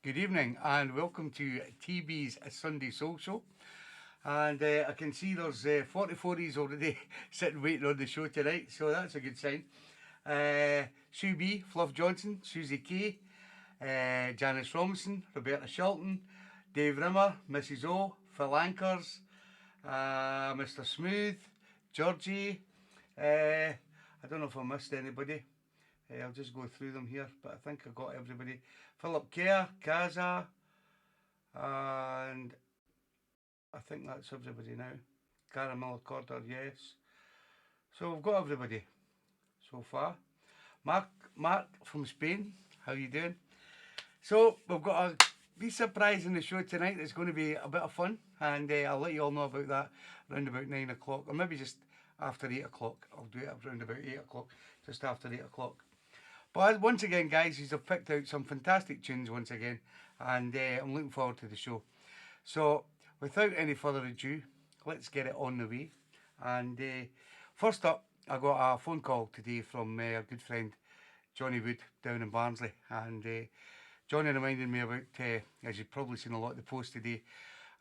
Good evening and welcome to TeeBee's Sunday Soul Show. And I can see there's 44s already sitting waiting on the show tonight, so that's a good sign. Sue B, Fluff Johnson, Susie K, Janice Robinson, Roberta Shelton, Dave Rimmer, Mrs. O, Phil Ankers, Mr. Smooth, Georgie. I don't know if I missed anybody. I'll just go through them here, but I think I got everybody. Philip Kerr, Kaza, and I think that's everybody now. Caramel Corder, yes. So we've got everybody so far. Mark from Spain, how you doing? So we've got a wee surprise in the show tonight. It's going to be a bit of fun, and I'll let you all know about that around about 9 o'clock, or maybe just after 8 o'clock. I'll do it around about 8 o'clock, just after 8 o'clock. But once again, guys, he's picked out some fantastic tunes once again, and I'm looking forward to the show. So, without any further ado, let's get it on the way. And first up, I got a phone call today from our good friend Johnny Wood down in Barnsley, and Johnny reminded me about, as you've probably seen a lot of the posts today,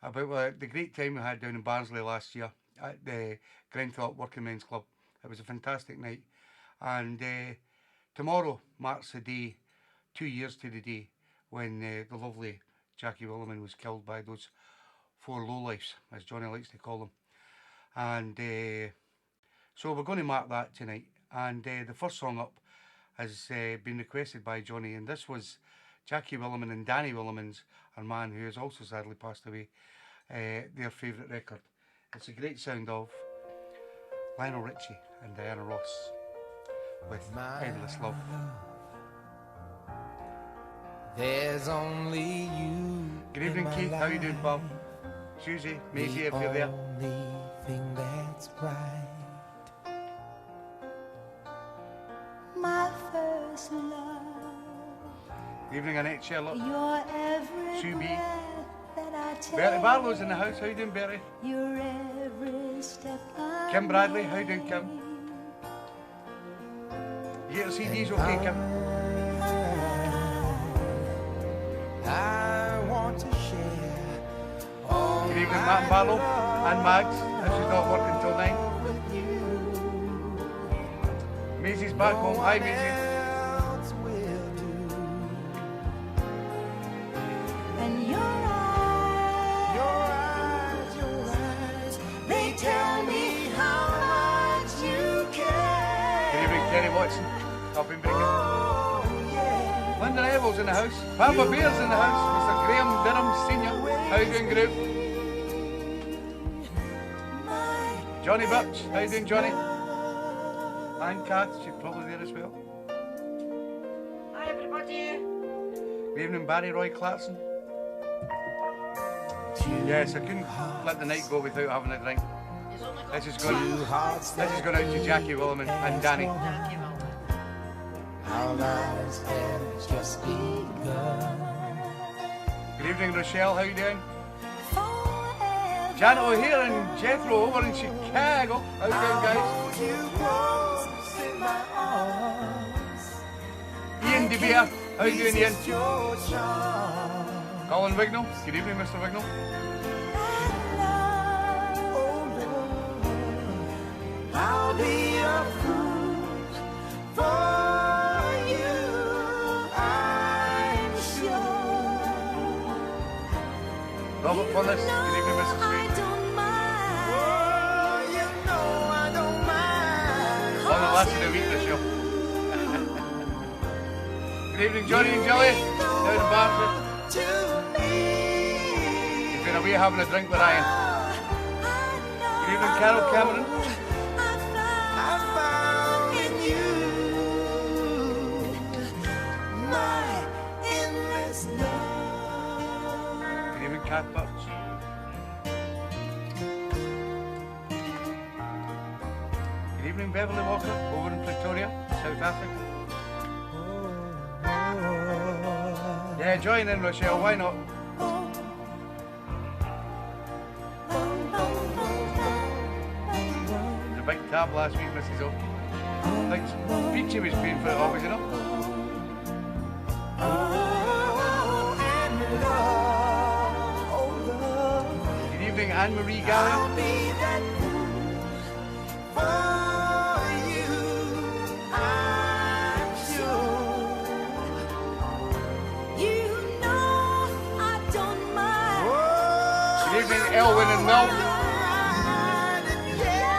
about the great time we had down in Barnsley last year at the Grenthorpe Working Men's Club. It was a fantastic night, and tomorrow marks the day, 2 years to the day, when the lovely Jackie Williman was killed by those four lowlifes, as Johnny likes to call them. And so we're going to mark that tonight. And the first song up has been requested by Johnny, and this was Jackie Williman and Danny Williman's, our man who has also sadly passed away, their favourite record. It's a great sound of Lionel Richie and Diana Ross with Endless Love. There's only you. Good evening, Keith. How you doing, pal? Susie, Maisie, if you're there. The only thing that's right. My first love. Good evening, Annette Sherlock. Your every Sue B. that I take. Bertie Barlow's in the house. How you doing, Bertie? Your every step I Kim Bradley. How you doing, Kim? You get your CDs okay, Kim? I want to share all Good evening, Matt Barlow and Mags. She's not working till 9. Maisie's back home. Hi, Maisie. else will do. And your eyes, they tell me how much you care. Good evening, Terry Watson. Up in Brigham. Oh, yeah. Linda Neville's in the house. Papa Bear's in the house. Mr. Graham Durham Senior. How you doing, Graham? Johnny Birch. How you doing, Johnny? And Kath, she's probably there as well. Hi everybody. Good evening, Barry Roy Clarkson. Yes, I couldn't let the night go without having a drink. This is going out to Jackie Williman and Danny. Jackie Williman. Our lives have just begun. Good evening, Rochelle. How you doing? Forever. Janet O'Hare and Jethro over in Chicago. How you doing, guys? Hold you close in my arms. Ian DeBeer. How you doing, Ian? Resist your charm. Colin Wignall. Good evening, Mr. Wignall. I'll be a fool for you, I'm sure. Robert Funnis. Good evening, Mrs. I Sweet. don't mind. Oh, you know I don't mind. On the last of the week, this show. Good evening, Johnny and Jelly. Down in Barnsley. To me, He's been away having a drink with Ryan. Good evening, Carol Cameron. I found in you my endless love. Good evening, Cat Birch. Good evening, Beverly Walker, over in Pretoria, South Africa. Yeah, join in, Rochelle, why not? The big tab last week, Mrs. O. Like, Peachy was paying for it all, was he not? Oh, and Anne Marie I'll Gallen. be that fool for you, I'm sure. You know I don't mind. Good evening, Elwyn and Mel.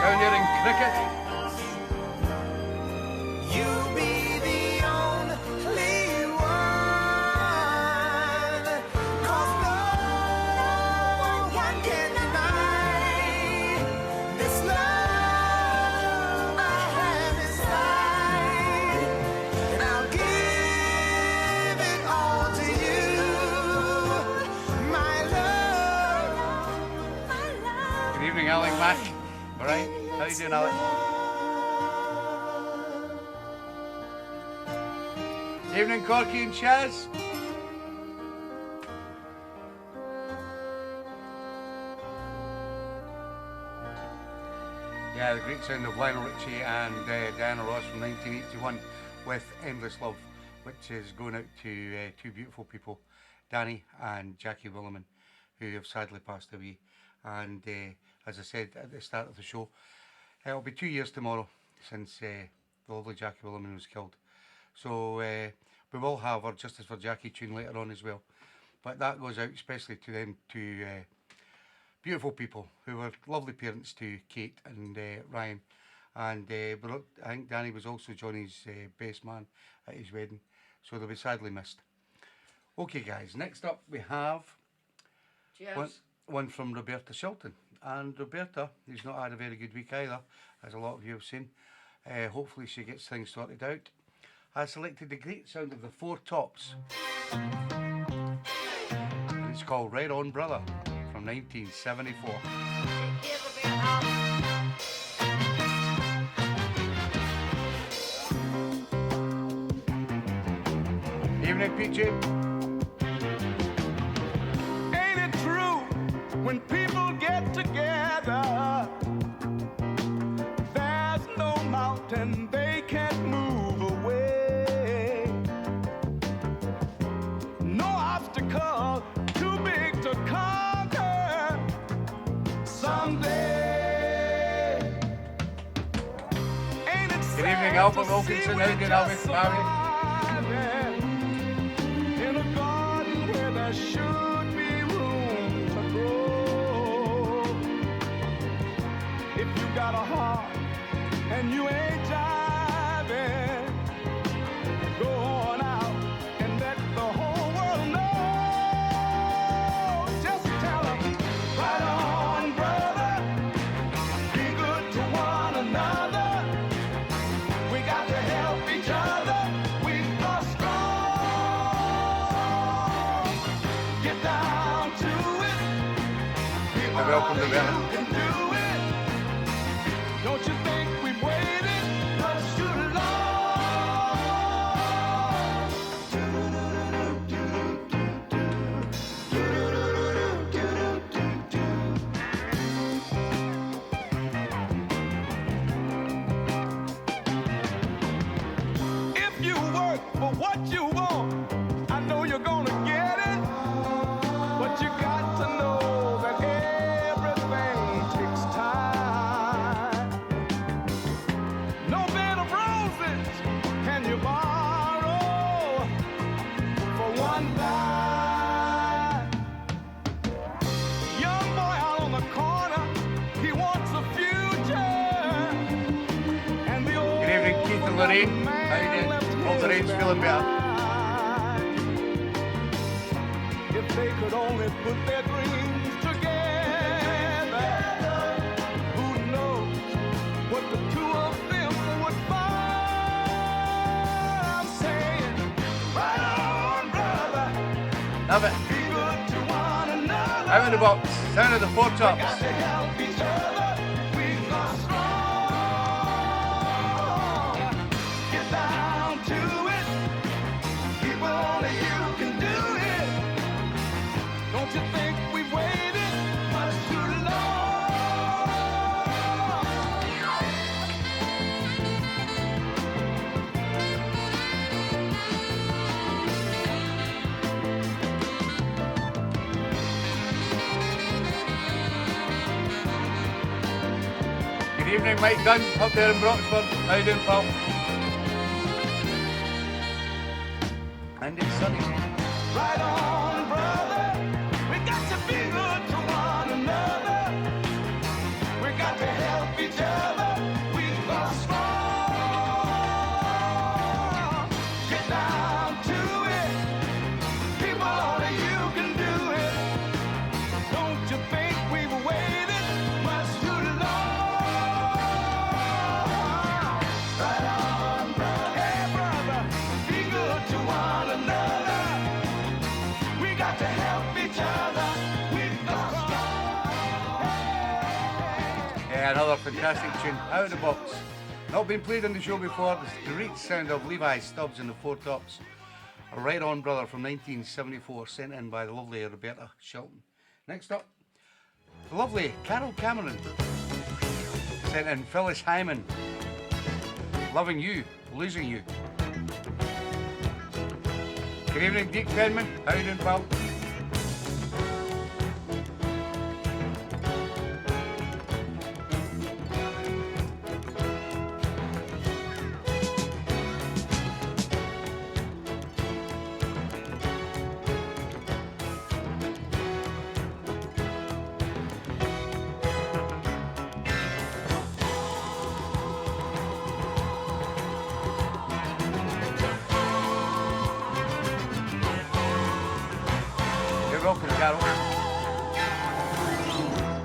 Down there in cricket. You'll be the only one, 'cause no one can deny this love I have inside, and I'll give it all to you, my love, my love. Good evening, Alec Mack. Alright, how you doing, Alec? Evening, Corky and Chaz. Yeah, the great sound of Lionel Richie and Diana Ross from 1981 with Endless Love, which is going out to two beautiful people, Danny and Jackie Williman, who have sadly passed away. And as I said at the start of the show, it'll be 2 years tomorrow since the lovely Jackie Williman was killed. So we will have our Justice for Jackie tune later on as well. But that goes out especially to them two beautiful people who were lovely parents to Kate and Ryan. And I think Danny was also Johnny's best man at his wedding. So they'll be sadly missed. Okay guys, next up we have one from Roberta Shilton. And Roberta, who's not had a very good week either, as a lot of you have seen, hopefully she gets things sorted out, has selected the great sound of the Four Tops. And it's called Right On Brother from 1974. Evening, PJ. Ain't it true when people get together, there's no mountain they can't move away, no obstacle too big to conquer someday. Ain't it Good evening, sad Albert to Wilkinson. see How you we're doing, just Albert? Barry? surviving in a garden where there should be room to grow. If you got a heart and you ain't jiving, go on out and let the whole world know. Just tell them, right on, brother, be good to one another. We got to help each other. We are strong. Get down to it. People Welcome to only Vienna. you can do it. Don't you think we've waited much too long? If you work for what you want, I know you're gonna get it. But you got to know that everything takes time. No bed of roses can you borrow for one night. Young boy out on the corner, he wants a future. And the old Good evening, Keith and Lorraine. How you doing? Hope Lorraine's feeling better. If they could only put their dreams together, who knows what the two of them would find? I'm saying, right on, brother, Love it. be good to one another. Out of the box. Sound of the Four Got Tops. to help each other. We are strong. Get down to it. People only you can do it. Don't you think we've waited much too long? Good evening, Mike Gunn, up there in Broxford. How you doing, pal? And it's sunny. Right on, brother. We got to be good to one another. We got to help each other. We are strong. Get down to it. People, only you can do it. Don't you think we've waited much too long? Right on, brother. Hey, brother. Be good to one another. We got to help each other. We've got Yeah, another fantastic tune, Out of the Box. Not been played on the show before, the great sound of Levi Stubbs and the Four Tops. A Right On Brother from 1974, sent in by the lovely Roberta Shelton. Next up, the lovely Carol Cameron, sent in Phyllis Hyman, Loving You, Losing You. Good evening, Dick Penman. How you doing, pal? You're welcome, Carol.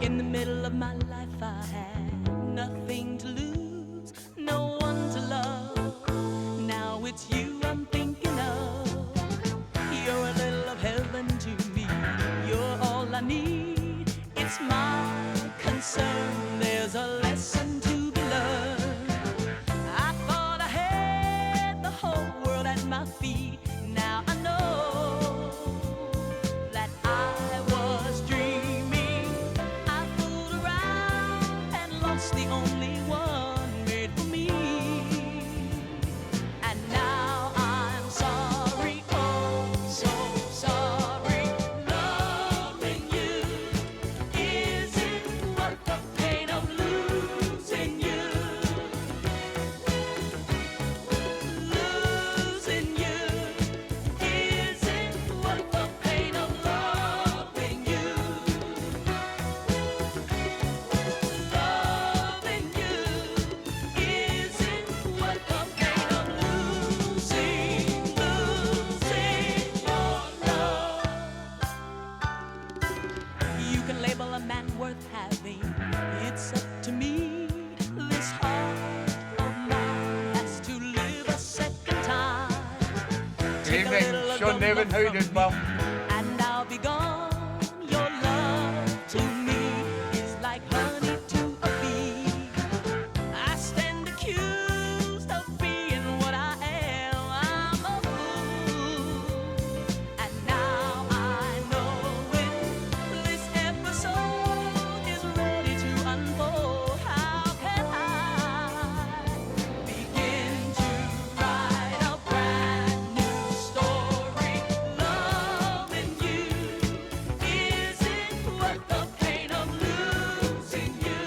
In the middle of my life, I had nothing to lose, no one to love. Now it's you I'm thinking of. You're a little of heaven to me. You're all I need. It's my concern. There's a lesson to be learned. I thought I had the whole world at my feet. Now I know that I was dreaming. I fooled around and lost the only one made for me. And now I'm sorry, oh so sorry. Loving you isn't worth the pain of losing you. Losing you isn't worth the pain of loving you. Loving you isn't worth the pain of losing your love. You can label a man worth having. It's up to me. This heart of mine has to live a second time. Good Take a evening, little of Sean your Nevin. love How you from doing, pal? me, and I'll be gone. Your love to me is like honey to a bee. I stand accused of being what I am. I'm a fool, and now I know it. This episode is ready to unfold. How can I begin to write a brand new story? Loving you isn't worth the pain of losing you.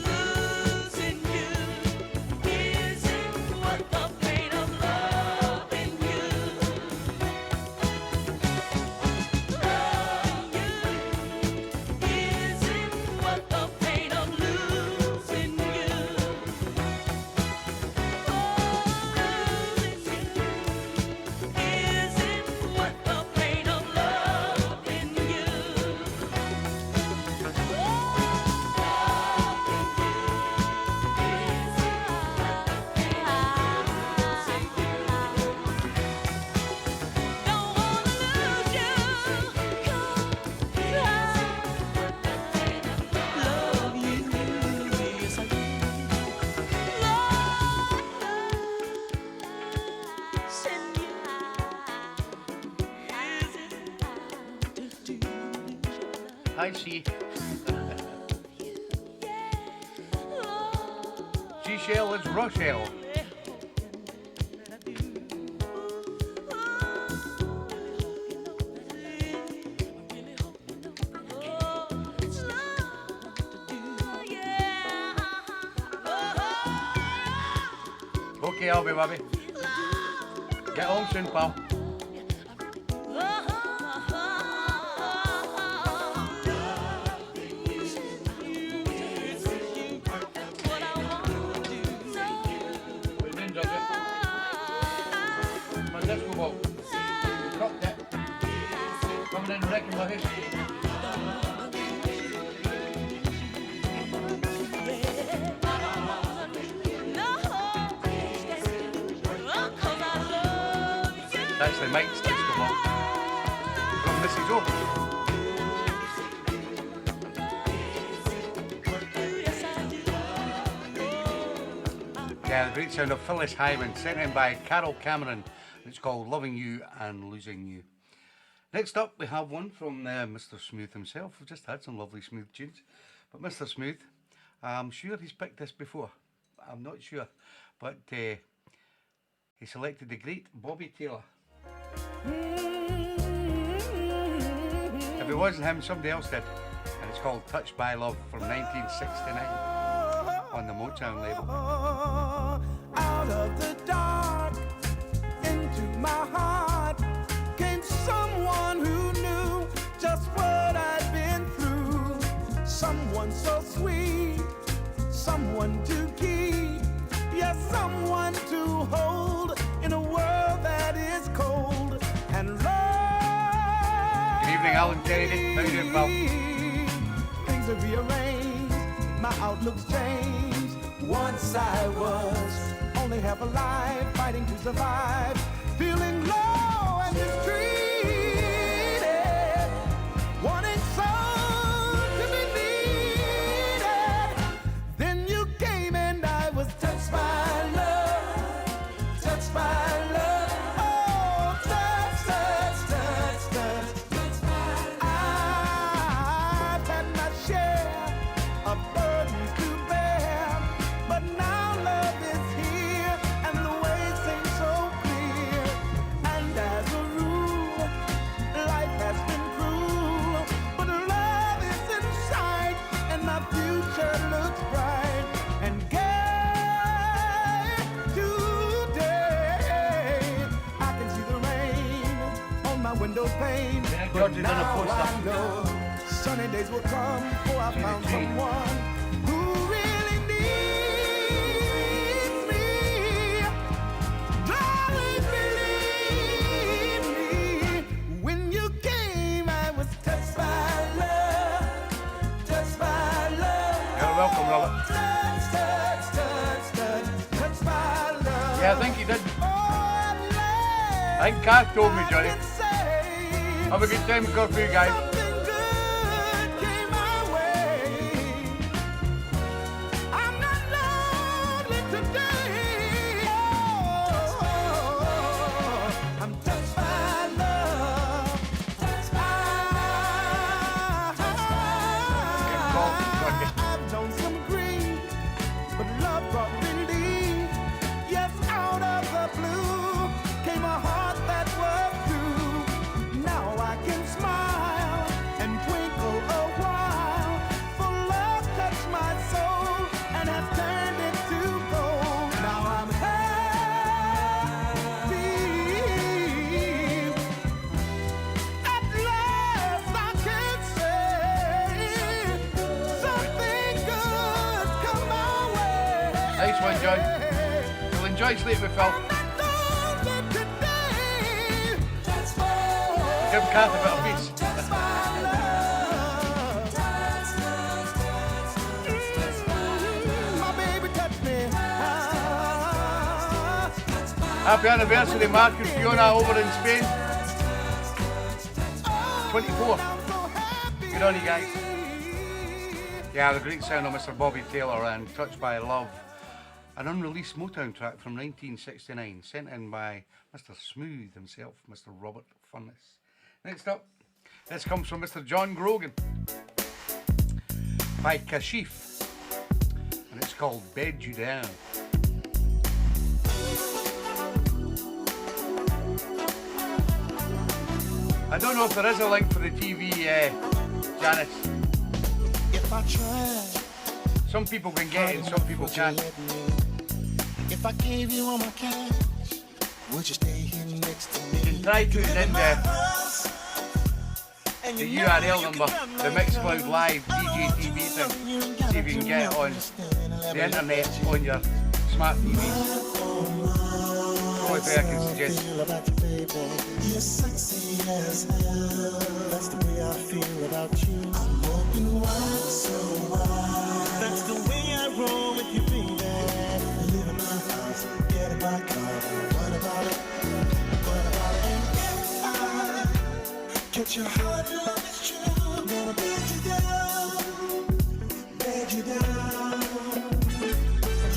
Losing you isn't worth the pain of loving you. Loving you isn't worth the pain of losing you. Isn't worth the pain of loving you. Don't wanna lose you. Love you, yes I do. Send you Hi, C. Seashell is Rochelle. Okay, I'll be baby. Get home soon, pal. My disco ball. Dropped it. Coming in wrecking my head. Actually, Mike's disco ball from Mrs. O. Yeah, the great sound of Phyllis Hyman, sent in by Carol Cameron. It's called Loving You and Losing You. Next up, we have one from Mr. Smooth himself. We've just had some lovely Smooth tunes. But Mr. Smooth, I'm sure he's picked this before. I'm not sure. But he selected the great Bobby Taylor. If it wasn't him, somebody else did. And it's called Touched by Love from 1969 on the Motown label. Out of the dark into my heart came someone who knew just what I'd been through. Someone so sweet, someone to keep, yes, someone to hold in a world that is cold and love. Good evening, Alan Kennedy. How you doing, pal? Things are rearranged, my outlook's changed. Once I was only half alive, fighting to survive, feeling low and mistreated, wanting some to be needed. Then you came and I was touched by love, touched by love. Oh, touch, touch, touch, touch. I've had my share of burdens to bear, but now love is here and the way seems so clear. And as a rule, life has been cruel, but love is in sight and my future looks bright. And gay today, I can see the rain on my window pane. But George is on a now poster. I know sunny days will come, for I found someone who really needs me. Darling, believe me, when you came, I was touched by love, touched by love. You're welcome, Robert. Touch, touch, touch, touch, touched by love. Yeah, I think he did. Oh, at last, I think Kath told me, Johnny. I can say Have a good time, good for you guys. something good came my way. I'm not lonely today. Oh, I'm touched by love. Touched by love. I've known some grief, but love brought relief. Yes, out of the blue came a heart that was true. Now I can smile and twinkle a while, for love touched my soul and has turned it to gold. Now I'm happy. At last I can say something good come my way. Nice one, John. You'll enjoy sleeping with Phil. I'm not lonely today. Give Kath a bit of peace. Touched by love. My baby touched me. Happy anniversary, Mark and Fiona over in Spain. 24. Good on you guys. Yeah, the great sound of Mr. Bobby Taylor and Touched by Love. An unreleased Motown track from 1969, sent in by Mr. Smooth himself, Mr. Robert Furness. Next up, this comes from Mr. John Grogan by Kashif, and it's called Bed You Down. I don't know if there is a link for the TV, Janice. If I try, Some people can get it and some people can't. if If I gave you all my cash, would you stay here next to me? You can try putting in the URL number, the Mixcloud Live DJ TV thing. See if you can get it on the internet on your smart TV. Only thing I can suggest. You're sexy as hell. That's the way I feel about you. I'm walking wild, so wild. That's the way I roll with you, baby. Live in my house, get in my car. What about it? What about it? And if I catch your heart, love is true. I'm gonna beg you down, beg you down.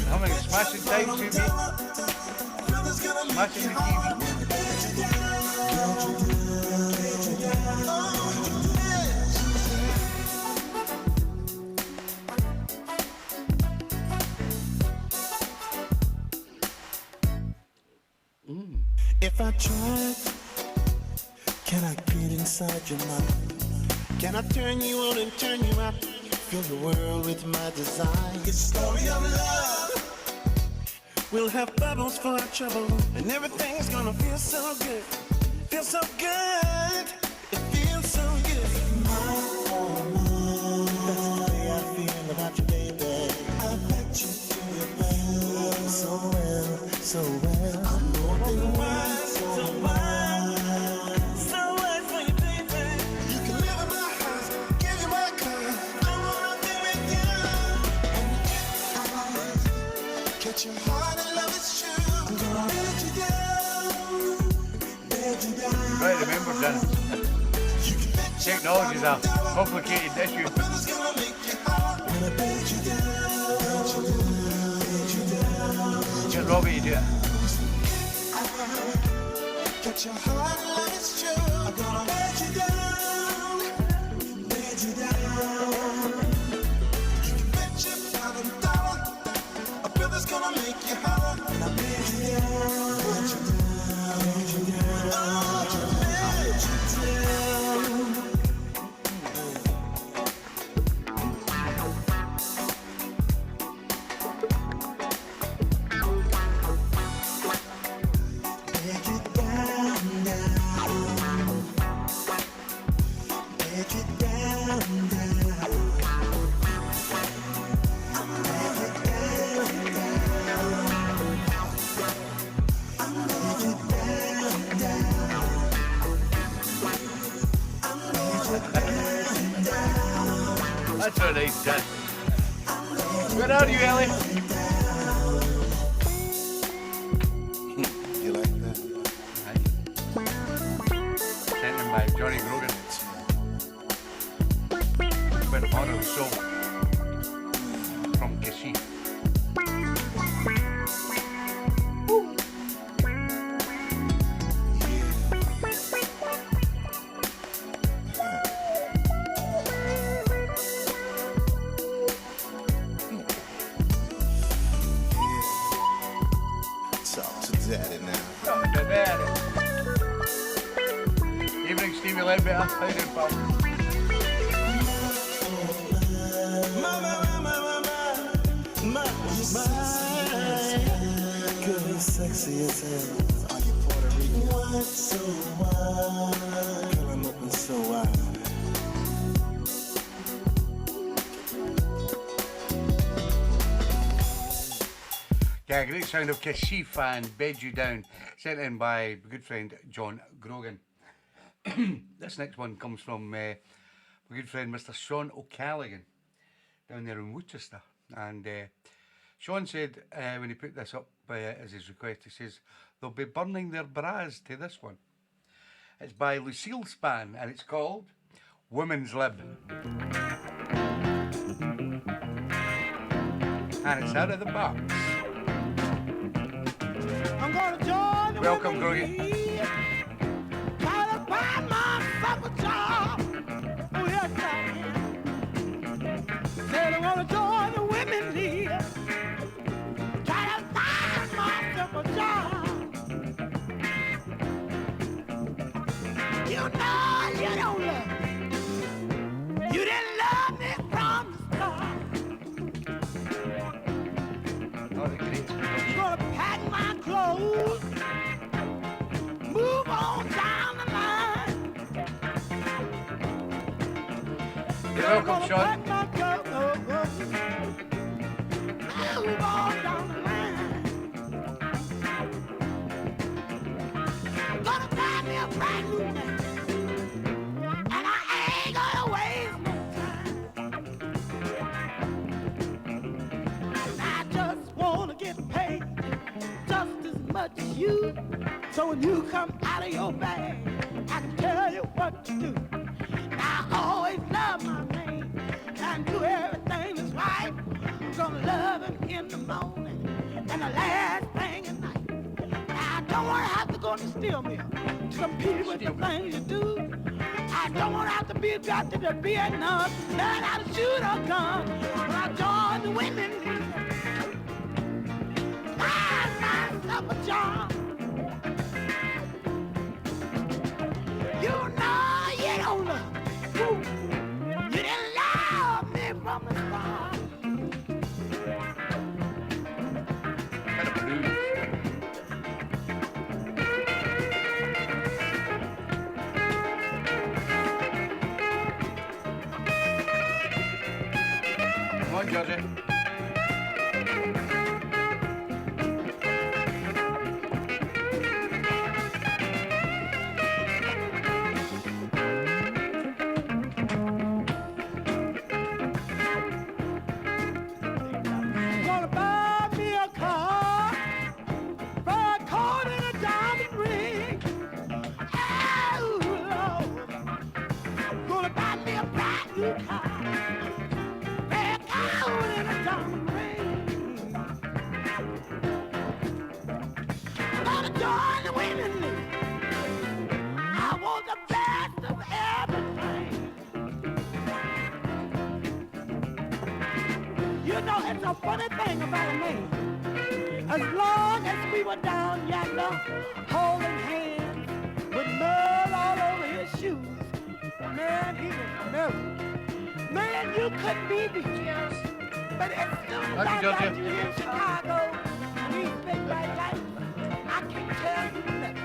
How many smashing times you meet? Smashing the TV. If I tried, can I get inside your mind? Can I turn you on and turn you out? Fill the world with my design. It's a story of love. We'll have bubbles for our trouble, and everything's gonna feel so good. Feel so good. It feels so good. That's the way I feel about you, baby. I bet you do your best so well, so well. I'm going wild, so wild, so wild for you, baby. You can live in my house, give you my car. I wanna be with you. And if I catch your heart and love is true, I'm gonna let you down, let you down. Right, remember that. Technology is a complicated issue. Get Robbie to do it. Get your heart and let it true. I'm gonna let you down, let you down. You can bet your $1,000 a brother's gonna make you holler. And I let you down, let you down, let you down, let you down. That's a nice dance. Where are you, Ellie? You like that? Sent in by Johnny Grogan. With Honor Soul from Kashif. Talk to daddy now. Not the bad. Evening, Stevie Ledbetter. How you doing, pal? Girl, you're sexy as hell. Are you Puerto Rican? What so wild? Girl, I'm looking so wild. Yeah, great sound of Kashif and Bed You Down, sent in by my good friend John Grogan. This next one comes from my good friend Mr. Sean O'Callaghan down there in Worcester. And Sean said when he put this up as his request, he says they'll be burning their bras to this one. It's by Lucille Span and it's called Women's Lib. And it's out of the box. I'm gonna join the Welcome, women Grogan. here. Try to find myself a job. Oh, yes, I am. Said I wanna join the women here. Try to find myself a job. You know you don't love me. You didn't love me from the start. Oh, the great. You're gonna welcome, Sean. Gonna find me a brand new man, and I ain't gonna waste no time. I just wanna get paid just as much as you, so when you come out of your bag, I can tell you what to do. I always love my man and do everything that's right. I'm gonna love him in the morning and the last thing at night. I don't wanna have to go to steel mill to compete with the things you do. I don't wanna have to be got to the Vietnam, learn how to shoot a gun. When I join the women, find myself a job. You know you don't love me. You didn't love me from the start. Kind of blues. Come on, Georgie. Gonna buy me a car, buy a car and a diamond ring. Oh, Lord. Gonna buy me a brand new car, buy a car and a diamond ring. Gonna join the women league. I want the best of everything. You know, it's a funny thing about a man. As long as we were down yonder, holding hands with mud all over his shoes, man, he was married. Man, you couldn't be beat. But as soon as I Thank you, got Georgie. you in Chicago, these big white lights, I can't tell you nothing.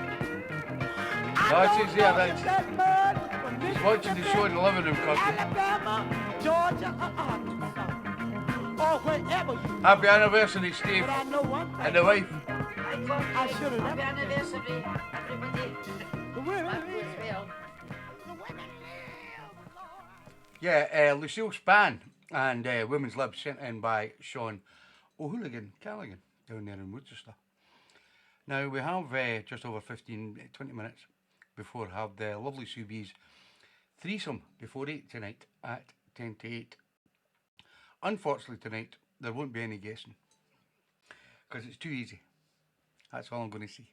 I That's don't it, yeah, know that's- if that mud from He's watching the show in the living room, Cocky. Alabama, Georgia, or Arkansas, or wherever you Happy anniversary, Steve. But I know one thing. And the wife. I told I should have happy never. anniversary, everybody. The women That live. goes well. The women live. Lord. Yeah, Lucille Span and Women's Lib sent in by Sean O'Hooligan Callaghan down there in Worcester. Now we have just over 20 minutes before I have the lovely TeeBee's threesome before 8 tonight at 10 to 8. Unfortunately tonight there won't be any guessing because it's too easy. That's all I'm going to see.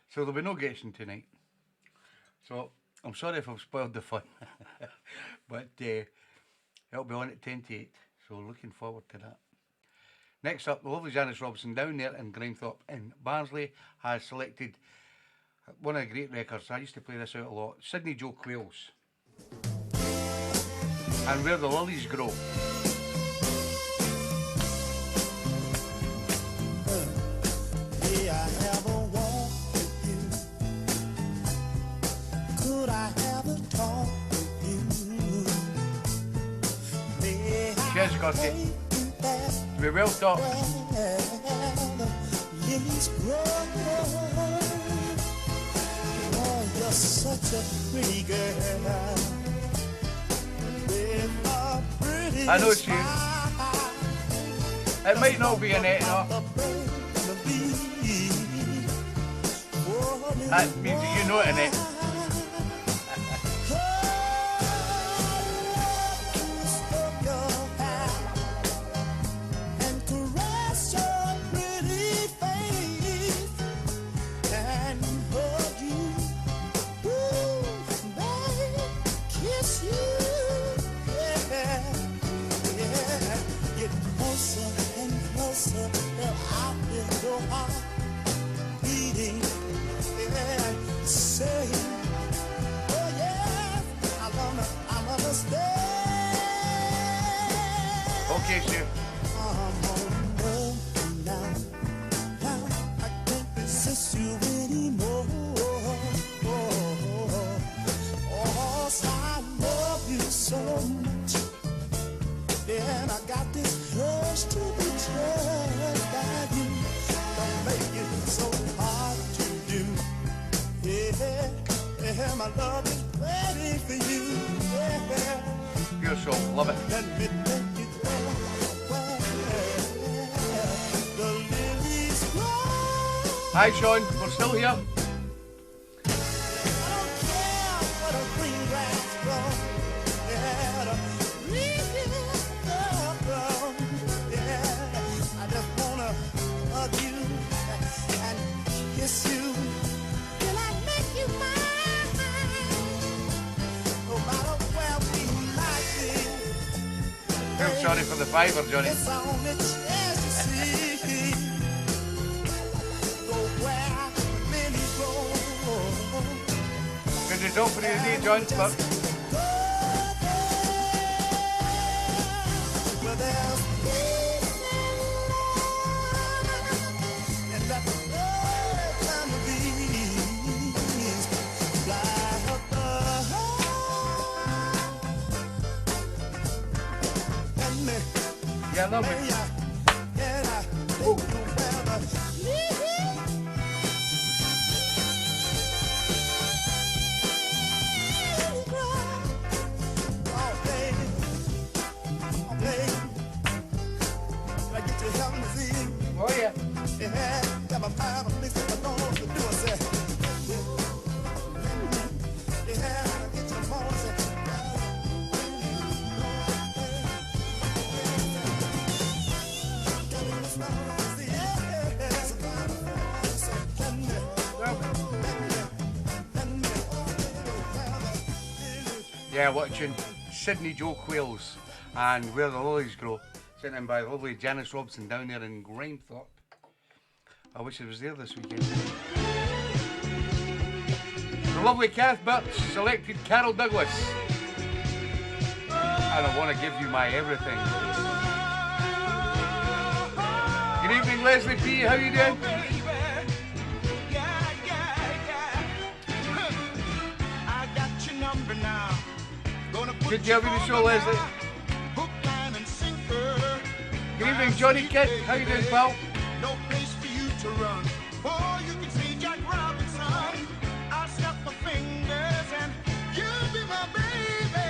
So there'll be no guessing tonight. So I'm sorry if I've spoiled the fun, but it'll be on at 10 to 8, so looking forward to that. Next up, the lovely Janice Robinson down there in Grimthorpe in Barnsley has selected one of the great records. I used to play this out a lot. Sydney Joe Quails and Where the Lilies Grow. May I have a walk with you? Could I have a talk with you? May Cheers, I Scotty. take you there We will talk. where the lilies grow? Oh, you're such a pretty girl with a pretty I know she is. smile. It might not be an etna. That means that you know it, innit? Saying Yeah, my love is waiting for you. Yeah. Beautiful, love it. Let me take you there where the lilies grow. Hi Sean, we're still here. I don't care what a green grass grows. Yeah, the lilies grow. Yeah, I just wanna hug you and kiss you. Till I make you mine. No matter where we might be. I'm sorry for the fiver, Johnny. It's on the chance to see. Go where the lilies grow. Good result for you today, John. But Where there's peace and love, and let the time of ease fly above. And me, yeah, lovely. and I take you where the lilies grow. Oh, baby. Oh, baby. Can I get you helping to see? Oh yeah. Yeah, got my mind on this, I don't know what to do. I said, yeah, I get your phone, I said, Yeah, watching Sydney Joe Quails and Where the Lilies Grow, sent in by lovely Janice Robson down there in Grimethorpe. I wish it was there this weekend. The lovely Kath Birch selected Carol Douglas. And I want to give you my everything. Good evening, Leslie P. How you doing? Good to have you on the show, Leslie. Good evening, Johnny Kidd. How you doing, pal? No place for you to run. Oh, you can see Jack Robinson. I'll snap my fingers and you'll be my baby.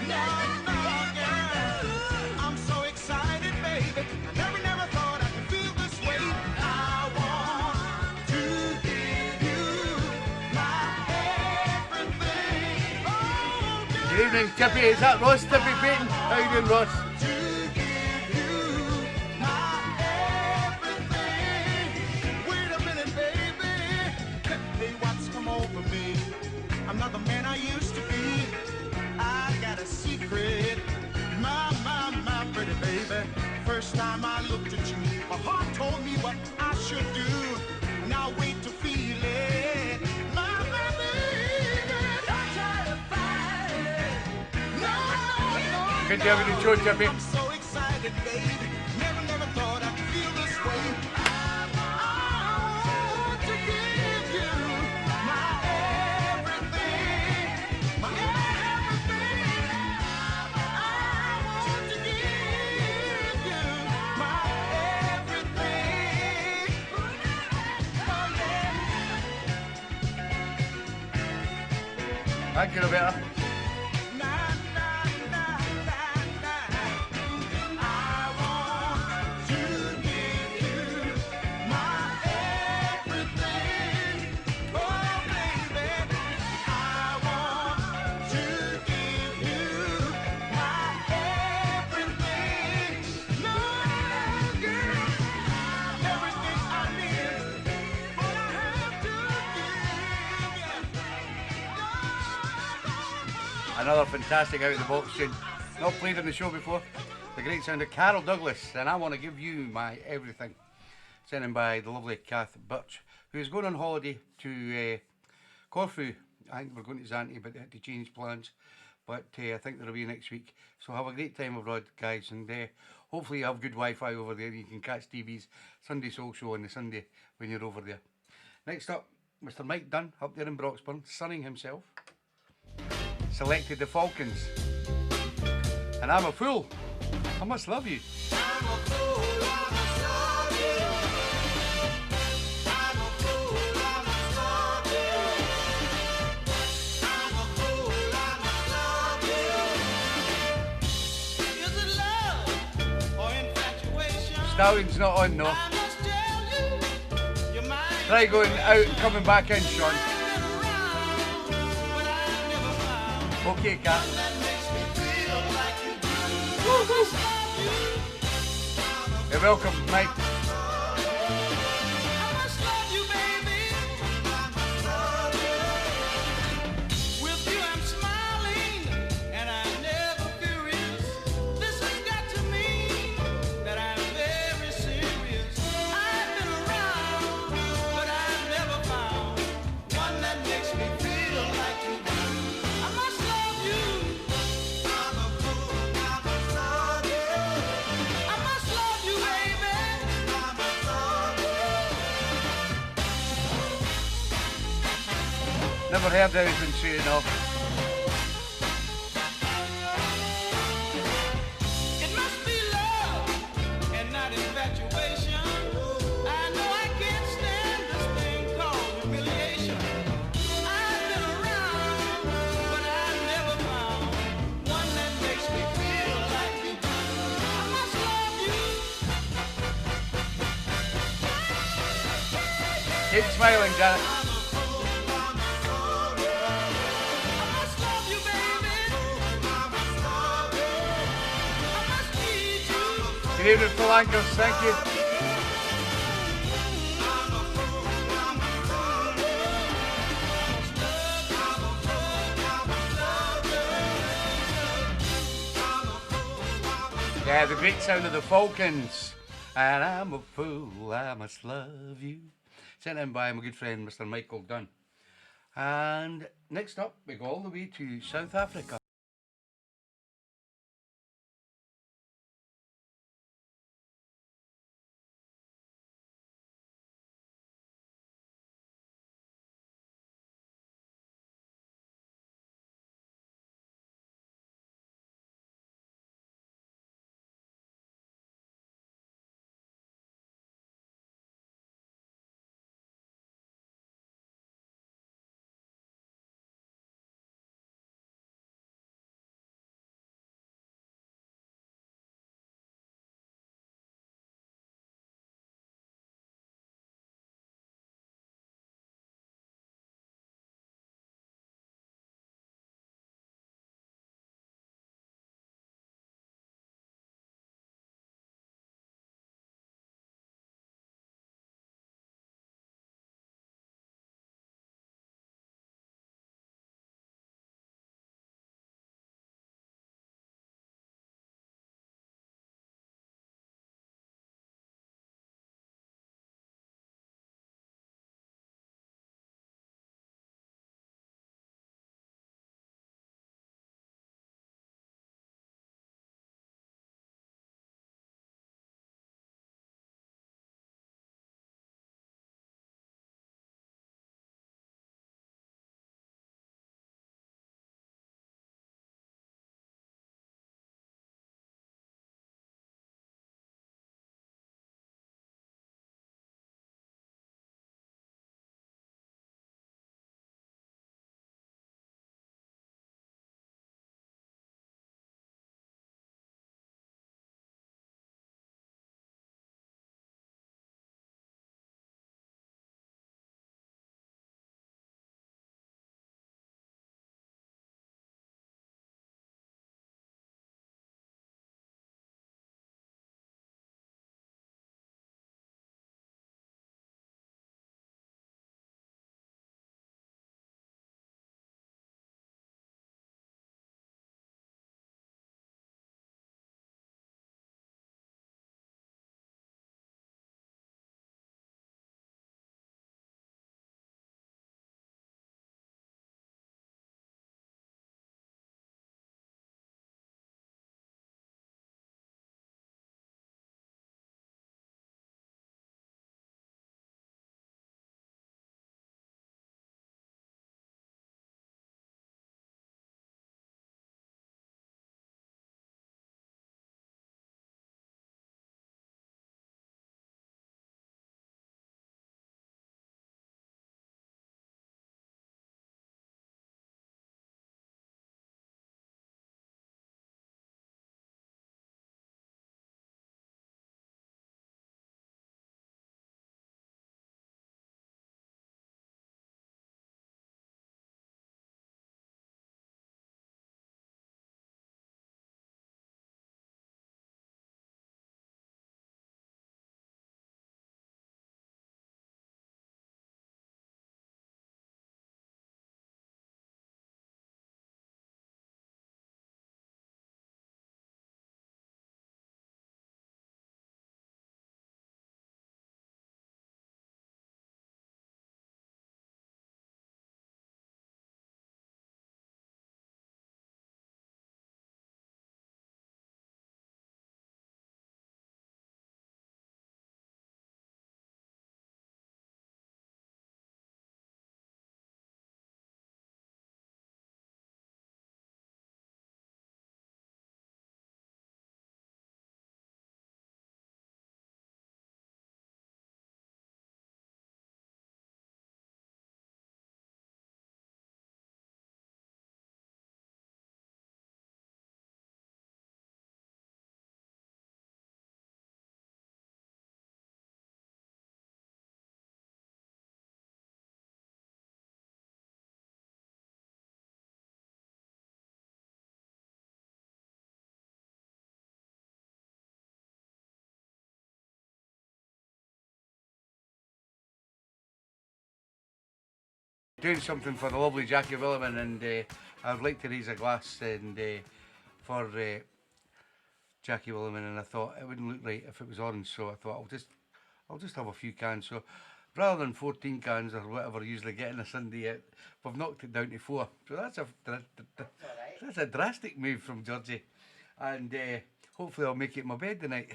No, girl. I'm so excited, baby. I never thought I could feel this way. I want to give you my everything. Oh, girl. Good evening, Tippy. Is that Ross Tippy Payton? How you doing, Ross? I'm not the man I used to be. I got a secret. My pretty baby. First time I looked at you, my heart told me what I should do. Now wait to feel it. My baby. Don't try to fight it. No. Good to have you on the show, Tippy. I'm so excited, baby. Never thought I'd feel this way. I want to give you my everything. My everything. I want to give you my everything. Oh, yeah. Thank you, Roberta. Another fantastic out of the box tune. Not played on the show before. The great sound of Carol Douglas, and I want to give you my everything. Sent in by the lovely Kath Birch, who is going on holiday to Corfu. I think we're going to Zante, but they had to change plans. But I think they'll be next week. So have a great time abroad, guys, and hopefully you have good Wi-Fi over there. You can catch TeeBee's Sunday Soul Show on the Sunday when you're over there. Next up, Mr. Mike Dunn, up there in Broxburn, sunning himself. Selected the Falcons. And I'm a fool. I must love you. I'm a fool, I must love you. I'm a fool, Stallion's not on though. Try going out and coming back in, Sean. Okay, Cat. You're welcome, Mike. Never heard anything saying off. It must be love and not infatuation. I know I can't stand this thing called humiliation. I've been around, but I've never found one that makes me feel like you do. I must love you. Keep smiling, Janet. Good evening, Falcons, thank you. Yeah, the great sound of the Falcons. And I'm a fool, I must love you. Sent in by my good friend, Mr. Michael Dunn. And next up, we go all the way to South Africa. doing something for the lovely Jackie Williman, and I would like to raise a glass and for Jackie Williman, and I thought it wouldn't look right if it was orange, so I thought I'll just have a few cans. So rather than 14 cans or whatever I usually get on a Sunday, we've knocked it down to 4. So that's a drastic move from Georgie, and hopefully I'll make it my bed tonight.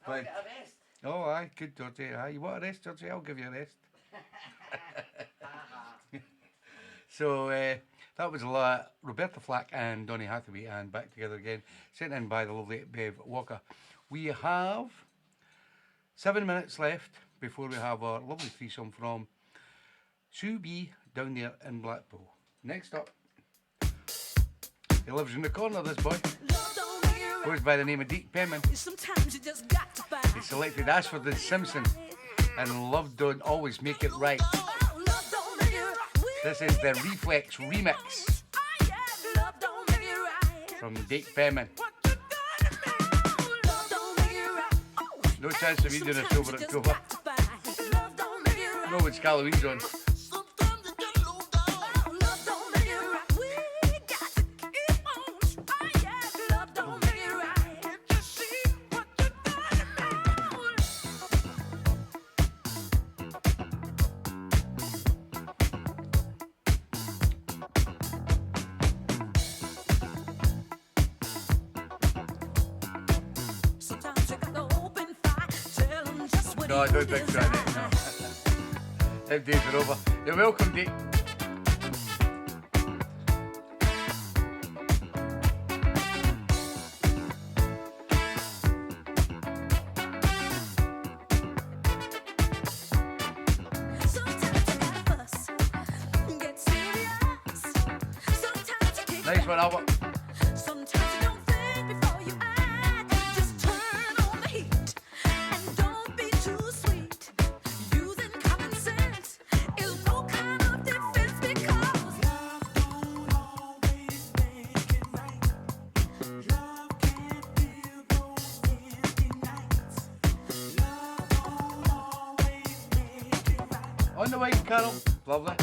I'll get a rest. Oh, aye, good, Georgie. Aye, you want a rest, Georgie? I'll give you a rest. So that was Roberta Flack and Donny Hathaway, and Back Together Again, sent in by the lovely Bev Walker. We have 7 minutes left before we have our lovely threesome from Sue B down there in Blackpool. Next up, he lives in the corner, this boy. Goes by the name of Penman. Sometimes you just got to find. He selected Ashford and Simpson and Love Don't Always Make It Right. This is the Reflex remix from Dake Penman. No chance of you doing a sober October. No, it's Halloween's on. No, I don't think so, Nick, no. Them days are over. You're welcome, Dick. Nice one, Albert. On the way, Carol. Lovely.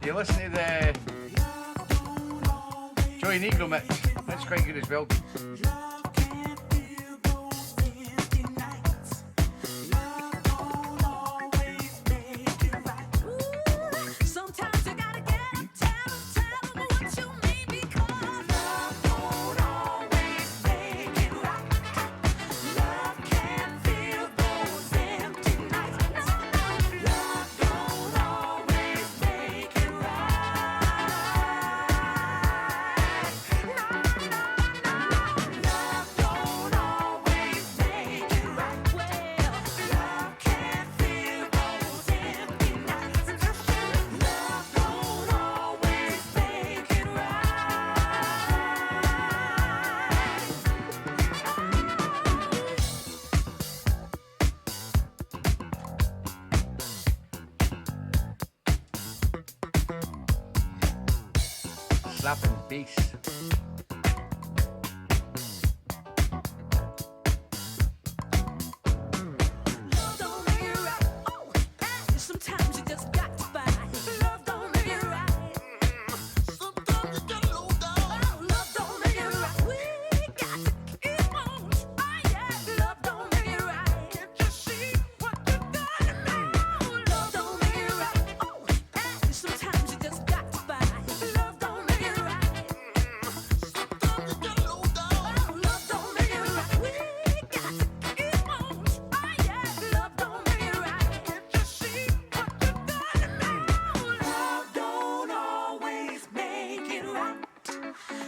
You listen to the Joey Negro mix. That's quite good as well. Slapping bass. Sometimes you just got to fight. Love don't make it right. Sometimes you gotta low down. Love don't make it right. We got to keep on. Oh yeah, love don't make it right. Can't you see what you done now? Love don't make it right. Oh, hey, sometimes you just got to fight. Love don't make it right. Sometimes you gotta low down. Love don't make it right. We got to keep on. Oh yeah, love don't make it right. Can't you see what you done now? Love don't always make it right.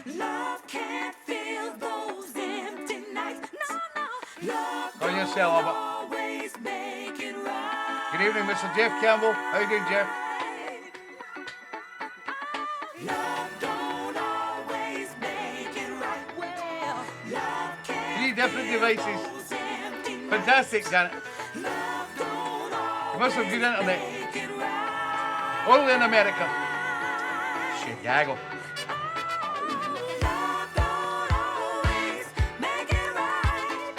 Love can't fill those empty nights. No, no. Love On yourself, Albert. always make it right. Good evening, Mr. Jeff Campbell. How you doing, Jeff? Love don't always make it right. Well, love can't 3 different devices. those empty nights. Fantastic, Janet. Love don't You must have good internet. make it right. Only in America. Chicago. Love don't always make it right.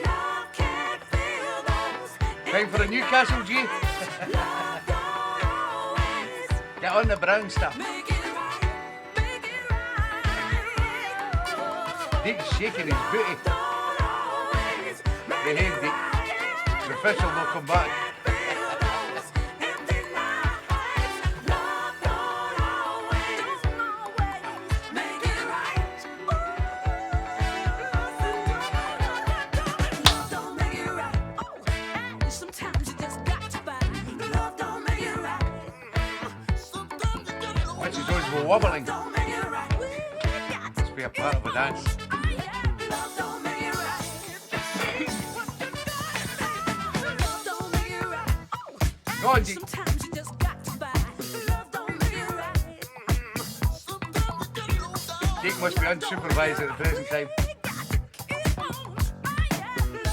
Love can't fill those Time for a Newcastle G. Get on the brown stuff. Deke's shaking his booty. Behave, Deke. The official will come back. Richie's always wobbling. Must be a part of a dance. Go on, Deke. Deke must be unsupervised at the present time.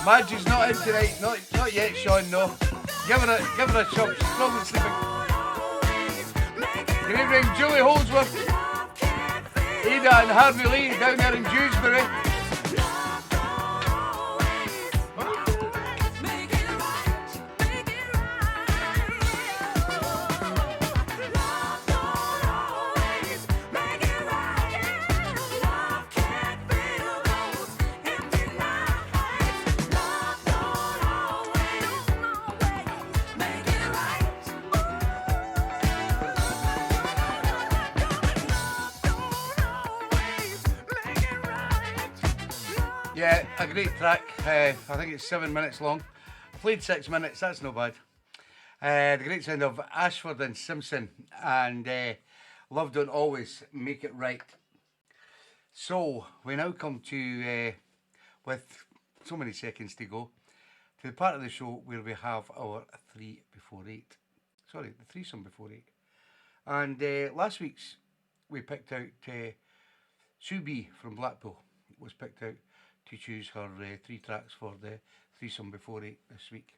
Madge is not in tonight. Not yet, Sean, no. Give her a shot. She's probably sleeping. Good evening, Julie Holdsworth, Ada and Harvey Lee down there in Dewsbury. Yeah, a great track. I think it's 7 minutes long. Played 6 minutes, that's no bad. The great sound of Ashford and Simpson and Love Don't Always Make It Right. So, we now come to, with so many seconds to go, to the part of the show where we have our 3 before 8. Sorry, the threesome before 8. And last week's, we picked out Sue B from Blackpool. Was picked out to choose her 3 tracks for the threesome before 8 this week.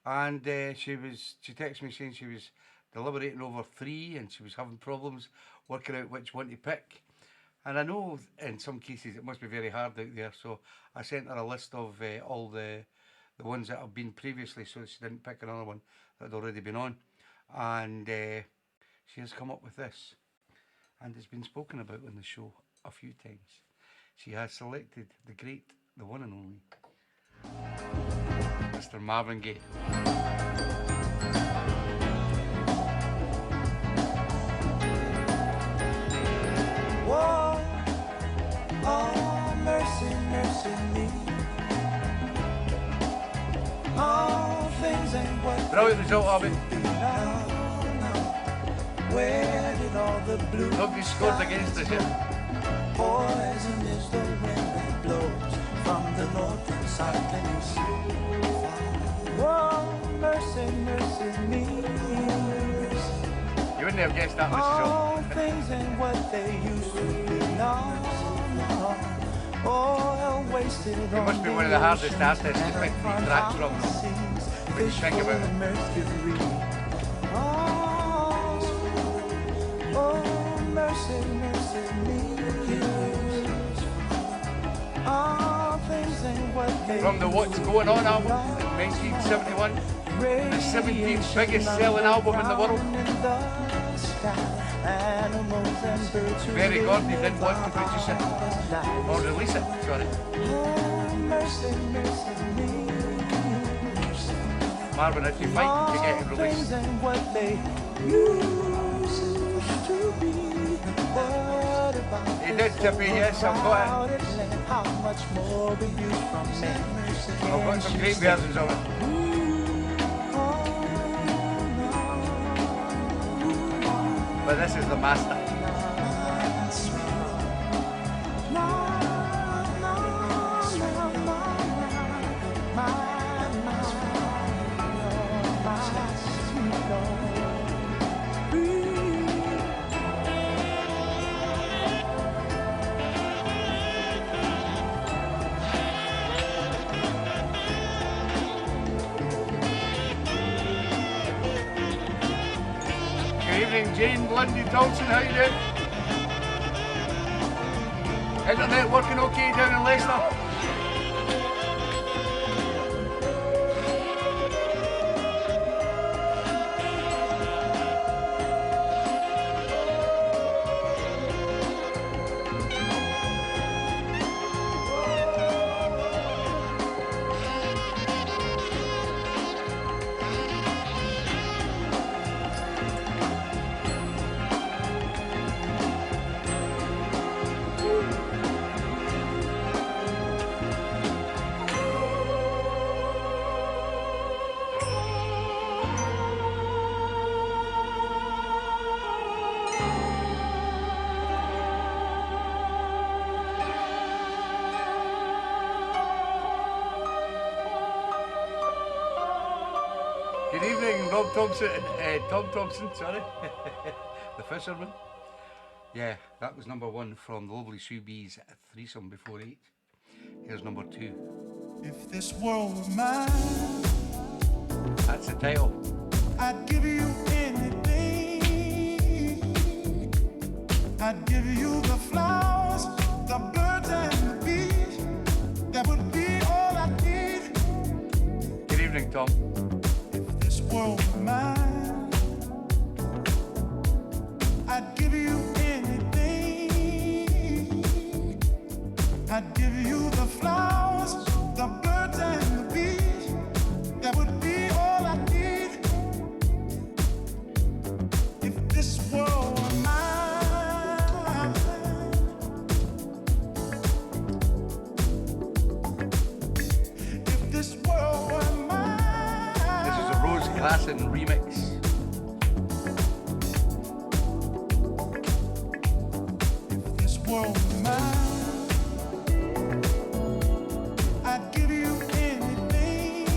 And she texted me saying she was deliberating over 3 and she was having problems working out which one to pick. And I know in some cases it must be very hard out there, so I sent her a list of all the ones that have been previously, so she didn't pick another one that had already been on. And she has come up with this, and it's been spoken about on the show a few times. She has selected the great, the one and only, Mr. Marvin Gaye. Whoa, oh, mercy, mercy me. All things ain't what Brilliant result of it. Where did all the blue Nobody scored against us yet. Poison is the wind that blows from the north and south and east. Whoa, mercy, mercy me. You wouldn't have guessed that, Mrs. All things ain't what they used to be. No, no. Oil wasted on It must be one of the hardest artists to pick 3 tracks from, when you think about it. Oh, mercy, mercy me. All things ain't what they From the What's Going On album in 1971, the 17th biggest selling album in the world. Very Gordy didn't want to produce it, or release it, sorry. Marvin had to fight to get it released. He did, Tippy, yes, I've got it. I've got some great versions of it. But this is the master. Jane Lundy Thompson, how you doing? Internet working okay down in Leicester? Good evening, Rob Thompson, Tom Thompson, sorry, the fisherman. Yeah, that was number one from the lovely TeeBee's Threesome Before 8. Here's number two. If this world were mine, That's the title. I'd give you anything. I'd give you the flowers, the birds and the bees. That would be all I need. Good evening, Tom. If this world were mine, I'd give you anything. I'd give you the flowers, the birds and the bees. That would be all I need. If this world were mine, if this world were mine. This is a Rose Glasson remix. If this world were mine, I'd give you anything.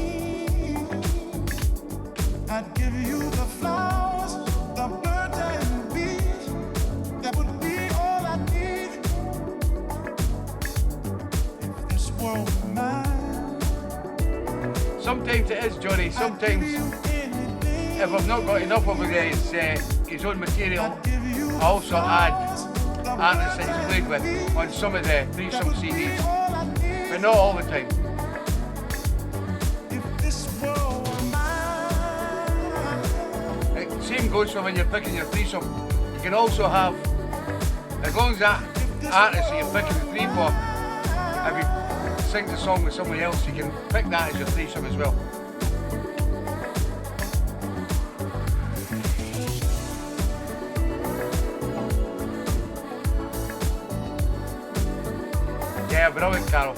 I'd give you the flowers, the birds and the bees. That would be all I need. If this world were mine, Sometimes it is, Johnny. I'd give Sometimes, you anything. if I've not got enough of his own material, I'd give you I also add the artists that he's played with on some of the threesome CDs, but not all the time. If this world were mine, Same goes for when you're picking your threesome. You can also have, as long as that artist that you're picking the three for, if you sing the song with somebody else, you can pick that as your threesome as well. Yeah, brilliant, Carol.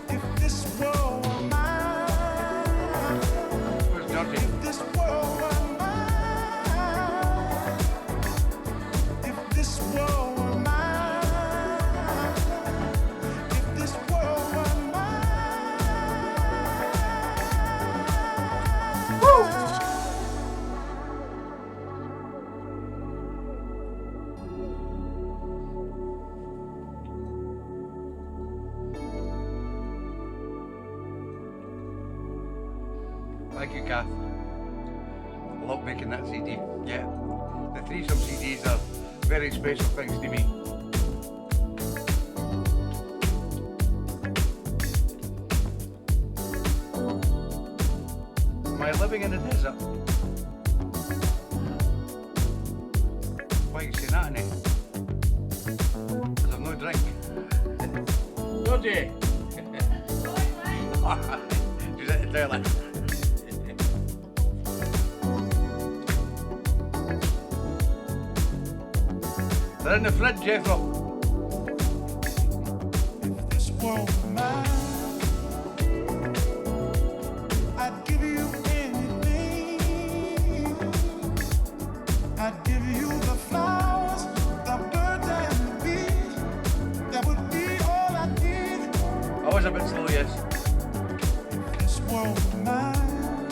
if this world were mine, Where's Georgie? if this world were mine, if this world were mine, if this world were mine. Woo! Thank you, Kath. I love making that CD. Yeah, the threesome CDs are very special things to me. Am I living in a desert? Why are you saying that, Annie? Because I've no drink. Georgie! She's at the toilet. They're in the fridge, Jethro. If this world were mine, I'd give you anything. I'd give you the flowers, the birds and the bees. That would be all I need. I was a bit slow, yes. If this world were mine,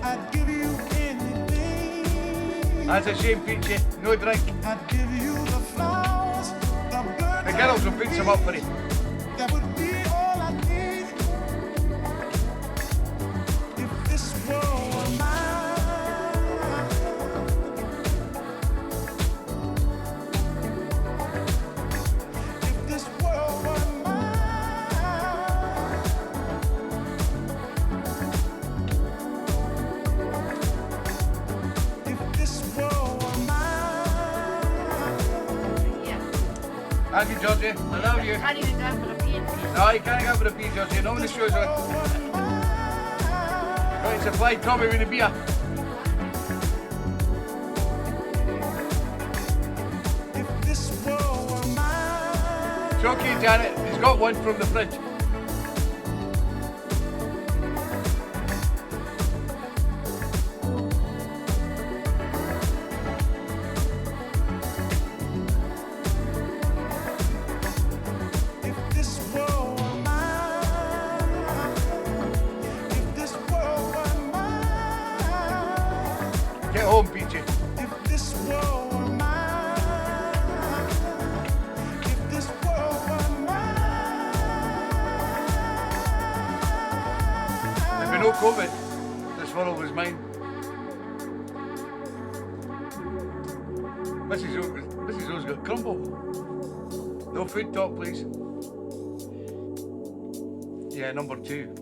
I'd give you anything. That's a shame, Peachy. No drink. I'd give you the flowers, the birds The girls will pick some up for you. That would be all I need. If this world were mine, if this world were mine, if this world were mine. Yeah. Thank you, Georgie. I love you. Can't even go for a pee. No, you can't go for a pee, Georgie. Not when the show's on. Right, it's a fly Tommy with a beer. If this world were mine, It's okay, Janet. He's got one from the fridge. no COVID. This world was mine. Mrs. O's got crumble. No food talk, please. Yeah, number 2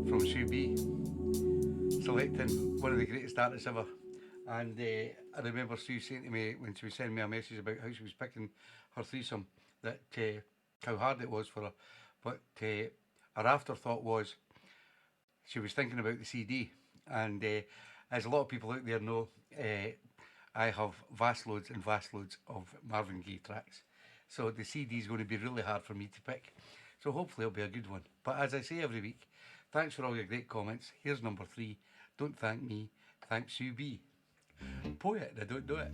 from Sue B. Selecting one of the greatest artists ever. And I remember Sue saying to me when she was sending me a message about how she was picking her threesome, that how hard it was for her. But her afterthought was she was thinking about the CD. And as a lot of people out there know, I have vast loads and vast loads of Marvin Gaye tracks. So the CD is going to be really hard for me to pick. So hopefully it'll be a good one. But as I say every week, thanks for all your great comments. Here's number 3. Don't thank me, thank Sue B. Poet, I don't know it.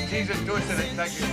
Cheese and toast in it, thank you.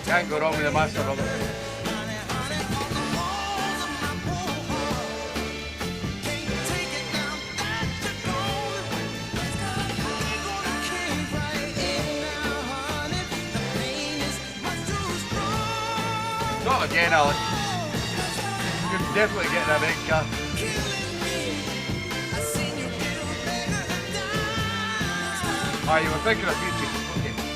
Can't go wrong with the master of it. Not again, Alex. You're definitely getting a red card. Ah, you were thinking of Richie. Okay.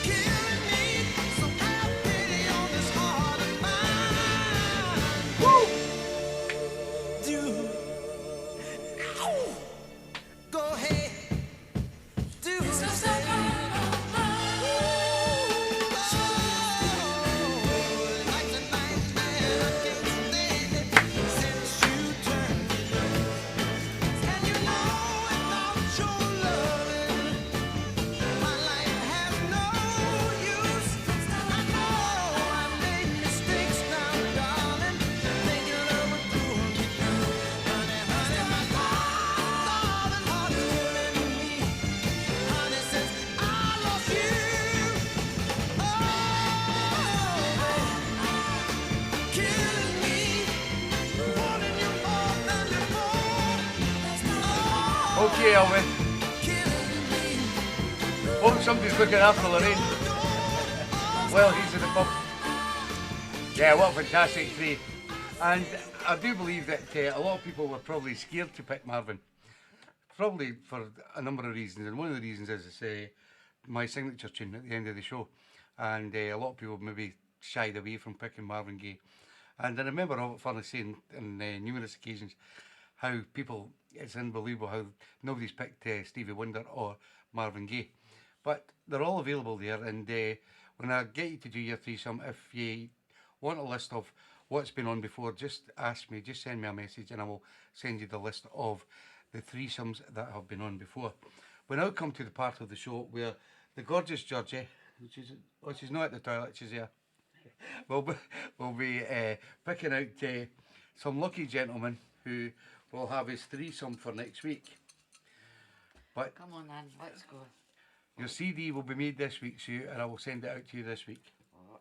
Okay, Elvin. Hope somebody's looking after Lorraine. Well, he's in the pub. Yeah, what a fantastic 3. And I do believe that a lot of people were probably scared to pick Marvin. Probably for a number of reasons. And one of the reasons is my signature tune at the end of the show. And a lot of people maybe shied away from picking Marvin Gaye. And I remember Robert Furness saying on numerous occasions how people, it's unbelievable how nobody's picked Stevie Wonder or Marvin Gaye. But they're all available there, and when I get you to do your threesome, if you want a list of what's been on before, just ask me, just send me a message and I will send you the list of the threesomes that have been on before. We now come to the part of the show where the gorgeous Georgie, she's not at the toilet, she's here, we'll be picking out some lucky gentlemen who will have his threesome for next week. But come on then, let's go. Your CD will be made this week, Sue, and I will send it out to you this week. Oh,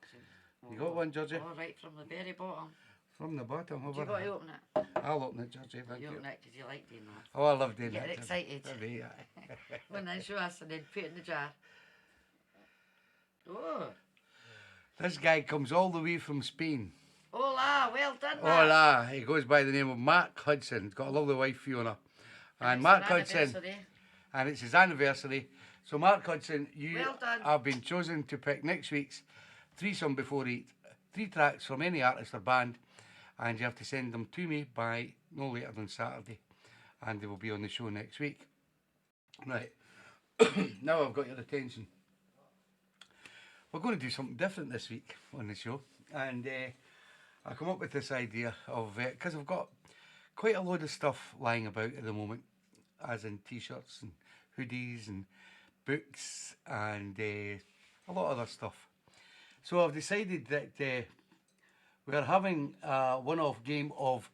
You got one, Georgie? All right, from the very bottom. From the bottom, Do over you got to there. open it? I'll open it, Georgie, thank You you. open it because you like doing that. Oh, I love doing Get that. excited. Georgie. When then show us and then put it in the jar. Oh, This guy comes all the way from Spain. hola, well done, Mark. Hola, he goes by the name of Mark Hudson. He's got a lovely wife, Fiona. And it's Mark their Hudson, anniversary. and it's his anniversary. So Mark Hudson, you Well done. have been chosen to pick next week's threesome before 8. 3 tracks from any artist or band, and you have to send them to me by no later than Saturday, and they will be on the show next week. Right. Now I've got your attention. We're going to do something different this week on the show, and I come up with this idea of, because I've got quite a load of stuff lying about at the moment, as in t-shirts and hoodies and books and a lot of other stuff. So I've decided that we're having a one-off game of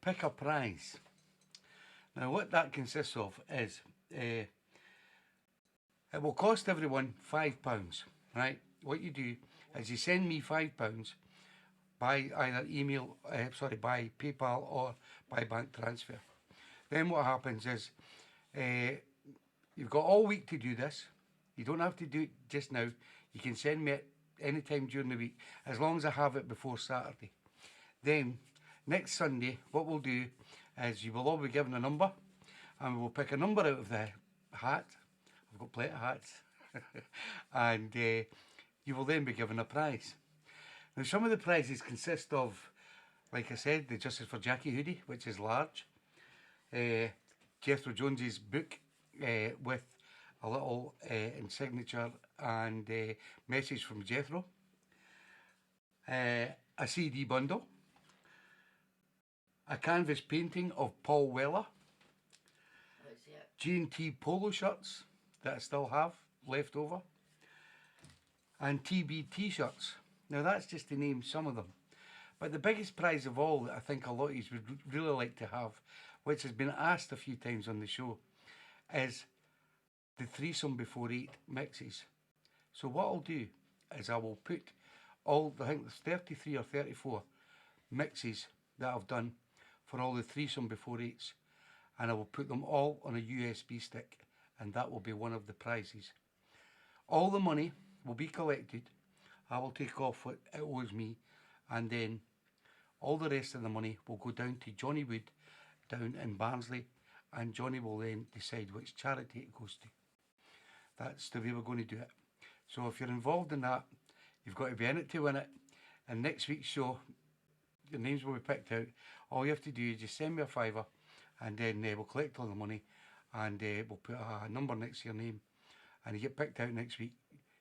Pick a Prize. Now what that consists of is it will cost everyone £5, right? What you do is you send me £5 by either email, by PayPal or by bank transfer. Then what happens is you've got all week to do this. You don't have to do it just now. You can send me it any time during the week, as long as I have it before Saturday. Then next Sunday, what we'll do is you will all be given a number, and we'll pick a number out of the hat. I've got plenty of hats. And you will then be given a prize. Now, some of the prizes consist of, like I said, the Justice for Jackie hoodie, which is large. Jethro Jones's book with a little signature and message from Jethro. A CD bundle. A canvas painting of Paul Weller. G&T polo shirts that I still have left over. And TeeBee's t-shirts. Now that's just to name some of them. But the biggest prize of all that I think a lot of you would really like to have, which has been asked a few times on the show, is the threesome before 8 mixes. So what I'll do is I will put all, I think there's 33 or 34 mixes that I've done for all the threesome before 8s, and I will put them all on a USB stick, and that will be one of the prizes. All the money will be collected. I will take off what it owes me, and then all the rest of the money will go down to Johnny Wood down in Barnsley, and Johnny will then decide which charity it goes to. That's the way we're going to do it. So if you're involved in that, you've got to be in it to win it. And next week's show, your names will be picked out. All you have to do is just send me a £5, and then we'll collect all the money, and we'll put a number next to your name, and you get picked out next week.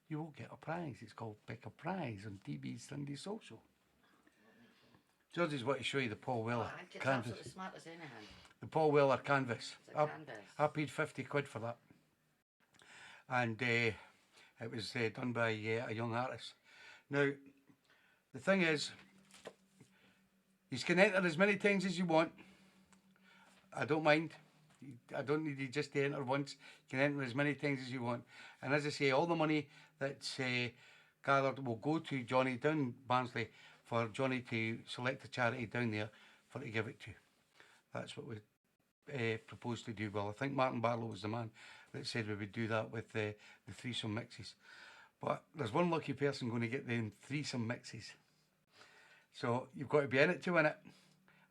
You will get a prize. It's called Pick a Prize on TeeBee's Sunday Social. George's want to show you the Paul Weller It's canvas. absolutely smart as anything. The Paul Weller canvas. It's a canvas. I paid £50 for that, and it was done by a young artist. Now, the thing is, you can enter as many times as you want. I don't mind. I don't need you just to enter once. You can enter as many times as you want. And as I say, all the money that's gathered will go to Johnny down in Barnsley for Johnny to select a charity down there for to give it to. That's what we proposed to do. Well, I think Martin Barlow was the man that said we would do that with the threesome mixes. But there's one lucky person going to get them threesome mixes. So you've got to be in it to win it.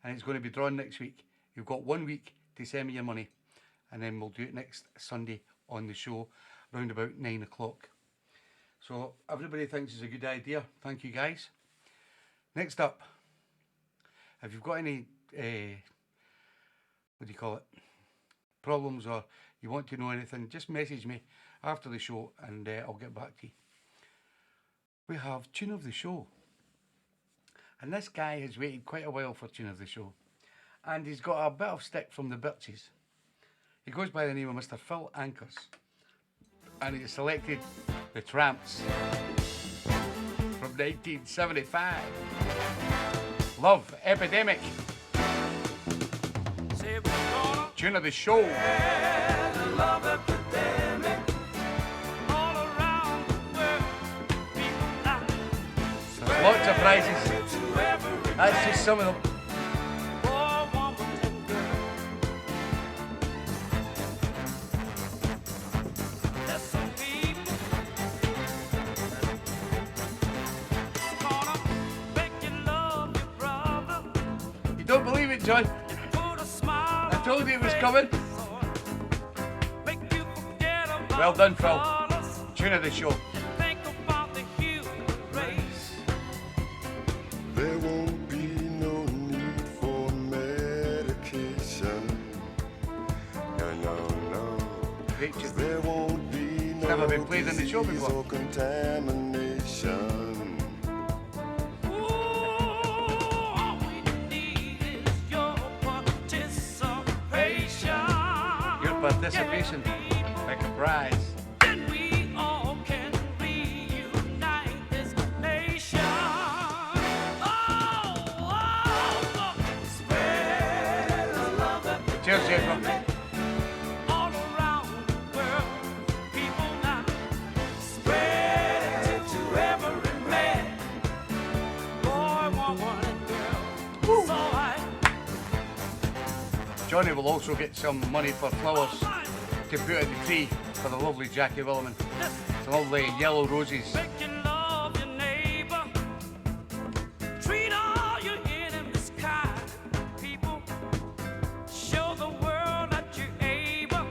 And it's going to be drawn next week. You've got 1 week to send me your money. And then we'll do it next Sunday on the show, round about 9 o'clock. So everybody thinks it's a good idea. Thank you, guys. Next up, if you've got any, what do you call it, problems, or you want to know anything, just message me after the show, and I'll get back to you. We have Tune of the Show. And this guy has waited quite a while for Tune of the Show. And he's got a bit of stick from the Birches. He goes by the name of Mr. Phil Anchors. And he's selected The Tramps from 1975. Love Epidemic. Tune of the Show. Love epidemic all around the world. People die. There's lots of prizes. That's just some of them. You don't believe it, John? I told you it was coming. Well done, Phil. Tune of the show. There won't be no need for medication. No, no, no. Great tune. There won't be It's never been played in the show disease before. or contamination. All we need is your participation. Your participation, like a prize. Then we all can reunite this nation. Spread the love and Cheers, Jacob. all around the world. People now spread it to every man, boy, woman, and girl. So Johnny will also get some money for flowers to put in the tree for the lovely Jackie Williman. Some lovely yellow roses. make you love your neighbor. Treat all your enemies kind. People, show the world that you're able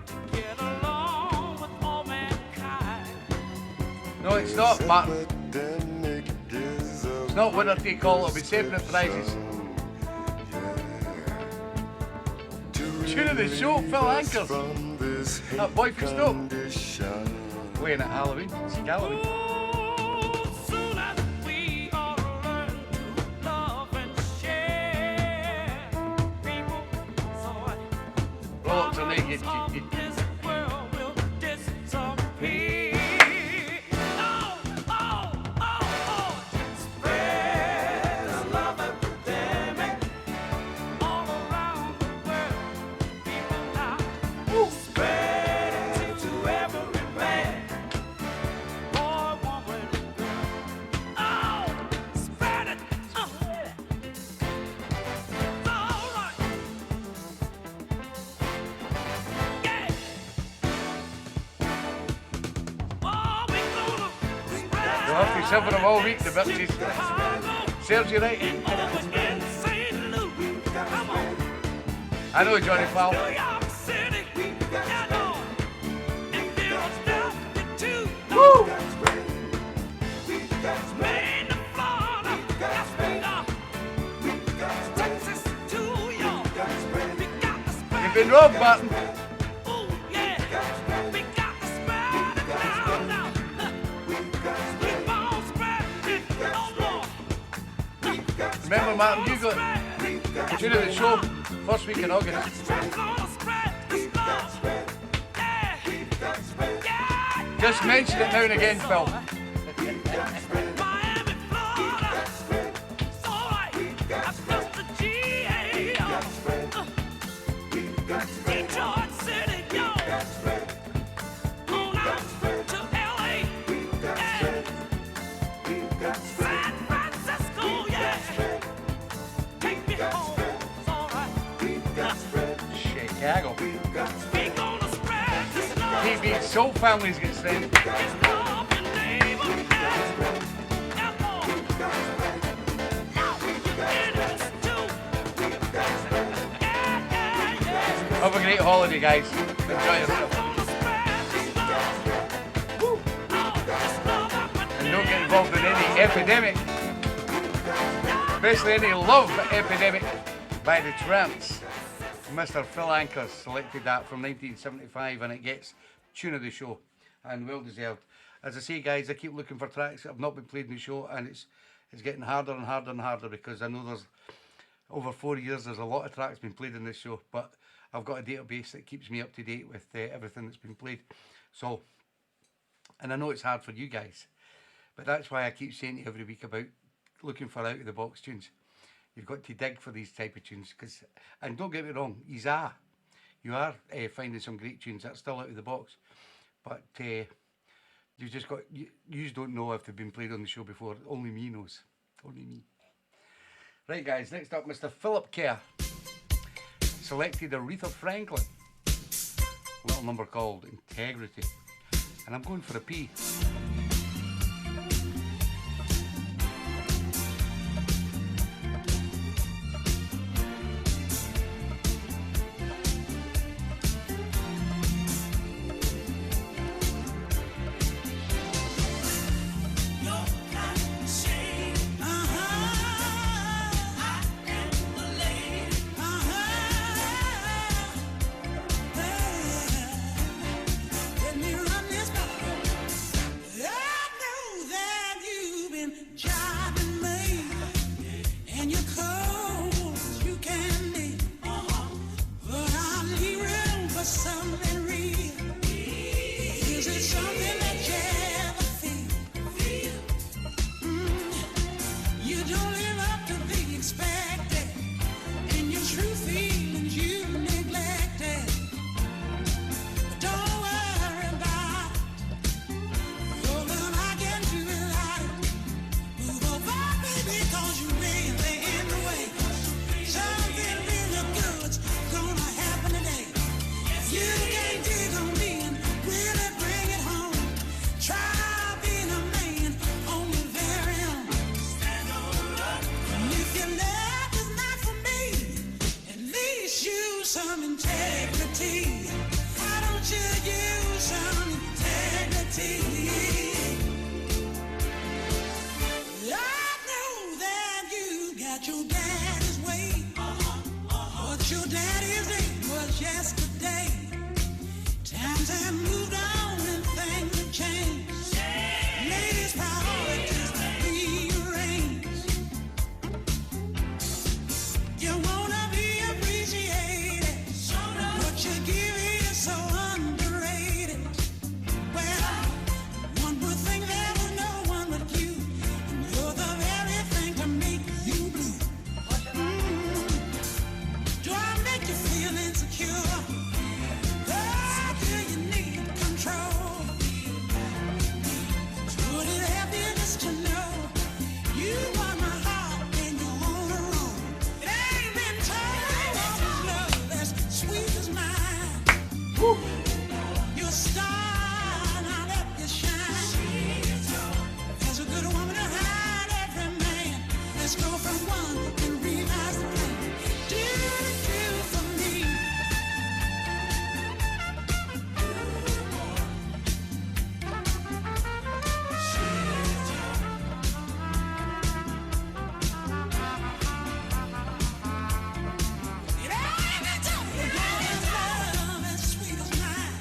to get along with all mankind. No, it's not, Martin. Epidemic is It's not winner take all, it'll be separate prizes. Tune of the show, Phil Ankers. from this That boy from Stoke. condition. Playing at Halloween. It's Halloween. Soon as we all learn to love and share, people, so Roll up to naked. this world will disappear. Spread a love epidemic all around the world. People now, spread it to every man, boy, woman, and girl. Oh, spread it. All right. Yeah. Oh, we gonna spread You'll have to suffer them all week, the bitches. Serves you right. over in St. Louis. Come on. I know, Johnny Pal. New York City. Yeah, Lord. And Philadelphia too. Woo! Maine to Florida. Yes, we are. Texas to York. We got the spread. You've been robbed, Martin. Ooh, yeah. We got the spread it now. Keep on spreading it. Oh, Lord. Remember, Martin, you got tune of the show first week in August. Just mention it now and again, Phil. Chicago. TeeBee's Soul Families get sent. Have a great holiday, guys. Enjoy yourself. And don't get involved in any epidemic, especially any love epidemic by the Tramps. Mr. Phil Ankers selected that from 1975, and it gets tune of the show, and well deserved. As I say, guys, I keep looking for tracks that have not been played in the show, and it's getting harder and harder and harder, because I know there's over 4 years there's a lot of tracks been played in this show, but I've got a database that keeps me up to date with everything that's been played. So, and I know it's hard for you guys, but that's why I keep saying to you every week about looking for out of the box tunes. You've got to dig for these type of tunes, and don't get me wrong, you are finding some great tunes that's still out of the box, but you've just got, you don't know if they've been played on the show before. Only me knows, only me. Right, guys, next up, Mr. Philip Kerr selected Aretha Franklin, a little number called Integrity, and I'm going for a P. you don't live up to the expected, and your true feelings you neglected. But don't worry about your love, I can do without it. Move over, baby, 'cause you really in the way. Something really good's gonna happen today. You can dig on me and really bring it home. Try being a man on your very own. And if your love is not for me, at least use some integrity. Why don't you use some integrity? I know that you got your daddy's way, but your daddy's day was yesterday. Times have moved on and things have changed. Ladies' priorities rearranged. You wanna be appreciated, what you give is so underrated. Well, one would think there was no one but you, and you're the very thing to make you blue. Do I make you feel insecure? Or do you need control? Would it help you just to know you are my heart and you're on the road? It ain't been told of love that's sweet as mine. You're a star and I'll let you shine. There's a good woman behind every man. Let's go from one and revise the plan. Do for me. It ain't been told of love as sweet as mine.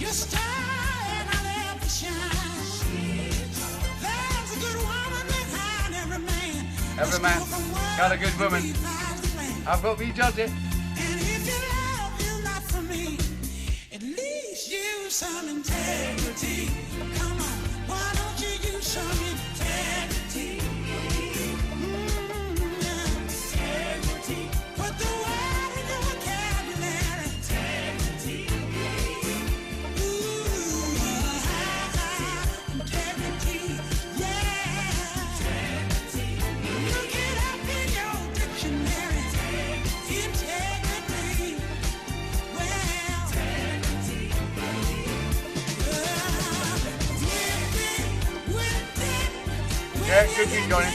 You're a star and I'll let you shine. There's a good woman behind every man. Every man got a good woman. I've got wee Jersey. And if your love is not for me, at least use some integrity. Come on, why don't you use some integrity? Integrity. Put the word in your vocabulary. Integrity. Ooh, integrity. Yeah. Integrity. Look it up in your dictionary. Integrity. Well, Yeah, good gig, Johnny.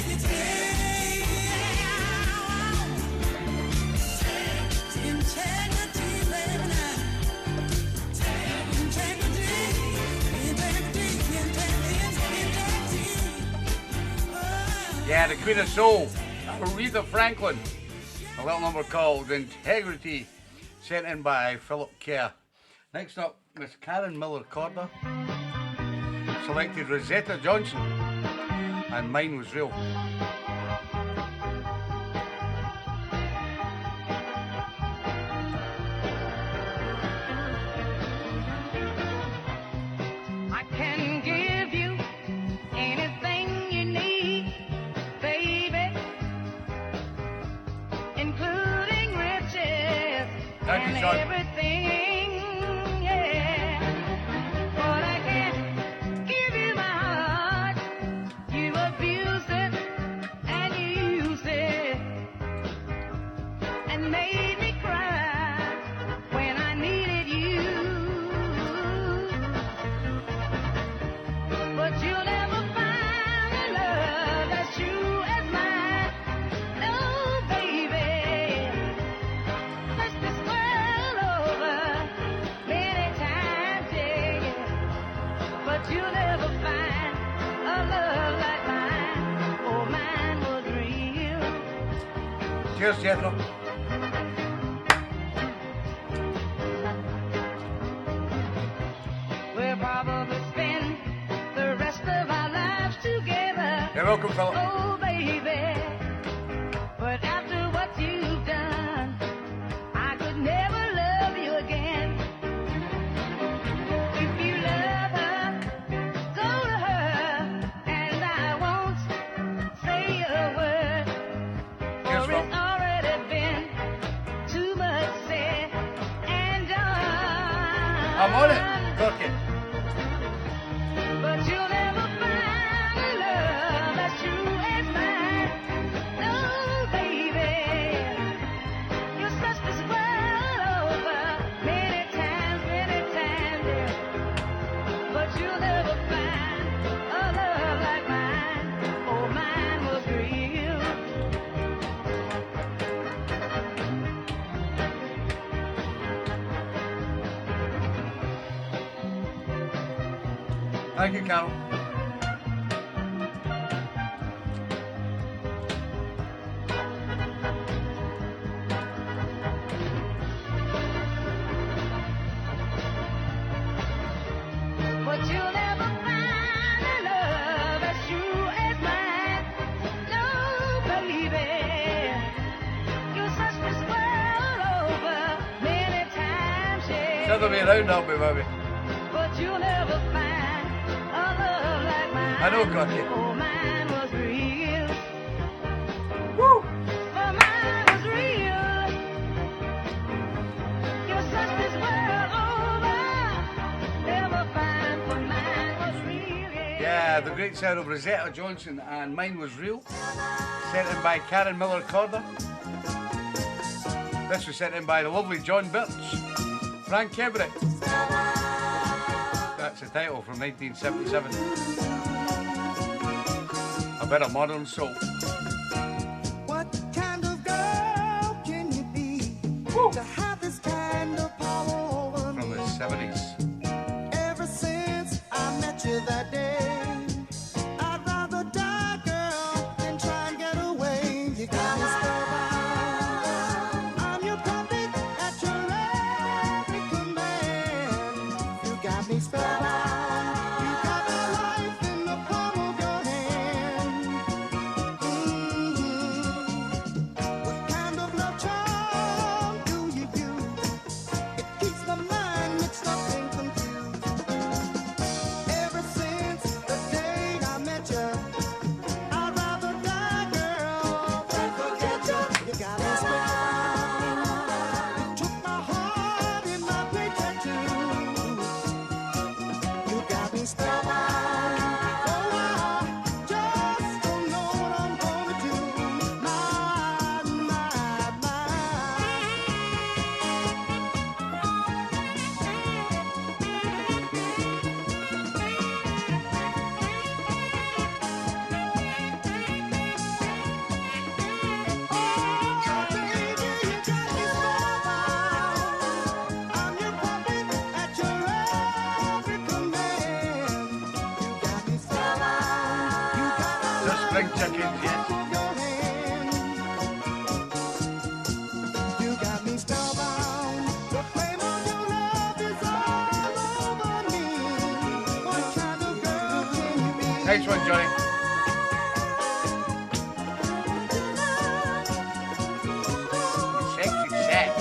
Yeah, the Queen of Soul, Aretha Franklin. A little number called Integrity, sent in by Philip Kerr. Next up, Miss Karen Miller-Corder selected Rosetta Johnson, and Mine Was Real. I can give you anything you need, baby, including riches Thank you, and son. everything, yeah. But I can't give you my heart. You abuse it and you use it and made me cry when I needed you. But you'll never find a love as true as mine. No, baby. Search this world over many times, yeah. But you'll never find a love like mine. Oh, mine was real. Cheers, Jethro. We'll probably spend the rest of our lives together. You're welcome, Philip. Oh, baby. But after what you've done, I could never love you again. If you love her, go to her, and I won't I'm on it, Corky. But you'll never find a love that's true as mine. No, baby, you searched this world over many times, yeah. But you'll never find a love like mine. Oh, mine was real. Thank you, Carol. But you'll never find a love as true as mine. No, baby, you searched this world over many times, yeah. The other way around, I'll be baby. But you'll never find a love like mine. I know, Corky. Oh, mine was real. Woo! Oh, mine was real. You searched this world over, never find, for mine was real. Yeah, the great sound of Rosetta Johnson and Mine Was Real. Sent in by Karen Miller Corder. This was sent in by the lovely John Birch. Frank Everett. That's the title from 1977. A bit of modern soul. What kind of girl can you be to have this kind of power over From me? the 70s. Ever since I met you that day, I'd rather die, girl, than try and get away. You got me spellbound. I'm your puppet at your every command. You got me spellbound. You got my life in the palm of your hand. What kind of love charm do you use? It keeps my mind mixed up and confused. Ever since the day I met you, I'd rather die, girl, than forget you. You got me spellbound. You took my heart in my great tattoo. You got me spellbound. Oh, I just don't know what I'm gonna do. My. Just spring chickens, yes. You got me spellbound. The flame of your love is all over me. What kind of girl can you be? Nice one, Johnny. Sexy sex.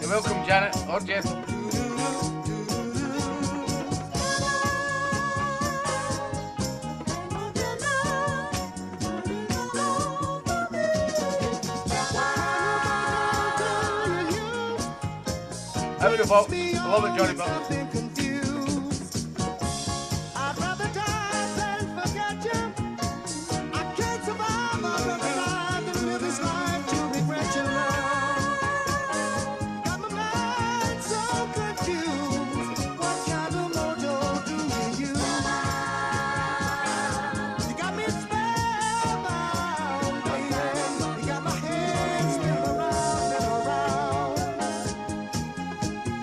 You're welcome, Janet or Jeff. How about the folks? I love it, Johnny Butler. Something confused. I'd rather die than forget you. I can't survive another life and live this life to regret your love. Got my mind so confused. What kind of mojo do you use? You got me spellbound, baby. You got my head spinning around and around.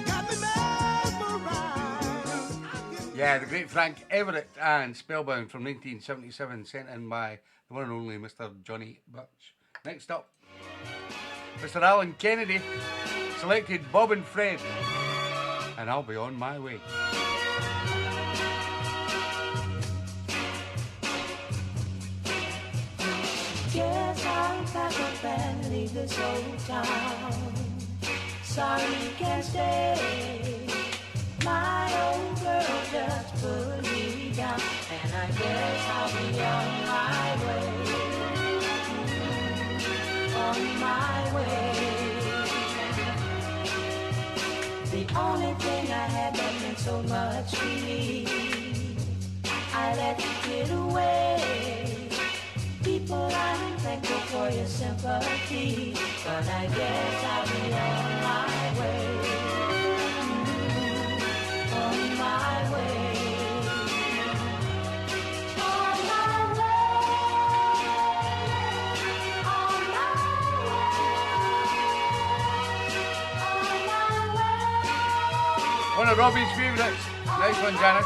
Got me mesmerized. Yeah, the great Frank Everett and Spellbound from 1977, sent in by the one and only Mr. Johnny Birch. Next up, Mr. Alan Kennedy selected Bob and Fred, and I'll be on my way. Guess I'll pack up and leave this old town. Sorry you can't stay. My old girl just put me down. now, and I guess I'll be on my way. On my way. The only thing I had that meant so much to me, I let you get away. People, I'm thankful for your sympathy, but I guess I'll be on my way. On my way. On my way. On my way. One of Robbie's favourites. Nice one, Janice.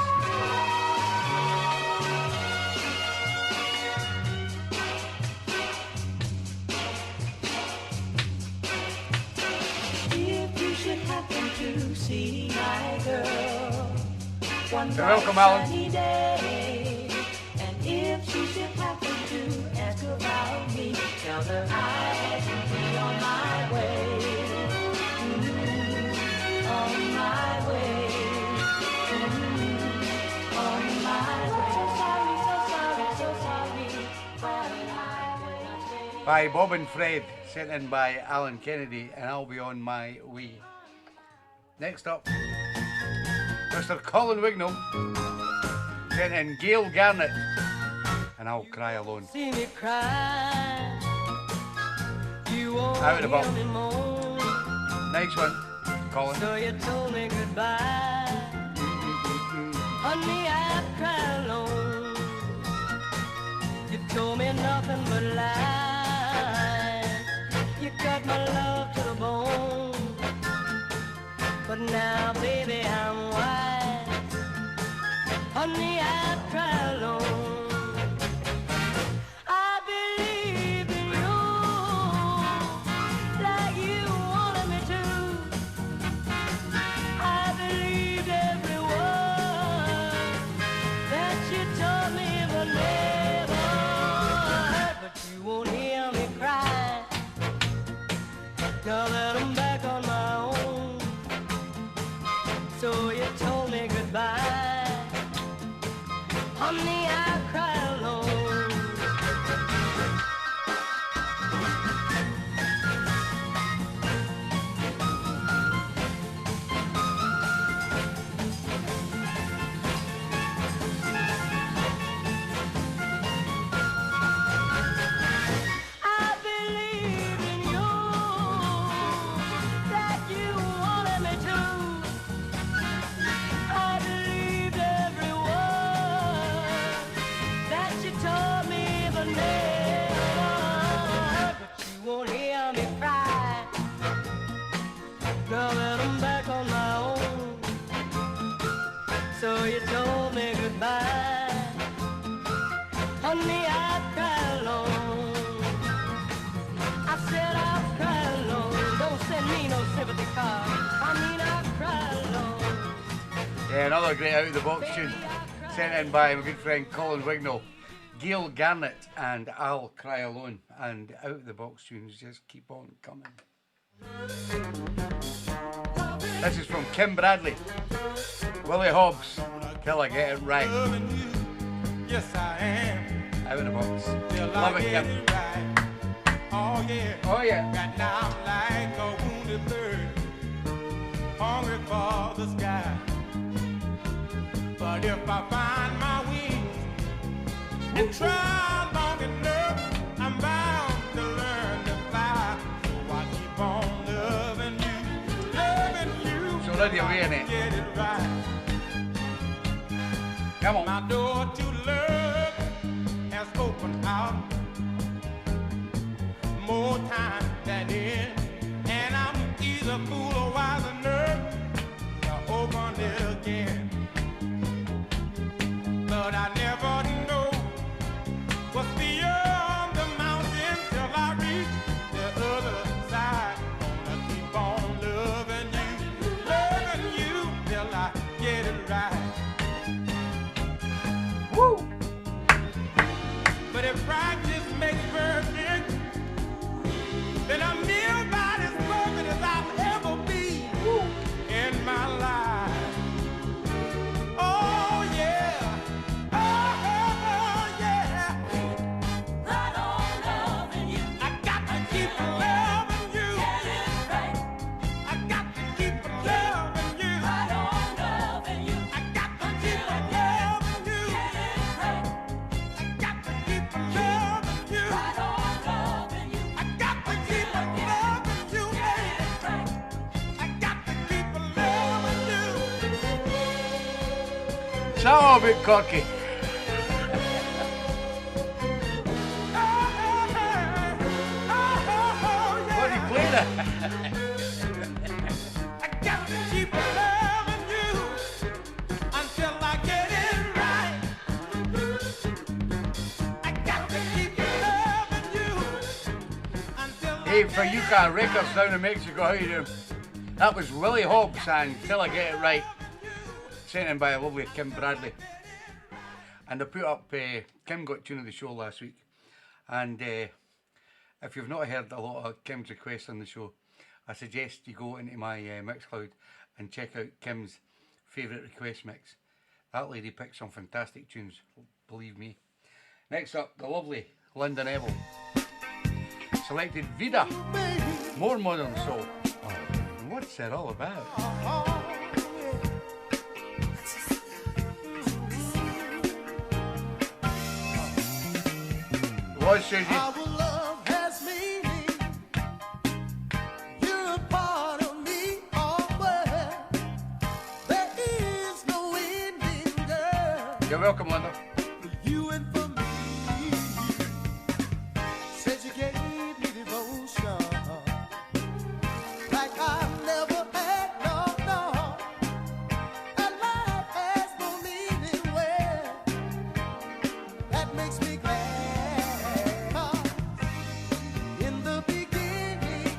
If you should happen to see my girl one You're welcome, Alan. sunny day, and if she should happen to ask about me, tell her I had to be on my way. On my way. On my way. So sorry, so sorry, so sorry. Where did I stay? By Bob and Fred, sent in by Alan Kennedy, and I'll be on my way. Next up, Mr. Colin Wignall, sent in Gail Garnett, and I'll cry alone. See me cry. You won't Out of the box. hear me moan. Nice one, Colin. So you told me goodbye. Honey, I cry alone. You told me nothing but lies. You cut my love to the bone. But now, baby, I'm wise. Honey, I cry alone. I believe in you like you wanted me to. I believed every word that you told me, but never heard. But you won't hear me cry now that I'm back on my own. So you told me goodbye. Honey, I cry alone. I believe in you that you wanted me to. I believed every word that you told me, but never heard. But you won't hear me cry now that I'm back on my own. So you told me goodbye. Honey, I cry alone. I said I'll cry alone. Don't send me no sympathy card. I mean, I'll cry alone. Yeah, another great out of the box tune, sent in by my good friend Colin Wignall. Gail Garnett and I'll Cry Alone. And out of the box tunes just keep on coming. This is from Kim Bradley, Willie Hobbs, Till I Get It Right. Loving you, yes I am. Out of the box. Till Love I it, get Kim. it right. Oh yeah. Oh yeah. Right now I'm like a wounded bird, hungry for the sky. But if I find my wings and try long enough, I'm bound to learn to fly. So I keep on loving you, So ready away, till I innit? get it right. Come on. My door to love has opened out more time than in, and I'm either fool or wise enough to open it again. But I never know what's beyond the mountain till I reach the other side. Gonna keep on loving you till I get it right. Woo! What's that all about, Corky? What are you playing at? I got to keep loving you until I get it right. I got to keep loving you until Hey, for you car records down in Mexico, how you doing? That was Willie Hobbs and Till I Get It Right, sent in by a lovely Kim Bradley. And I put up, Kim got tune of the show last week, and if you've not heard a lot of Kim's requests on the show, I suggest you go into my Mixcloud and check out Kim's favourite request mix. That lady picked some fantastic tunes, believe me. Next up, the lovely Linda Neville selected Vida, More Modern Soul. Oh, and what's that all about? What, Susie? Our love has meaning. You're a part of me, always. There is no ending, girl. You're welcome, Linda. For you and for me. Said you gave me devotion like I've never had, no, no. And life has no meaning, well, that makes me glad. In the beginning,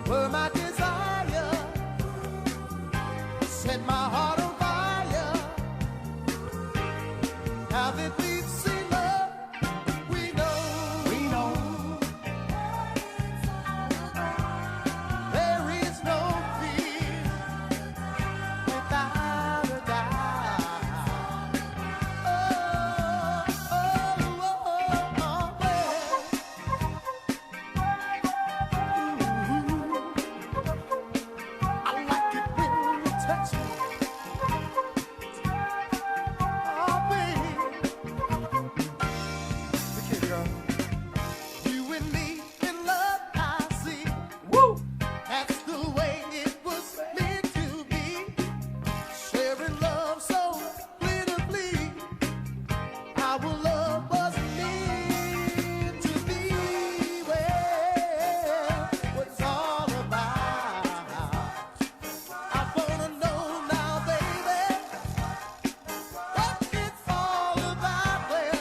were my desire, set my heart on fire. Now that we've seen love, we know there is no fear without a doubt. Oh, oh, oh, well. I like it when you touch me. Oh, baby. Look here, girl. You and me in love, I see. Woo! That's the way it was meant to be. Sharing love so plentifully. Our love was meant to be. Well, what's all about? I wanna know now, baby, what it's all about. Well,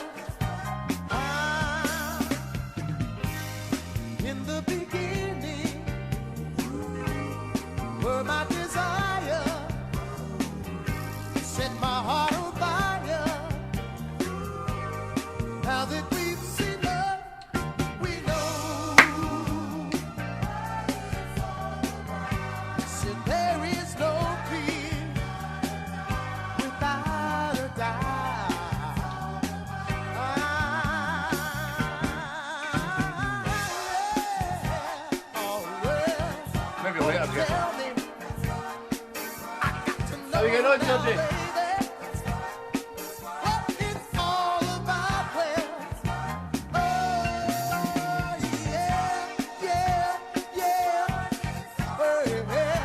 in the beginning, were my desire, set my heart on fire. Now that we've seen love, we know. Said there is no fear without a doubt. Oh, well, Maybe later, Jeff. tell me. I got to know How you getting on, now, Georgie? baby, what it's all about. Well, oh, yeah, yeah, yeah. Oh, yeah.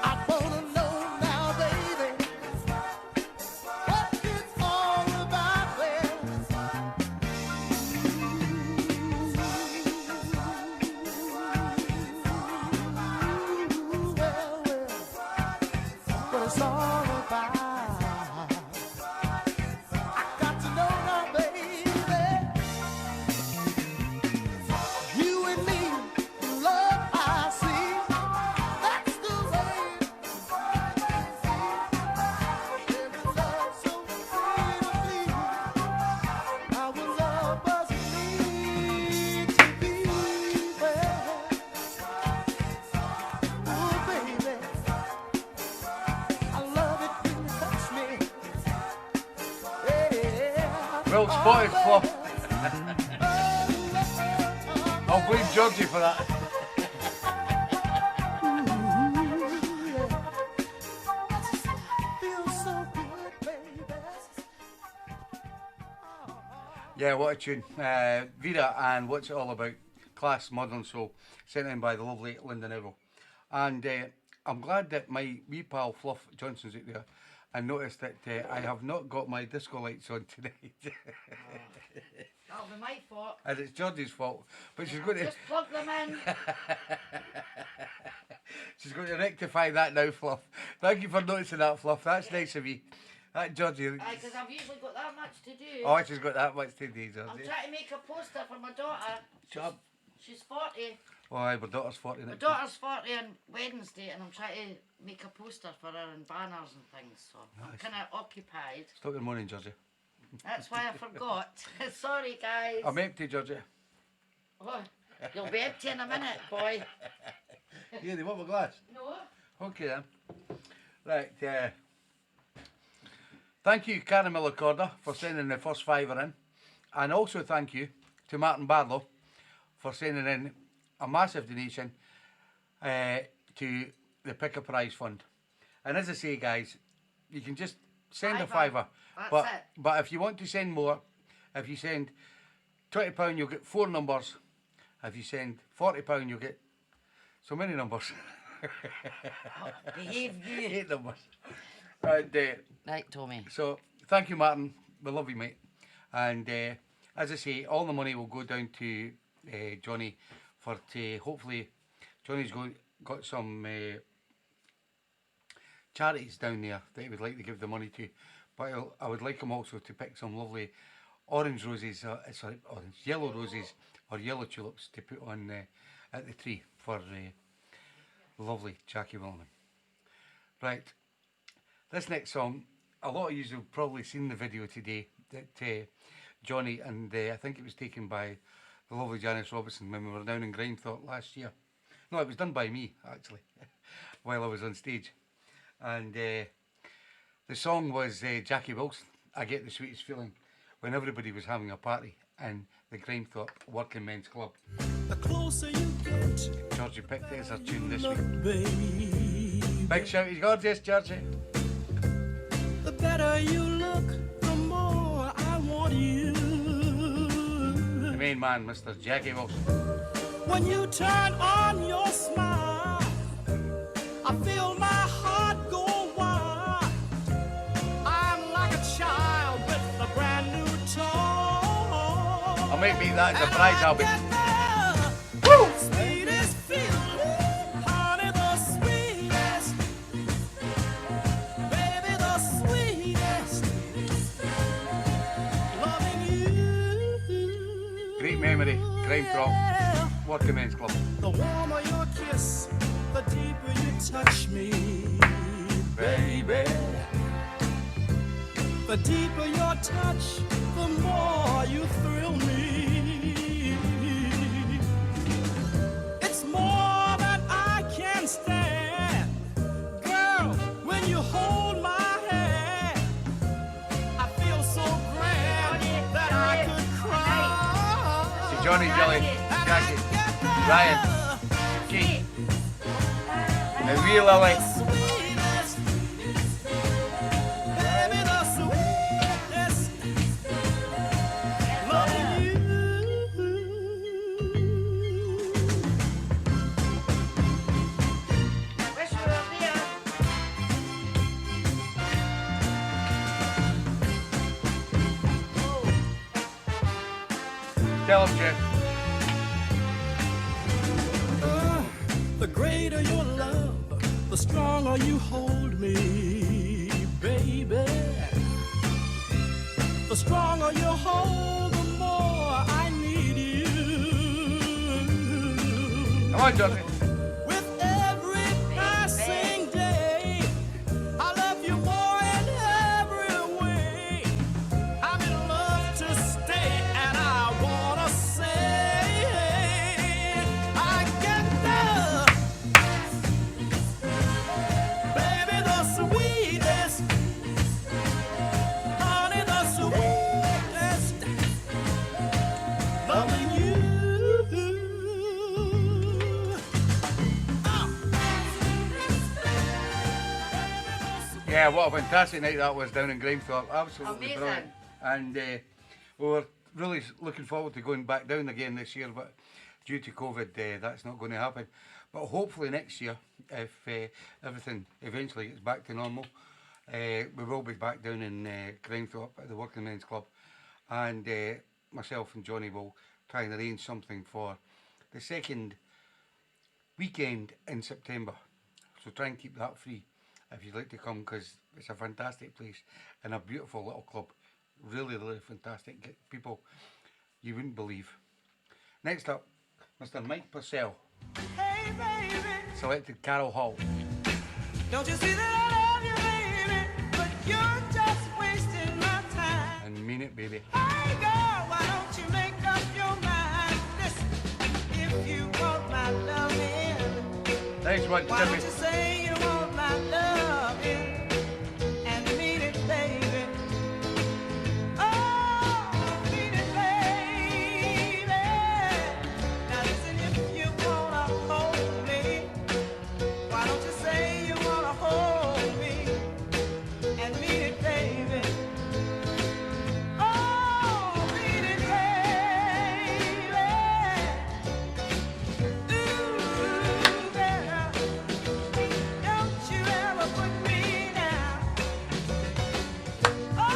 I wanna know now, baby, what it's all about. Well, what it's all about. I got to know now, baby. You and me, love I see. That's the way. Every love so freely. Our love was meant to be. Well, oh, baby. I love it when you touch me. Yeah. Well spotted, Flo. I'll blame Georgie for that. Feels so good, baby. Yeah, what a tune. Vida and What's It All About? Class Modern Soul, sent in by the lovely Linda Neville. And I'm glad that my wee pal Fluff Johnson's out there and noticed that I have not got my disco lights on tonight. That'll be my fault. And it's Georgie's fault. But she's going to Just plug them in. she's going to rectify that now, Fluff. Thank you for noticing that, Fluff. That's nice of you. That Georgie. Aye, because I've usually got that much to do. Oh, she's got that much to do, I'm Georgie. trying to make a poster for my daughter. Shut up. She's 40. Oh, aye, my daughter's 40 My next daughter's 40 on Wednesday, and I'm trying to make a poster for her and banners and things. So I'm Nice. kind of occupied. Stop your morning, Georgie. That's why I forgot. Sorry, guys. I'm empty, Georgie. Oh, you'll be empty in a minute, boy. Yeah, they want my glass. No. Okay then. Right, thank you, Caramel Accorder, for sending the first fiver in. And also thank you to Martin Barlow for sending in a massive donation to the Pick a Prize Fund. And as I say, guys, you can just send a fiver. That's it. But if you want to send more, if you send £20, you'll get 4 numbers. If you send £40, you'll get so many numbers. Behave you. 8 numbers. And, Right, Tommy. so, thank you, Martin. We love you, mate. And as I say, all the money will go down to Johnny for hopefully Johnny's got some charities down there that he would like to give the money to. But I would like him also to pick some lovely orange roses, yellow roses or yellow tulips to put on at the tree for lovely Jackie Wilman. Right, this next song, a lot of you have probably seen the video today that Johnny, and I think it was taken by the lovely Janice Robertson when we were down in Grimethorpe last year. No, it was done by me, actually, while I was on stage. And the song was Jackie Wilson, I Get the Sweetest Feeling, when everybody was having a party in the Grimethorpe Working Men's Club. The closer you get, Georgie picked it as our tune this week. baby, Big shout, he's gorgeous, Georgie. the better you look, the more I want you. The main man, Mr. Jackie Wilson. When you turn on your smile, I feel my heart go wild. I'm like a child with a brand new toy. I'll make me that as a prize album. Woo! Sweetest feeling, honey, the sweetest. Baby, the sweetest. Loving you. Great memory, Grimethorpe Working Men's Club. The warmer your kiss, the deeper you touch me, baby. The deeper your touch, the more you thrill me. It's more than I can stand. Girl, when you hold my hand, I feel so grand that I could cry. See Johnny, Jelly, Jackie, Ryan, Keith, and wee Lily. Sweetest, baby, the sweetest, loving you. Wish we were there. Tell him, Jeff. The greater your love, the stronger you hold me, baby. The stronger you hold, the more I need you. Come on, Johnny. With every passing day, I love you more in every way. I'm in love to stay, and I wanna say, I get baby, the sweetest, honey, the sweetest, loving you. Yeah, what a fantastic night that was down in Grimethorpe. Absolutely Amazing. brilliant. And we were really looking forward to going back down again this year, but due to COVID, that's not going to happen. But hopefully next year, if everything eventually gets back to normal, we will be back down in Grimthorpe at the Working Men's Club, and myself and Johnny will try and arrange something for the second weekend in September. So try and keep that free if you'd like to come, because it's a fantastic place and a beautiful little club. Really, really fantastic people you wouldn't believe. Next up, Mr. Mike Purcell. Hey, baby. Selected Carol Hall. Don't you see that I love you, baby? But you're just wasting my time. And Mean It Baby. Hey, girl, why don't you make up your mind? Listen, if you want my loving, Next one, why don't Timmy. you say you want my loving and mean it, baby? Oh, mean it, baby. Now listen, if you wanna hold me, why don't you say you wanna hold me and mean it, baby? Oh, mean it, baby. Ooh, girl, don't you ever put me down. Oh,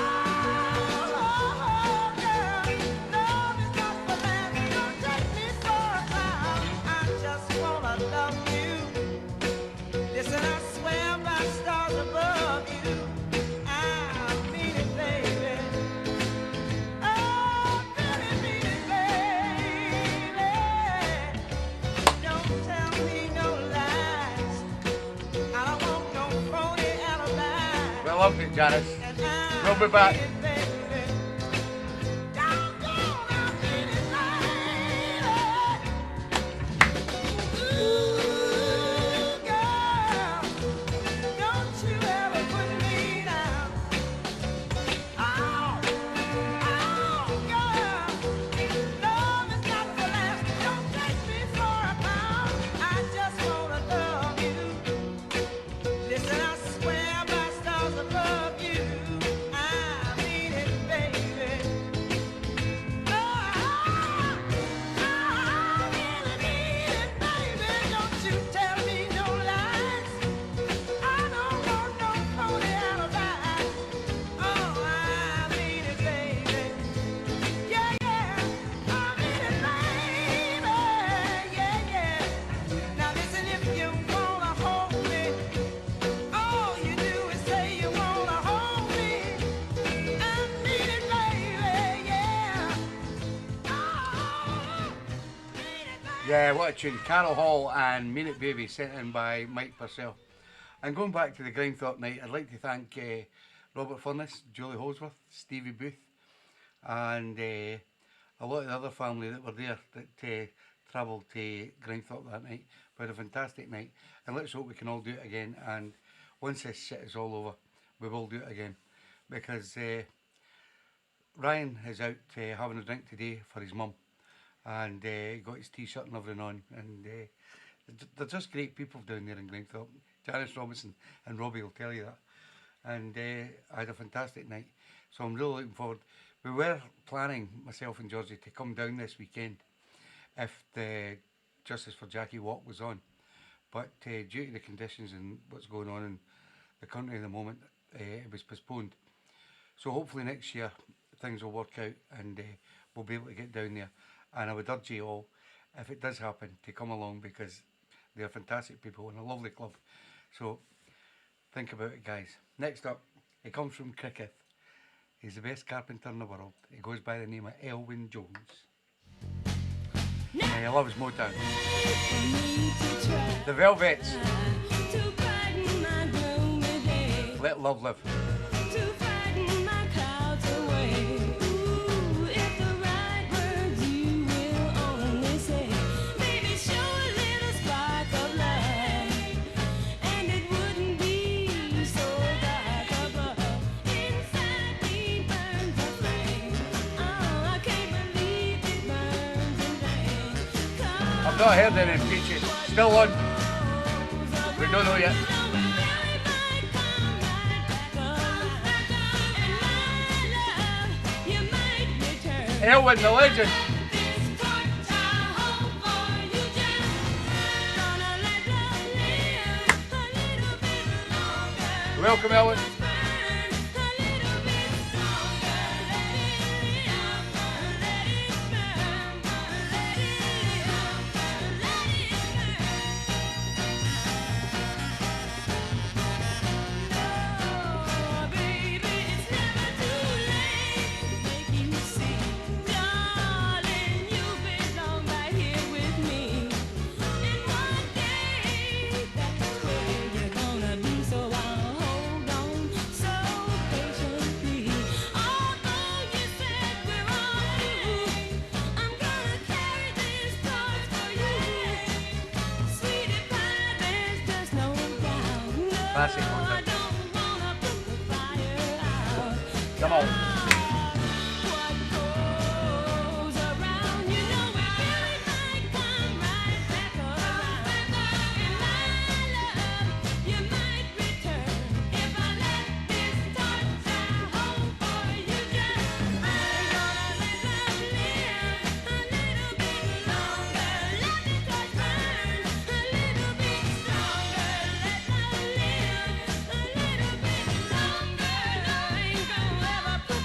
girl, love is not for that. Don't take me for a clown. I just wanna love you. Listen, I swear by stars above you, I mean it, baby. Oh, really mean it, baby. Don't tell me no lies. I don't want no phony alibi. We loved it, Janice. And I We'll be back. mean it, baby. Doggone, I mean it, baby. Ooh, girl, don't you ever put me down. Oh, girl, love is not for last. Don't take me for a clown. I just wanna love you. Listen, I swear by stars above you, I mean it, baby. I really mean it, baby. Don't you tell me no lies. I don't want no phony alibi. Oh, I mean it, baby. Yeah, yeah, I mean it, baby. Yeah, yeah. Now listen, if you wanna hold me, all you do is say you wanna hold me. I mean it, baby. Yeah. Oh, mean it, baby. Yeah, what a tune. Carol Hall and Mean It Baby, sent in by Mike Purcell. And going back to the Grimthorpe night, I'd like to thank Robert Furness, Julie Holsworth, Stevie Booth, and a lot of the other family that were there that travelled to Grimthorpe that night. We had a fantastic night, and let's hope we can all do it again. And once this shit is all over, we will do it again, because Ryan is out having a drink today for his mum, and he got his t-shirt and everything on, and they're just great people down there in Grimthorpe. Janice Robinson and Robbie will tell you that. And I had a fantastic night, so I'm really looking forward. We were planning, myself and Georgie, to come down this weekend if the Justice for Jackie walk was on, but due to the conditions and what's going on in the country at the moment, it was postponed. So hopefully next year things will work out, and we'll be able to get down there. And I would urge you all, if it does happen, to come along, because they're fantastic people and a lovely club. So think about it, guys. Next up, he comes from Cricket. He's the best carpenter in the world. He goes by the name of Elwyn Jones. And he loves Motown. The Velvets. Let Love Live. I've not heard any features. Still on. We don't know yet. Elwyn, the legend. Welcome, Elwin. Classic one. Come on.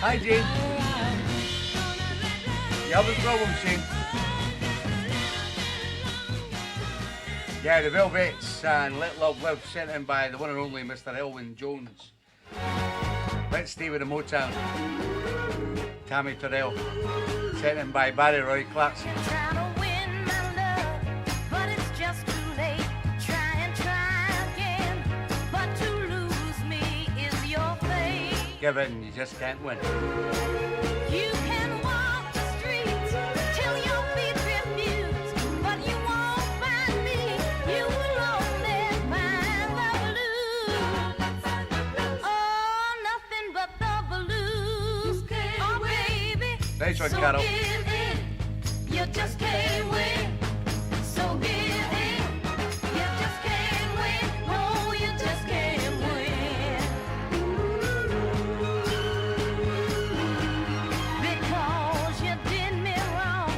Hi, Jane. You having problems, Shane? Yeah, the Velvets and Let Love Live, sent in by the one and only Mr. Elwin Jones. Let's stay with the Motown. Tammy Terrell, sent in by Barry Roy Clarkson. Try to win my love, but it's just too late. Try and try again, but to lose me is your fate. Give in, you just can't win. You can walk the streets till your feet refuse, but you won't find me. You will only find the blues. Oh, nothing but the blues. Oh, baby. Nice one, So Carol. give in. You just can't win. So give in. You just can't win. No, you just can't win. Because you did me wrong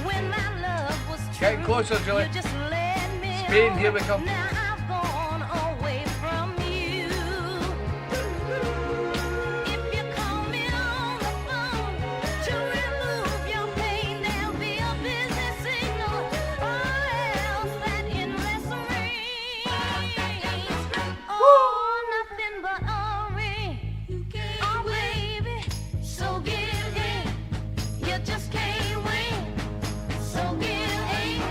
when my love was true. Getting closer, Julie. You just let me Spain, on. here we come. Now I've gone away from you. If you call me on the phone to remove your pain, there'll be a busy signal or else that endless ring. Oh, nothing but a ring. Oh, baby, so give in. You just can't win. So give in.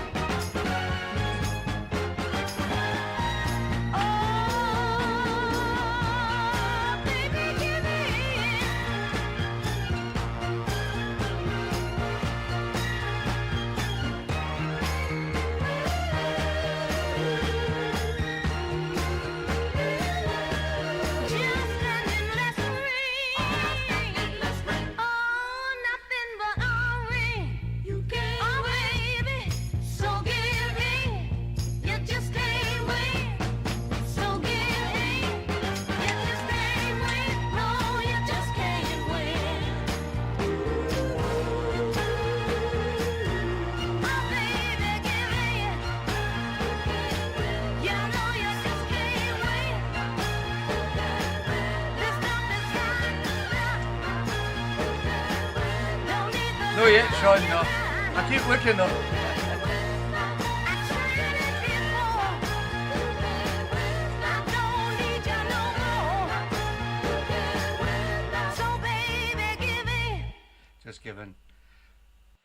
Oh, baby, give in. Just an endless ring. Oh, nothing but a ring. Oh, baby, so give in. You just can't win. So give in. You just can't win. No, you just can't win. Oh, baby, give in. You know you just can't win. This stuff is hot stuff. Don't need the No yet, Sean, no. I keep looking though. I tried it before. I don't need you no more. So baby, give in. Just give in.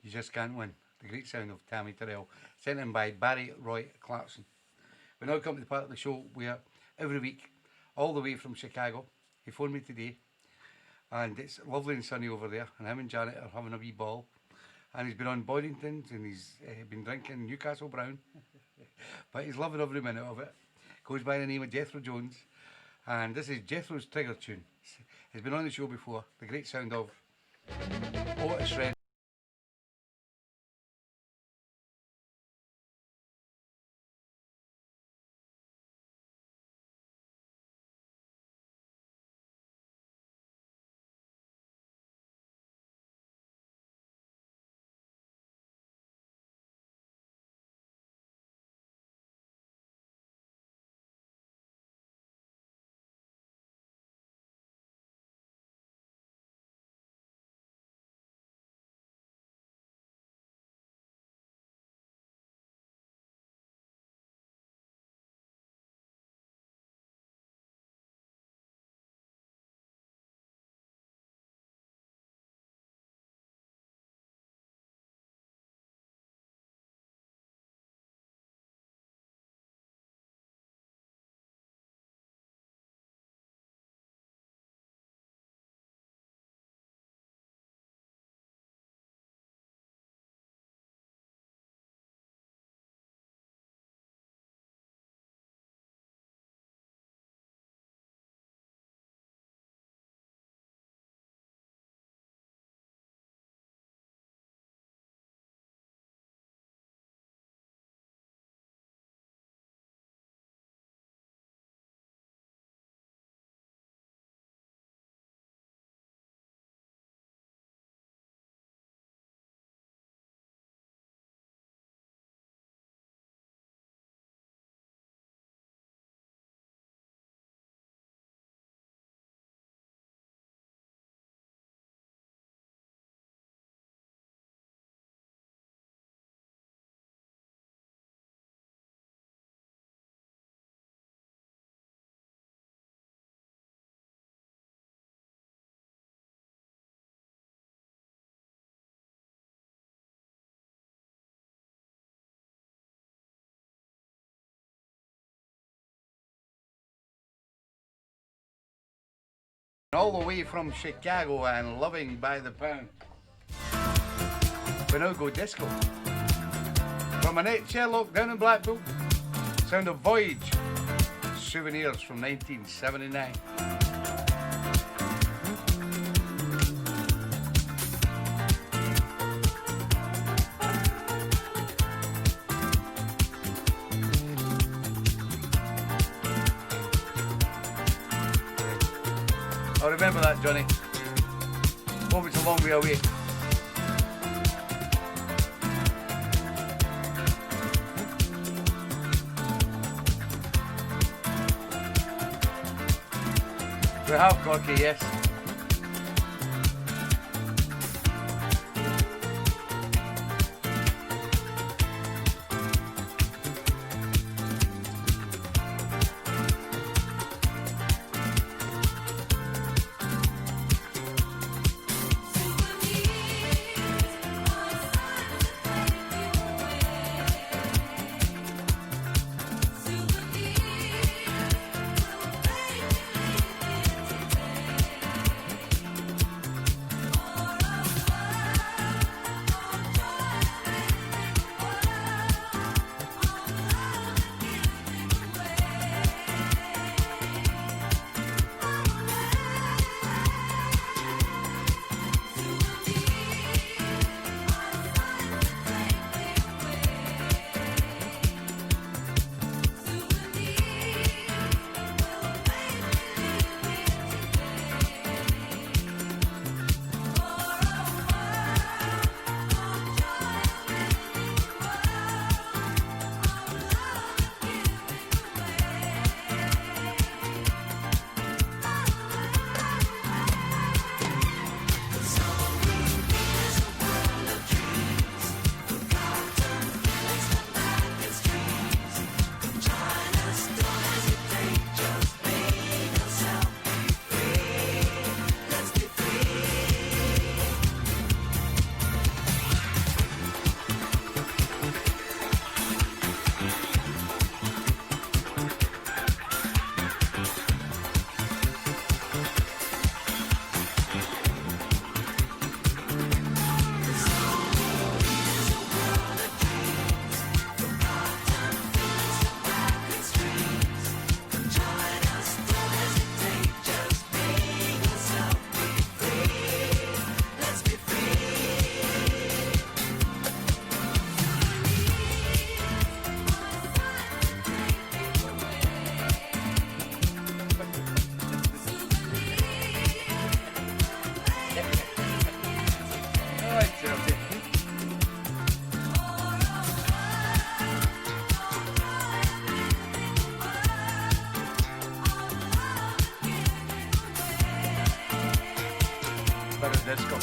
You just can't win. The great sound of Tammy Terrell, sent in by Barry Roy Clarkson. We now come to the part of the show where every week, all the way from Chicago, he phoned me today, and it's lovely and sunny over there, and him and Janet are having a wee ball. And he's been on Boddington's, and he's been drinking Newcastle Brown, but he's loving every minute of it. Goes by the name of Jethro Jones, and this is Jethro's Trigger Tune. He's been on the show before. The great sound of Otis Redding. All the way from Chicago and Loving by the Pound. We now go disco. From Annette Sherlock down in Blackpool, sound of Voyage, Souvenirs from 1979. I remember that, Johnny. Hope it's a long way away. We have Corky, yes. Let's go.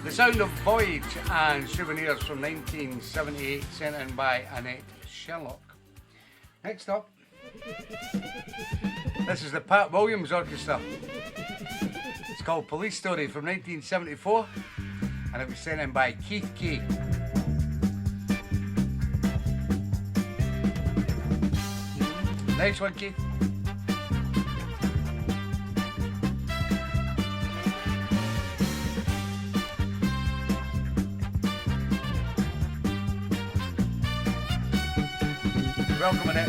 The Sound of Voyage and Souvenirs from 1978, sent in by Annette Sherlock. Next up, this is the Pat Williams Orchestra. It's called Police Story from 1974, and it was sent in by Keith Kay. Next one, Keith. Welcome, Annette.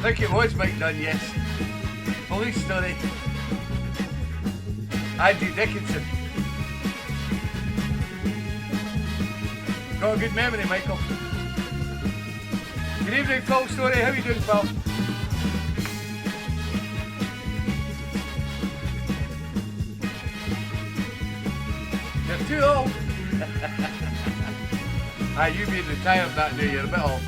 think it was Mike Dunn, yes. Police Story. Andy Dickinson. Got a good memory, Michael. Good evening, Phil Story. How you doing, pal? You're too old. Ah, you being retired that day, you're a bit old.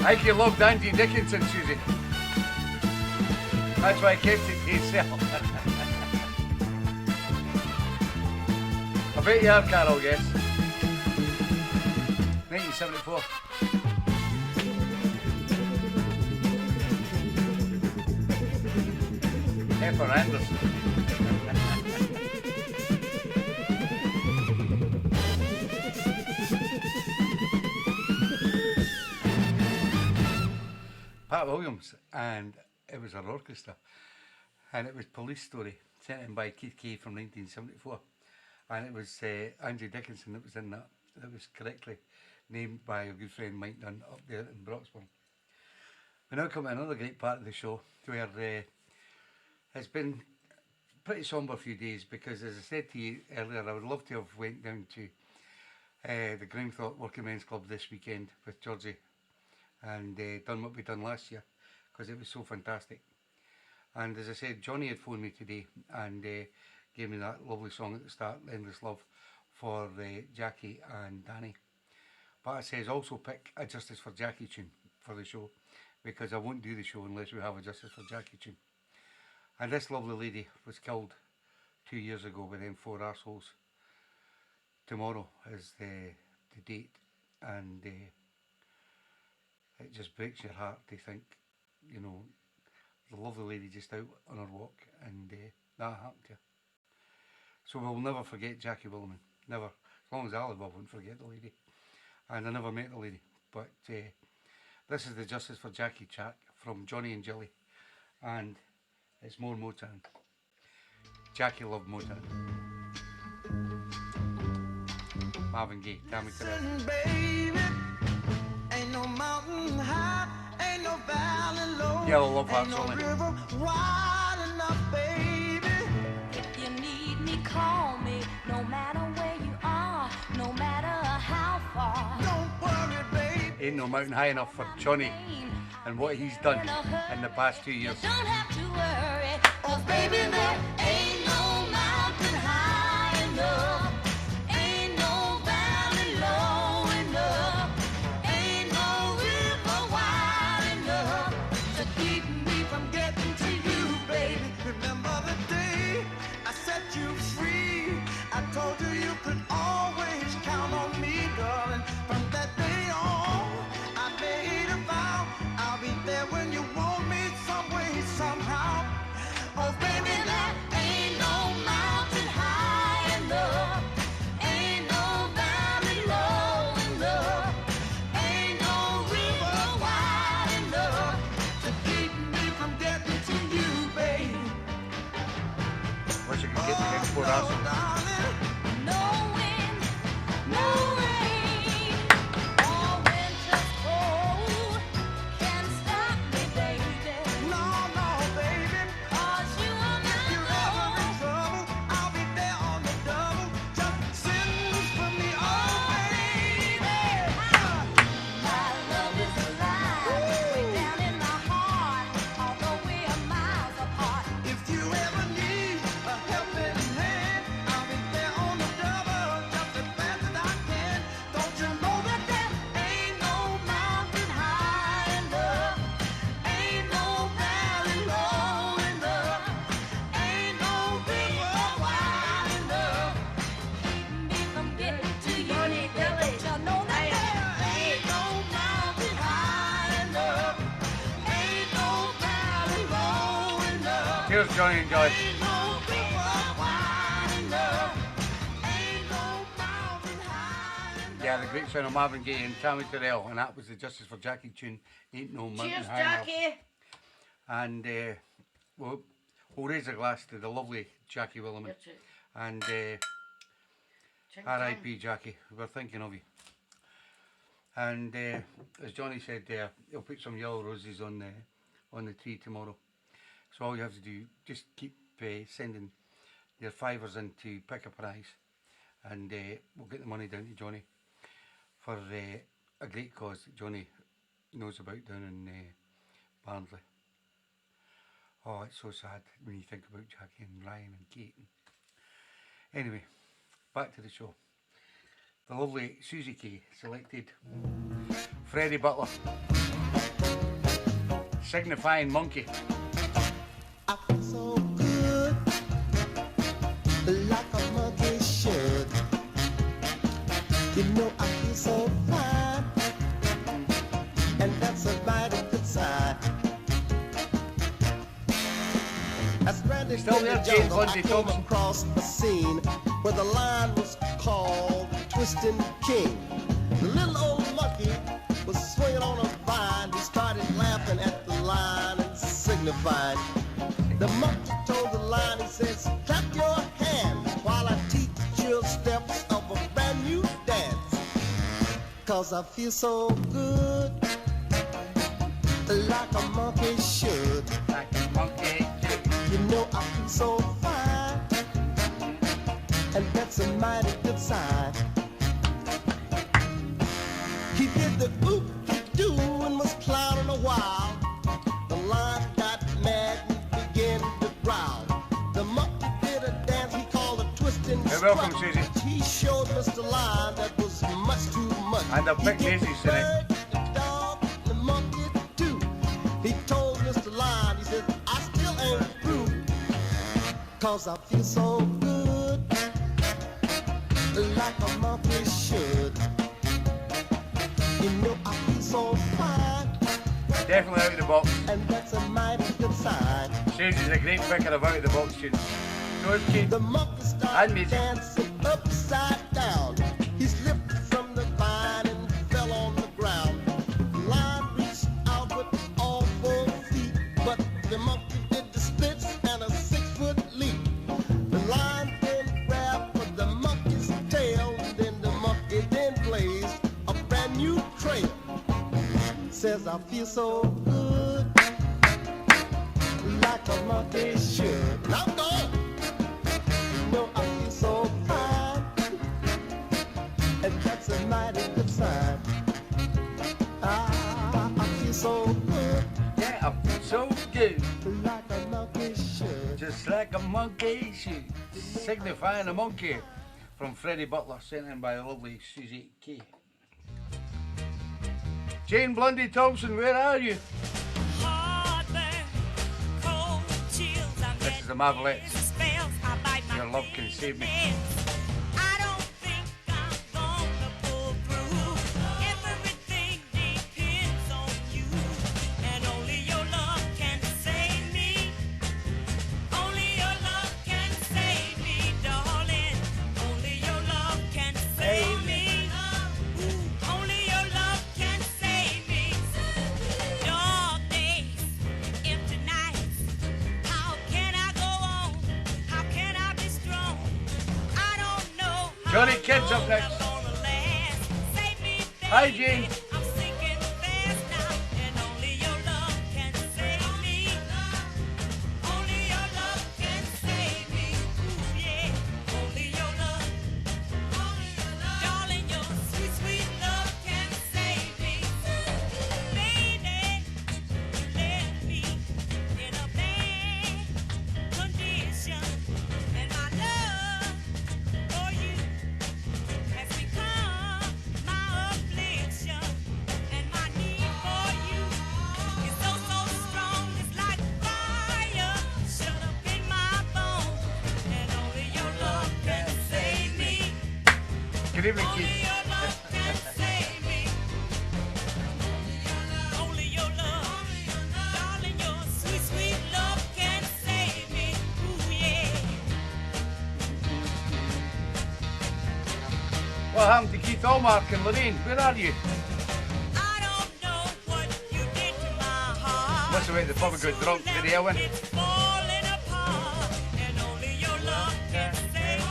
I think you loved Andy Dickinson, Susie. That's why I kept it to yourself. I bet you are, Carol, yes. 1974. Pepper Anderson. Pat Williams, and it was an orchestra, and it was Police Story, sent in by Keith Kay from 1974, and it was Andy Dickinson that was in that. That was correctly named by a good friend Mike Dunn up there in Broxburn. We now come to another great part of the show where it's been pretty sombre few days because, as I said to you earlier, I would love to have went down to the Grimthorpe Working Men's Club this weekend with Georgie and done what we done last year because it was so fantastic. And as I said, Johnny had phoned me today and gave me that lovely song at the start, Endless Love, for Jackie and Danny. But I says also pick a Justice for Jackie tune for the show because I won't do the show unless we have a Justice for Jackie tune. And this lovely lady was killed 2 years ago by them four arseholes. Tomorrow is the date, and it just breaks your heart to think, you know, the lovely lady just out on her walk and that happened to her. So we'll never forget Jackie Williman, never. As long as I live, I won't forget the lady. And I never met the lady, but this is the Justice for Jackie track from Johnny and Jilly, and it's more Motown. Jackie loved Motown. Marvin Gaye, Tammy Terrell. Baby, ain't no mountain high, ain't no valley low, Yeah, I love that ain't no song. river wide enough, baby. If you need me, call me. No matter where you are, no matter how far. Don't worry, baby. Ain't no mountain high enough for Johnny and what he's done in the past 2 years. You don't have to worry, 'cause baby, there ain't no mountain high enough, ain't no valley low enough, ain't no river wide enough to keep me from getting to you, baby. Remember the day I set you free? I told you you could always count on me, darling. From that day on, I made a vow I'll be there when you want me, some way, somehow. Oh, baby, There ain't no mountain high enough, ain't no valley low enough, ain't no river wide enough to keep me from getting to you, baby. Wish you could get to them four arseholes. darling. No wind, no rain, or winter's cold can stop me, baby. No, no, baby. 'Cause you are If my you're ever in love. trouble, I'll be there on the double. Just send for me, oh baby. My love is alive, way down in my heart, although we are miles apart. If you ever need a helping hand, I'll be there on the double, just as fast as I can. Don't you know that there ain't no mountain high enough, ain't no valley low enough, ain't no river wide enough. Keep me from getting to you, Johnny, Billy. don't you know that there ain't no mountain high enough, ain't no valley low enough. Cheers, Johnny and Joy. Ain't no river wide enough, ain't no mountain high enough. Yeah, the great sound of Marvin Gaye and Tammy Terrell, and that was the Justice for Jackie tune, Ain't No Mountain Cheers, High Enough. Jackie. And we'll raise a glass to the lovely Jackie Williman Richie. And Ching R.I.P. Jackie, we're thinking of you. And as Johnny said there, he'll put some yellow roses on the tree tomorrow. So all you have to do, just keep sending your fivers in to pick a prize, and we'll get the money down to Johnny for a great cause that Johnny knows about down in Barnsley. Oh, it's so sad when you think about Jackie and Ryan and Kate. Anyway, back to the show. The lovely Susie K selected Freddie Butler, Signifying Monkey. I feel so good, like a monkey should. You know I feel so fine, and that's a mighty good sign. As Randy Still there, Jones, James I Lundy came Thompson. across a scene where the line was called Twisting King. The little old monkey was swinging on a vine. He started laughing at the line and signifying. The monkey told the line, he says, clap your hands while I teach you steps of a brand new dance. Cause I feel so good, like a monkey should. Like a monkey should. You know I feel so fine, and that's a mighty good sign. He did the oop-de-doo and was clowning a while. The lion got mad and began to growl. The monkey did a dance he called a twisting Hey, welcome, strut. Susie. He showed Mr. Lion that was much too much. And the big He did daisies the today. bird, the dog, the monkey too. He told Mr. Lion, he said, I still ain't through. Cause I feel so good, like a monkey should. You know I feel so fine, Definitely out of the box. and that's a mighty good sign. Susie's a great picker of out of the box tunes. So is Kate. The monkey And started music. dancing upside down. He slipped from the vine and fell on the ground. The lion reached out with all 4 feet, but the monkey did the splits and a 6-foot leap. The lion then grabbed for the monkey's tail, then the monkey then blazed a brand new trail. Says I feel so good, like a monkey should. Now go. You know I feel so fine, and that's a mighty good sign. I feel so good, Yeah, I feel so good. like a monkey should. Just like a monkey should. Signifying a monkey. From Freddie Butler, sent in by the lovely Susie K. Jane Blundy Thompson, where are you? This is the Marvelettes. Your love can save me. I don't think I'm gonna pull through. Everything depends on you, and only your love can save me. Only your love can save me, darling. Only your love can save me. Only your love can save me. Dark days, empty nights. How can I go on? How can I be strong? I don't know how Johnny Kidd's up long next. I'm gonna last. Save me, Hi, baby. Jane. I'm sinking fast now, and only your love can save me. Only your love can save me. Ooh, yeah. Only your love. Darling, your sweet, sweet love can save me. Baby, you left me in a bad condition, and my love for you has become my affliction, and my need for you is so, so strong. It's like fire shut up in my bones, and only your love can save me. Good evening, Only Keith. your love can save me. Only your love, darling, your sweet, sweet love can save me. Ooh, yeah. What happened to Keith Allmark and Lorraine? Where are you? I don't know what you did to my heart. Must have went to the pub and got drunk. Did he, Elwyn? It's falling apart, and only your love can save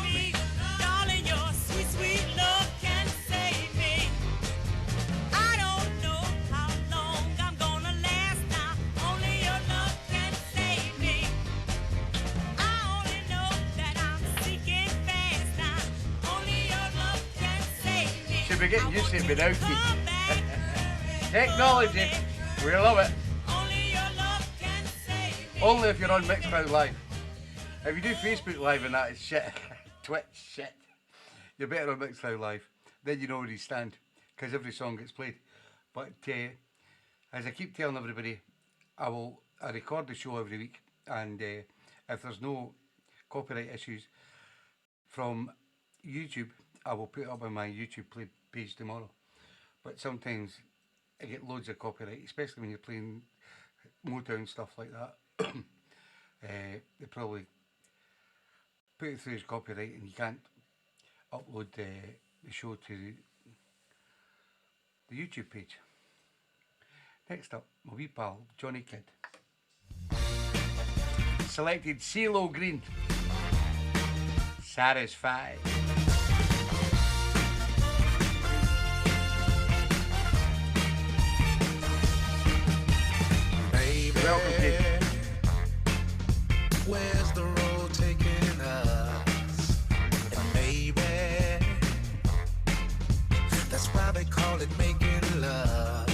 be getting used to it now, Keith. Technology, we love it. Only if you're on Mixcloud Live. If you do Facebook Live and that, it's shit. Twitch, shit. You're better on Mixcloud Live. Then you know where you stand, because every song gets played. But as I keep telling everybody, I record the show every week, and if there's no copyright issues from YouTube, I will put it up on my YouTube page tomorrow. But sometimes I get loads of copyright, especially when you're playing Motown stuff like that. They probably put it through as copyright, and you can't upload the show to the YouTube page. Next up, my wee pal Johnny Kidd selected CeeLo Green, Satisfied. Baby, Welcome, Kid. where's the road taking us? And baby, that's why they call it making love.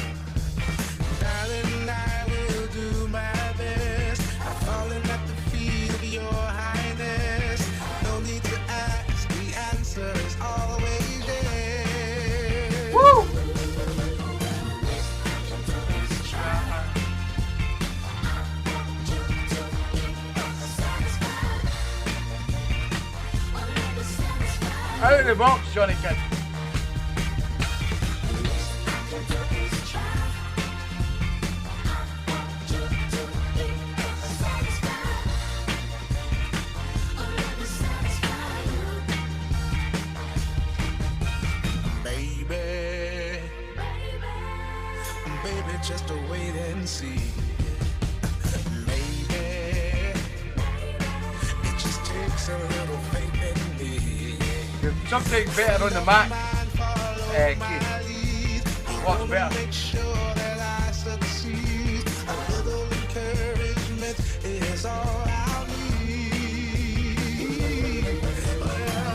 Darling, I will do my best. I'm falling at the feet of your highness. No need to ask, the answer is always there. Woo! Out of the box, Johnny Kidd. Baby, just wait and see. Maybe it just takes a little faith in me. There's something better on the Mac, Keith. What's better? Make sure that I succeed. A little encouragement is all I need. Well, yeah.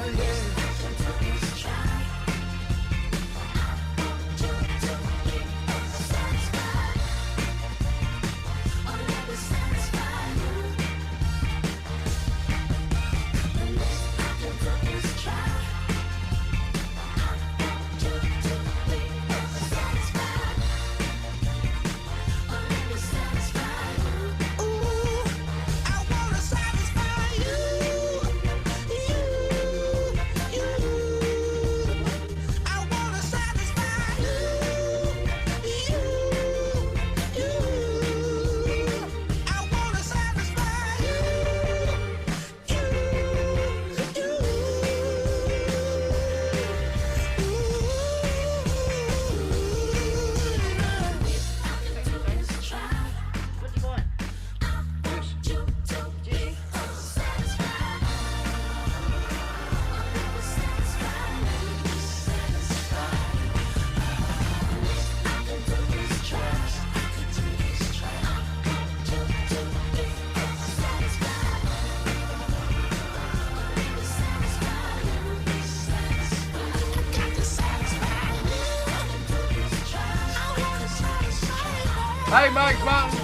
Hi, Max Martin.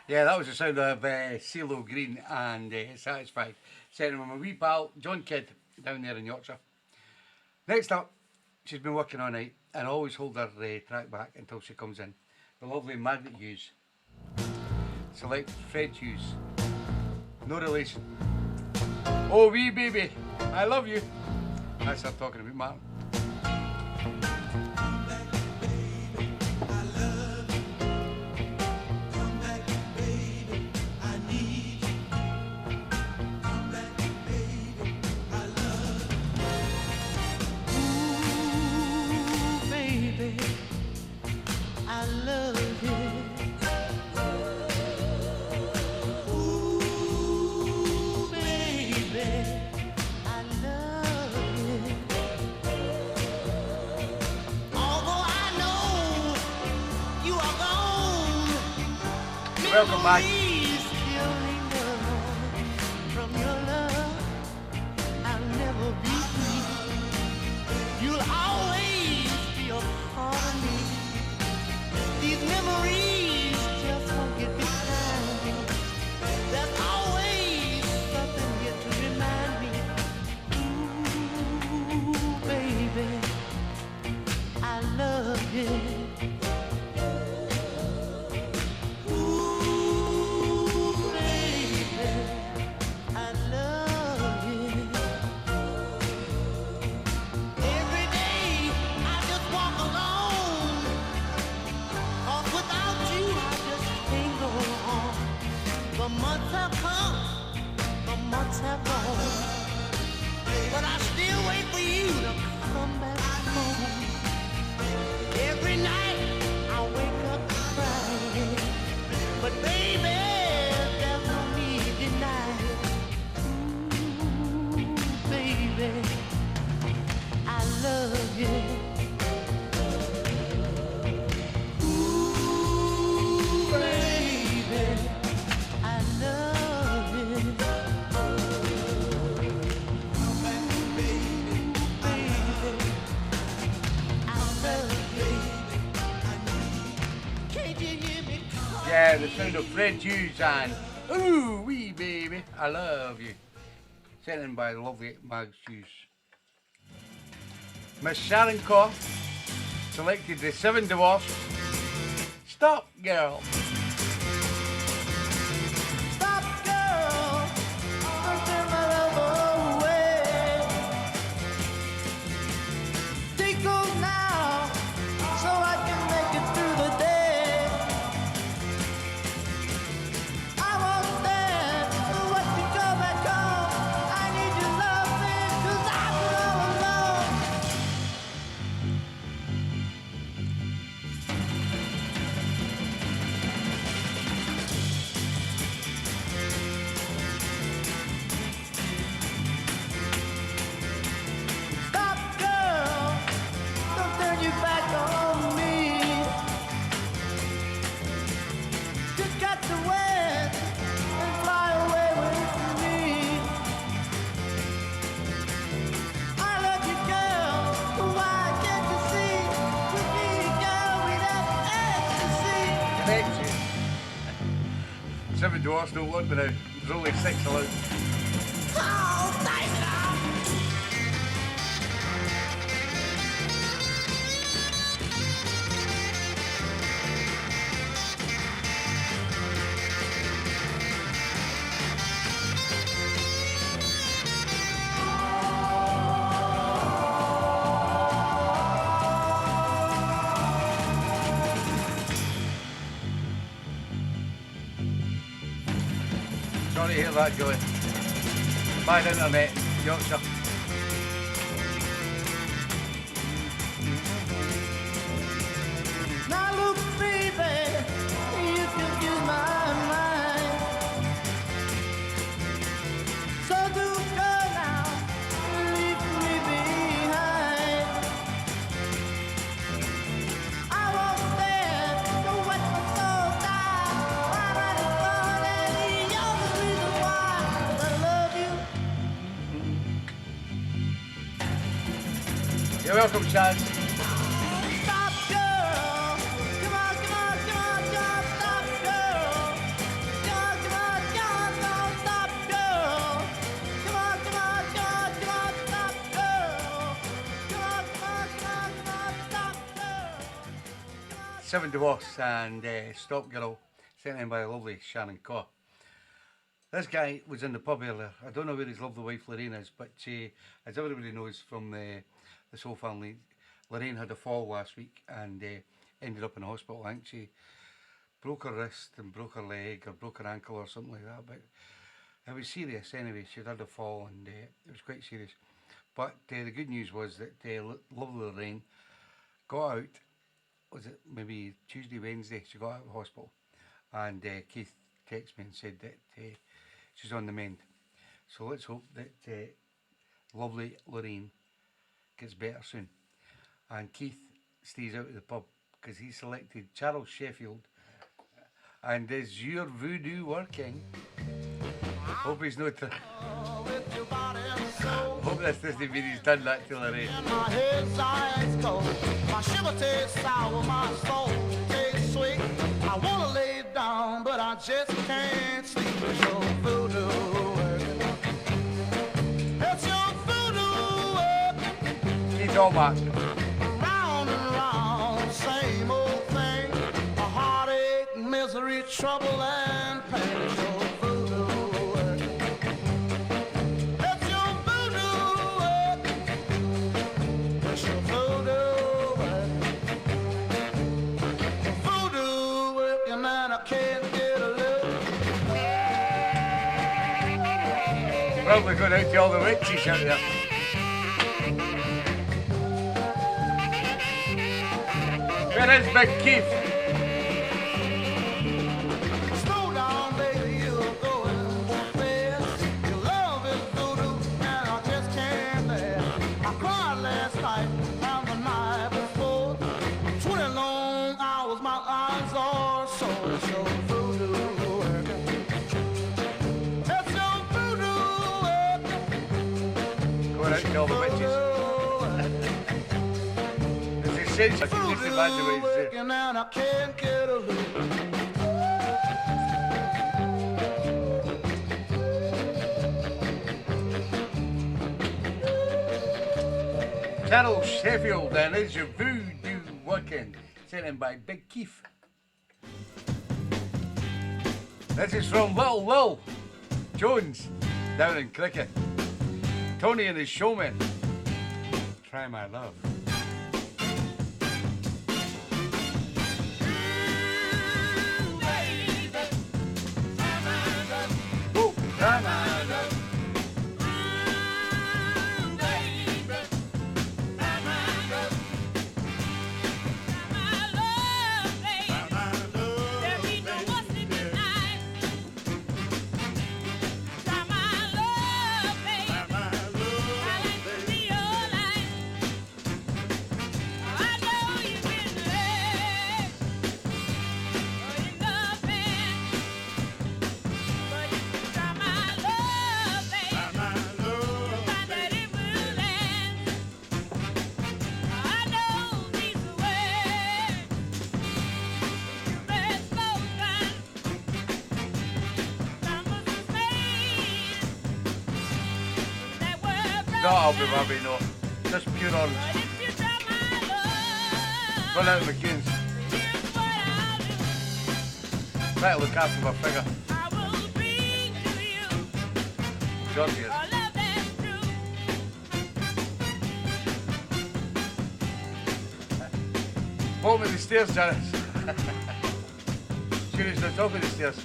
Yeah, that was the sound of CeeLo Green and Satisfied. Sending with my wee pal, John Kidd, down there in Yorkshire. Next up, she's been working all night and always hold her track back until she comes in. The lovely Margaret Hughes. Select Fred Hughes. No relation. Oh, wee baby, I love you. That's her talking about Martin. Ooh, welcome back. Memories still linger from your love. I'll never be free. You'll always be a part of me. These memories just won't get behind me. There's always something here to remind me. Ooh, baby, I love you. Ooh, baby, I love you. Every day I just walk alone. 'Cause without you I just can't go on. The months have come, the months have gone, but I still wait for you to come back home. Every night I wake up crying, but baby, there's no need denying. Ooh, baby, I love you. Ooh, baby, I love you. Yeah, the sound of Fred Hughes and Ooh Wee Baby, I Love You. Sent in by the lovely Mags Hughes. Miss Sharon Corr selected the 7 Dwarfs. Stop, girl. Stop, girl, don't turn my love away. Take hold now, so I can make it through the day. I won't stand for what you go back home. I need your loving, 'cause I've been all alone. Stop, girl, don't turn your back on me. Just got the wind and fly away with me. I love you, girl, why can't you see? With me, girl, we'd have ecstasy. Connection. 7 Dwarfs don't want me now. There's only 6 allowed. Oh, nice it up. Sorry to hear that, Joey. Bad internet, Yorkshire. Now look, baby, you confuse my mind. So do go now, leave me behind. I won't stand to watch my soul die. I'm not alone, and you're the reason why I love you. You're welcome, Chaz. Stop, girl. Come on, come on, come on, come on, stop, girl. Come on, come on, come on, come on, stop, girl. Come on, come on, come on, come on, stop, girl. Come on, come on, come on, come on, stop, girl. 7 Dwarfs and Stop Girl, sent in by the lovely Shannon Corr. This guy was in the pub earlier. I don't know where his lovely wife Lorraine is, but as everybody knows from the Soul family, Lorraine had a fall last week and ended up in hospital. I think she broke her wrist and broke her leg or broke her ankle or something like that, but it was serious anyway. She'd had a fall and it was quite serious. But the good news was that lovely Lorraine got out, was it maybe Tuesday, Wednesday, she got out of hospital, and Keith texted me and said that she's on the mend. So let's hope that lovely Lorraine gets better soon. And Keith stays out of the pub because he selected Charles Sheffield And is your voodoo working? Hope he's not. Hope this doesn't mean he's done that to Lorraine. My head's ice cold. My sugar tastes sour. My soul tastes sweet. I wanna lay down, but I just can't sleep. It's your voodoo working. It's your voodoo working. Keep on, Mark. Round and round, same old thing. A heartache, misery, trouble, and pain. It's your voodoo working. It's your voodoo working. It's your voodoo working. Voodoo working, and I can't get a look. Probably going out to all the witches out there. Where is Big Keith? Slow down, baby, you're going too fast. Your love is voodoo, and I just can't bear. I cried last night and the night before. 20 long hours, my eyes are sore. It's your voodoo working. It's your voodoo working. Going out to all the witches. It's a sense I can just imagine what he's saying. Working, and I can't get a look. Carol Sheffield, and is your voodoo working? Sent in by Big Keith. This is from Little Will Jones down in Cricket. Tony and his showmen. Try my love. Ooh, try my love. That'll be maybe no. Just pure orange. Run out of McCain's. Better look after my figure. George here. Bottom of the stairs, Janice. Sure it's the top of the stairs.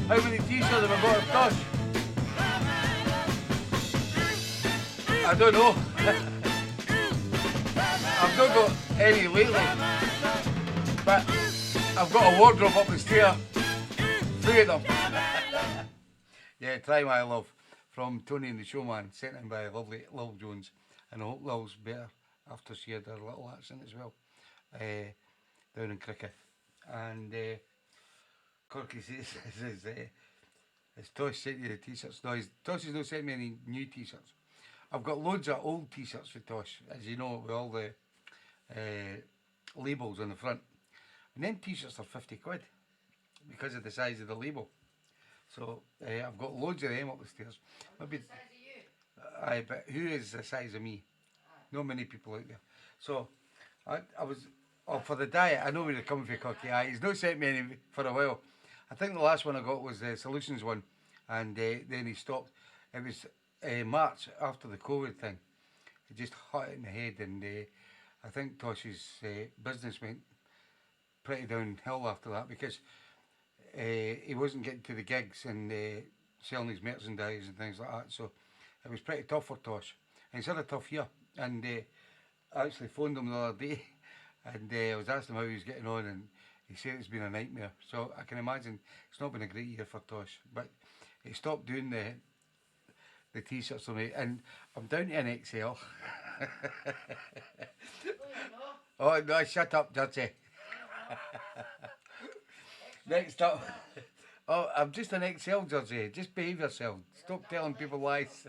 How many t-shirts have I got of Tosh? I don't know. I've not got any lately. But I've got a wardrobe up the stair. 3 of them. Yeah, Try My Love from Tony and the Showman, sent in by lovely Lil Jones. And I hope Lil's better after she had her little accent as well. Down in Cricket. And Corky says, has Tosh sent you the t-shirts? No, Tosh has not sent me any new t-shirts. I've got loads of old t-shirts for Tosh, as you know, with all the labels on the front. And them t-shirts are 50 quid. because of the size of the label. So I've got loads of them up the stairs. Maybe, aye, but who is the size of me? Not many people out there. So I was, oh, for the diet, I know where you're coming from, Cocky. Aye, he's not sent me any for a while. I think the last one I got was the Solutions one, and then he stopped. It was March after the COVID thing. It just hit it in the head, and I think Tosh's business went pretty downhill after that because he wasn't getting to the gigs and selling his merchandise and things like that. So it was pretty tough for Tosh. And he's had a tough year. And I actually phoned him the other day, and I was asking him how he was getting on, and he said it's been a nightmare. So I can imagine it's not been a great year for Tosh. But he stopped doing the t-shirts for me, and I'm down to an XL. Oh no, shut up, dirty. Next up, oh, I'm just an XL, Georgie. Just behave yourself. Stop telling people lies.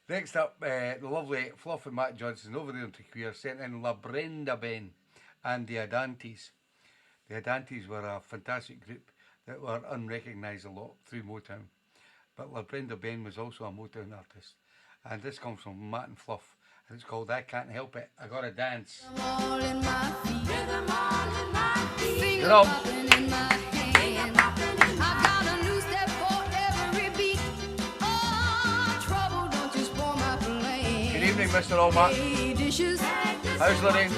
Next up, the lovely Fluff and Matt Johnson over there to Queer sent in La Brenda Ben and the Adantes. The Adantes were a fantastic group that were unrecognised a lot through Motown. But La Brenda Ben was also a Motown artist. And this comes from Matt and Fluff. And it's called I Can't Help It, I Gotta Dance. Get up. Good evening, Mr. Allmark. How's Lorraine?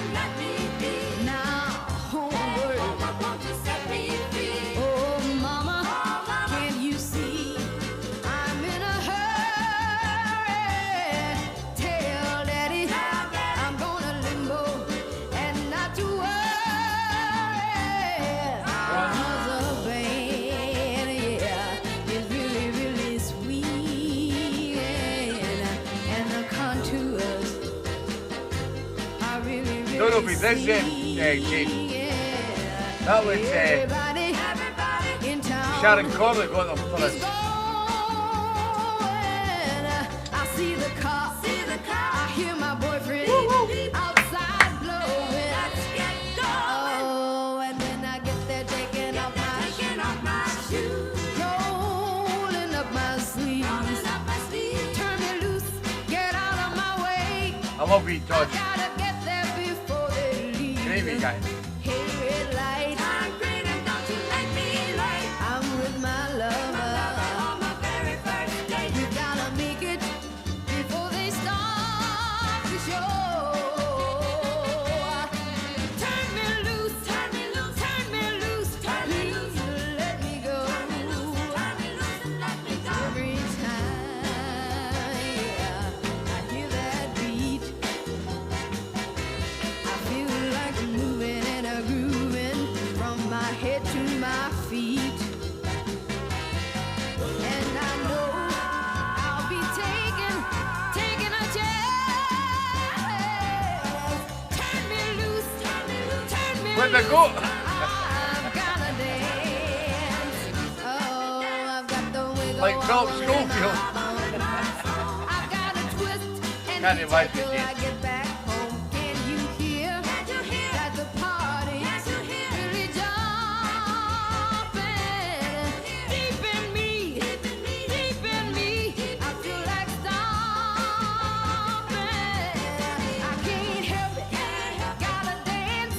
Don't be this Jane. That was Sharon Corley got them for us. I see the car, I hear my boyfriend outside blowing. Oh, and when I get there, taking off my shoes, rolling up my sleeves, turn me loose, get out of my way. I love you, Todd. Gotta get there before they leave. Gravy guy. Hey, light, don't you make me late. I'm with my lover on my very first date. We gotta make it before they start the show. Turn me loose, turn me loose, turn me loose, turn me loose, and let me go. Turn me loose and let me go. Every time I hear that beat, I feel like moving and a grooving from my head to my feet. And I know I'll be taking a chance. Turn me loose, turn me loose, turn me Where'd they loose. go? I'm gonna dance. Oh, I've got the wiggle Like Philip on Schofield. I've got a twist and Can't a imagine till it. I get back home. Can you hear that the party's really jumping? Deep in me, I feel like stomping. I can't help it, gotta dance.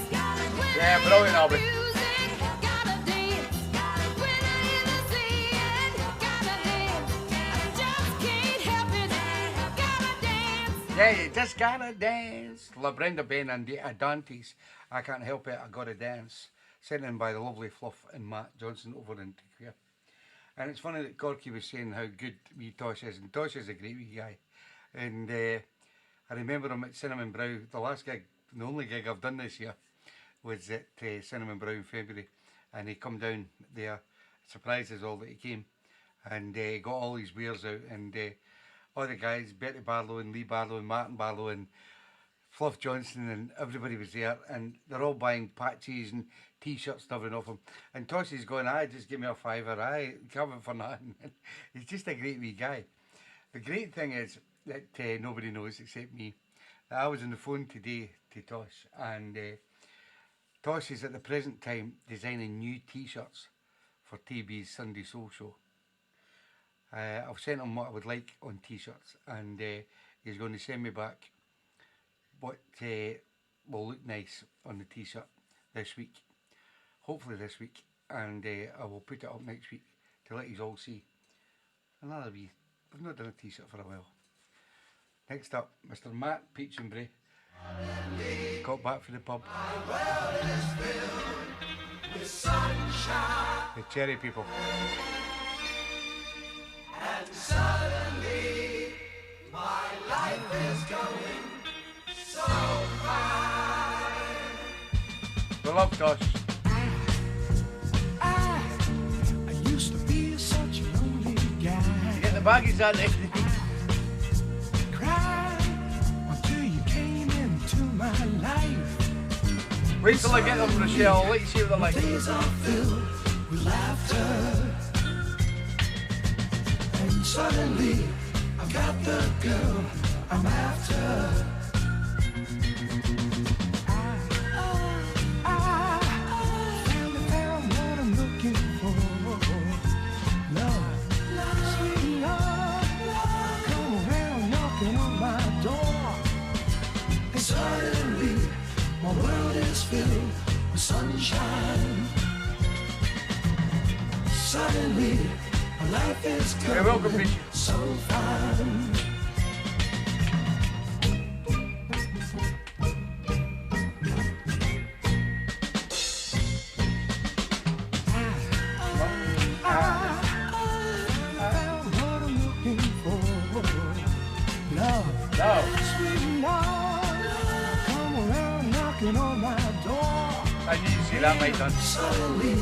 Yeah, brilliant album. Music, gotta dance. When I hear the singing, gotta dance. I just can't help it, gotta dance. Yeah, you just gotta dance. La Brenda Ben and the Adantes. I Can't Help It, I Gotta Dance. Sent in by the lovely Fluff and Matt Johnson over in Queer. And it's funny that Corky was saying how good wee Tosh is. And Tosh is a great wee guy. And I remember him at Cinnamon Brow. The last gig, the only gig I've done this year, was at Cinnamon Brow in February. And he come down there, surprised us all that he came. And got all his wares out. And all the guys, Betty Barlow and Lee Barlow and Martin Barlow and Fluff Johnson and everybody was there, and they're all buying patches and t-shirts and everything off him. And Tossie's going, aye, just give me a fiver, aye, come for nothing. He's just a great wee guy. The great thing is that nobody knows except me. I was on the phone today to Tosh, and Tosh is at the present time designing new t-shirts for TeeBee's Sunday Soul Show. I've sent him what I would like on t-shirts, and he's going to send me back what will look nice on the t-shirt this week. Hopefully this week, and I will put it up next week to let you all see. Another wee, I've not done a t-shirt for a while. Next up, Mr. Matt Peach and Bray. Got back from the pub. The Cherry People. And suddenly my life is going so fine. We love Tosh. I used to be such a lonely guy. Get the baggies on it. Cried until you came into my life. Wait till I get them, Rochelle. I'll let you see what they're like. Days are filled with laughter. And suddenly I've got the girl I'm after. I finally found what I'm looking for. Love, sweet love, come around knocking on my door. And suddenly my world is filled with sunshine. Suddenly my life is You're welcome, going Richie. so fine. I found what I'm looking for. Love, Love. sweet love, come around knocking on my door. I need to see that mic done. Suddenly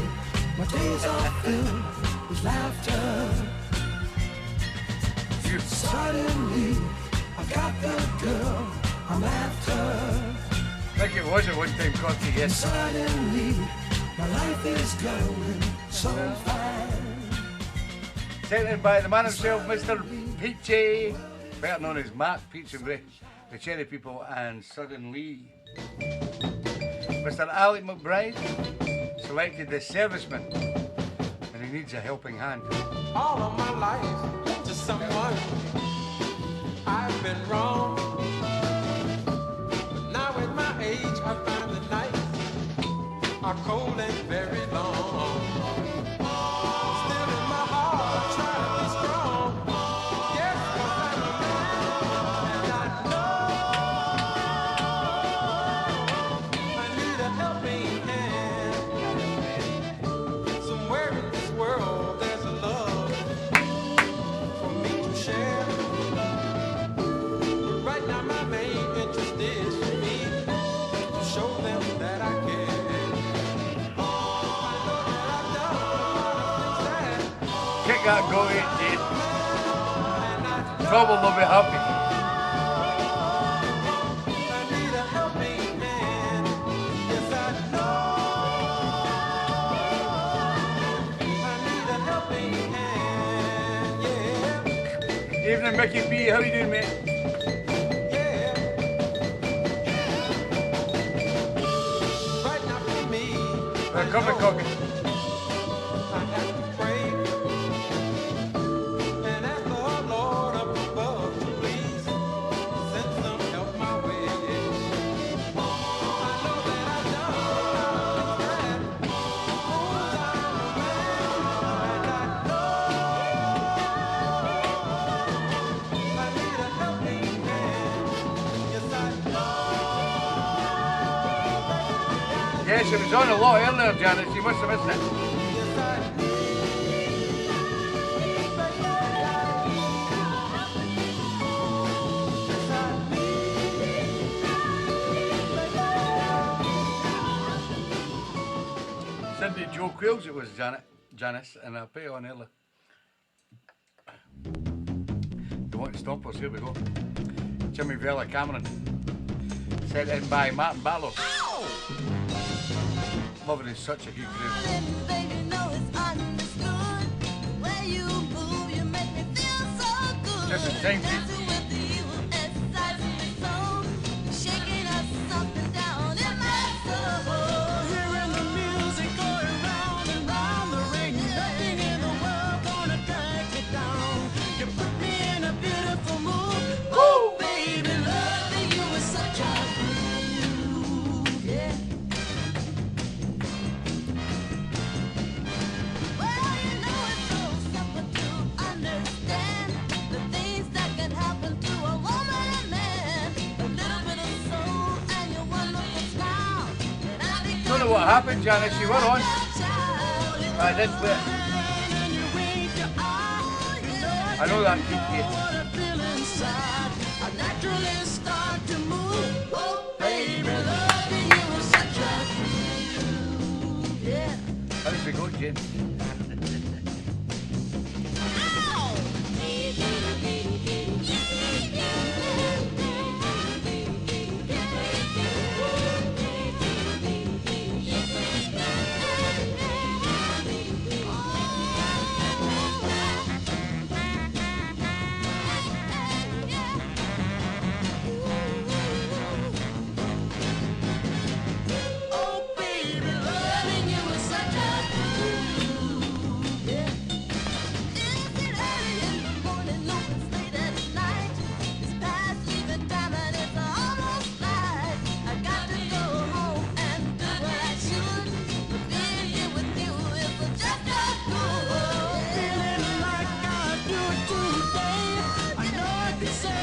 my days are filled with laughter. Suddenly I got the girl I'm after. Like it was at one time, Corky, yes. Suddenly my life is going so fine. Sent in by the man himself, Mr. Peachy, better known as Matt Peach and Bray, the Cherry People, and Suddenly. Mr. Alec McBride selected the Serviceman, and he needs a helping hand. All of my life to someone I've been wrong, but now at my age I find the nights are cold and very long. Still in my heart I try to be strong. Yes, 'cause I'm a man, and I know I need a helping hand. Somewhere in this world there's a love for me to share. But right now my main interest is for me to show them that I care. I know that I've done a lot of things Kick that go in, Jade. and I Trouble will be happy. need a helping hand. Yes, I know I need a helping hand. Yeah. Evening, Mickey B. How you doing, mate? Yeah. Right now for me, I Come and know cock it. I have to pray and ask the Lord up above to please send some help my way. I know that I've done a lot of things right. I'm a man, and I know I need a helping hand. Yes, I know. Yes, it was on a lot earlier, Janice. You must have missed it. Yes, I Cindy Joe Quails, it was Janice, and I put it on earlier. Don't want to stop us, here we go. Jimmy Vella Cameron. Sent in by Martin Barlow. Loving is such a good groove. Just in time, Pete. Shaking us something down in my soul. know what happened, Janice. You were on. I did play it. I know that kid. How did we go, James?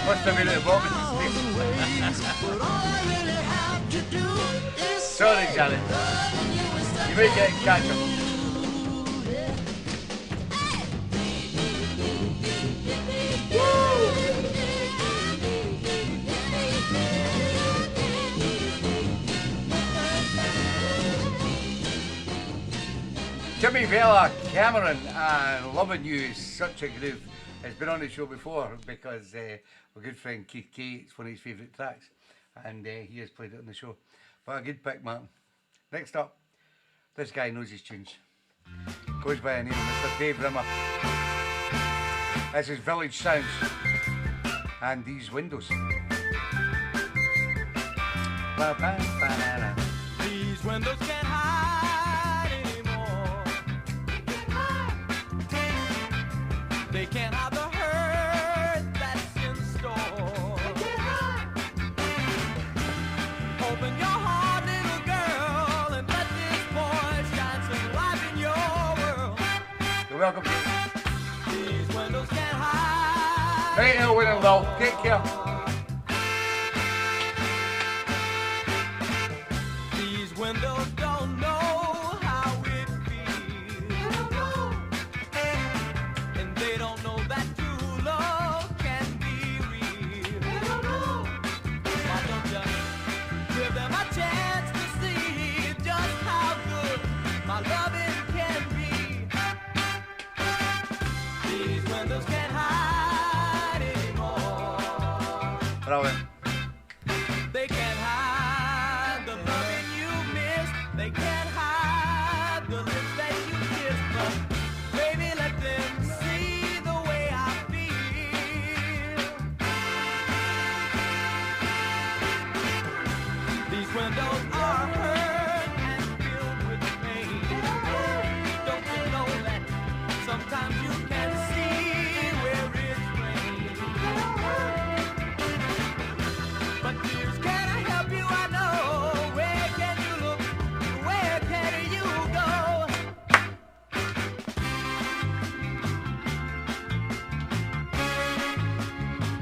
Must have been at the bottom of the station. Sorry, Janet. You may get a catch up. Jimmy Vela, Cameron, and Loving You is such a groove. It's been on the show before because my good friend Keith K, it's one of his favourite tracks, and he has played it on the show. But a good pick, Martin. Next up, this guy knows his tunes. Goes by the name of Mr. Dave Rimmer. This is Village Sounds and These Windows. These windows can't hide anymore. They can't hide the hurt that's in store. Open your heart, little girl, and let this boy shine some light in your world. You're welcome. These windows can't hide. Right now, winning low. Take care. These windows don't know how it feels, and they don't know that true love can be real. Why don't you give them a chance to see just how good my loving can be? These windows can't hide anymore. Brilliant. They can't hide the loving you missed. They can't hide the lips that you kissed. But baby, let them see the way I feel. These windows are hurt and filled with pain. Don't you know that sometimes you can see where it's rain? But tears can't help you, I know. Where can you look? Where can you go?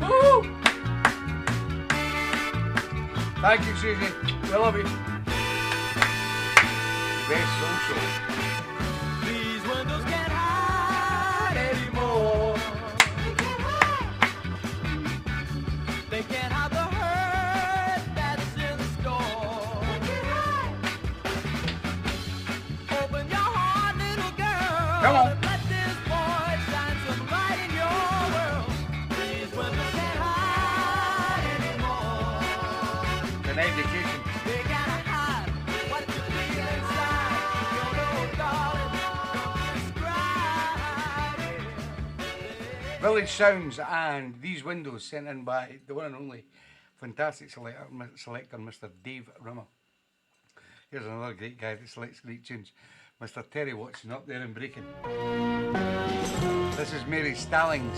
Woo! Thank you, Susie. We love you. Best social. These windows can't hide anymore. They can't hide the hurt that's in store. Open your heart, little girl. Come on. And let this boy shine some light in your world. These windows can't hide anymore. An education. They gotta hide what you feel inside. You know, darling, don't describe it. Village Sounds and These Windows, sent in by the one and only fantastic selector, Mr. Dave Rimmer. Here's another great guy that selects great tunes, Mr. Terry Watson, up there in Brecon. This is Mary Stallings.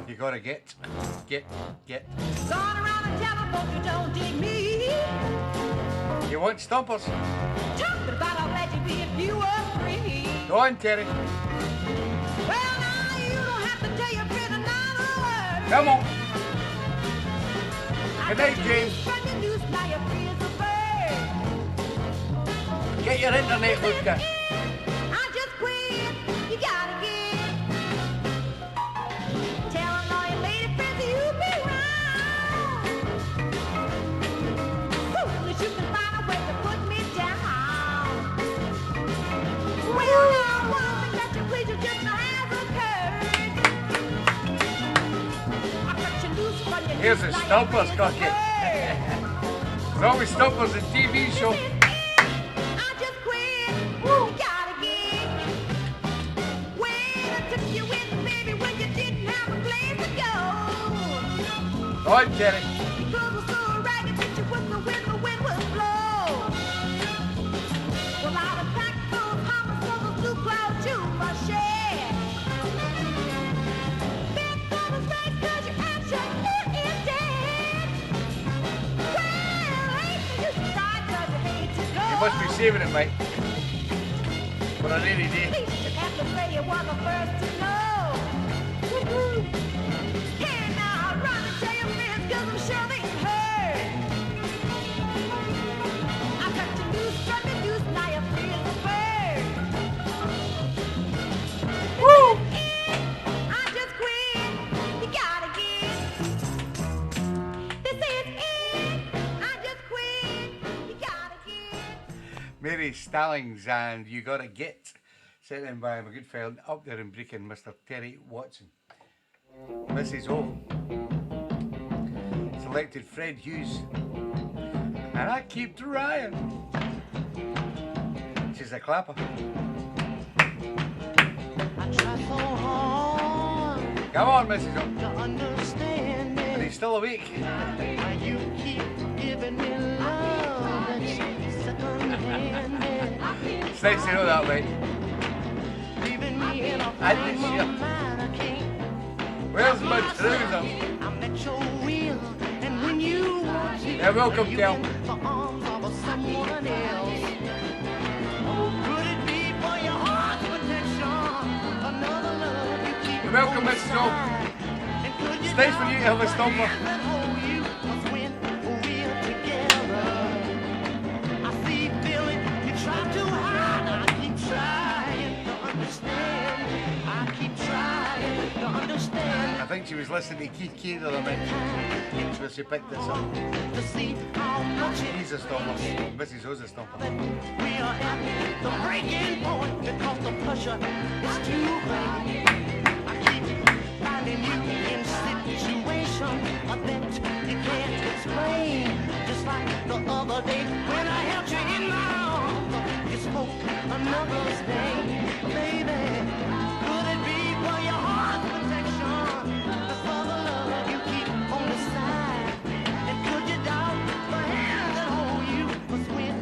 You gotta get. Gone around and tell folks you don't dig me. You want stompers? Talking about I'll let you be if you agree. Go on, Terry. Well, now you don't have to tell your friend another word. Come on. I Good night, got you James. from the news, now your fears are burned. Get your internet looked at. I just quit. You gotta get. Telling all your lady friends that you be wrong. Foolish, you can find a way to put me down. Well, now one thing that you please you just has occurred. I cut you loose from your Here's the knees like stumpers, a cocky. bird. There's always stumpers in TV show. I just quit. You gotta get. When I took you in, baby, when you didn't have a place to go. Go on, Jerry. Your clothes were so ragged that you wouldn't know when the wind would blow. Well, I'd have packed those hoppers for those blue clouds you must share. Beg for the space 'cause your action is dead. Well, ain't you start 'cause you hate to go. You must be saving it, mate. For a rainy day. At least you have to say you were the first to know. Hey, now, run and tell your friends 'cause I'm sure they heard. I got you loose from the noose, now you're free as a bird. Woo! I just quit. You gotta get. This is it. I just quit. You gotta get. Mary Stallings and You Gotta Get. Sent in by my good friend up there in Brecon, Mr. Terry Watson. Mrs. O. Selected Fred Hughes. And I keep trying. She's a clapper. I try so hard Come on, Mrs. O. to understand And it. he's still awake. Why you keep giving me love that's second-handed. It's nice to know that, mate. Leaving me in a I frame miss you. of mind I can't. Where's my trousers? I'm at your will, and when you want to, Yeah, welcome, you Kel. in the arms of someone else. Could it be for your heart's protection? Another love you keep. You're welcome, Mrs. O. And could you It's nice for you to have a stomper. that hold you was when we're together? I see feeling you try too hard. I keep trying to understand. I keep trying to understand. I think she was listening to Keith Kay the other night. So she picked this up. To see how much it He's a stomper. Mrs. O's a stomper. we are at the breaking point because the pressure is too great. I keep finding you in situations that you can't explain. Just like the other day when I held you in my arms, you spoke another's name, baby. Could it be for your heart's protection? For the love you keep on the side, and could you doubt the hand that hold you was when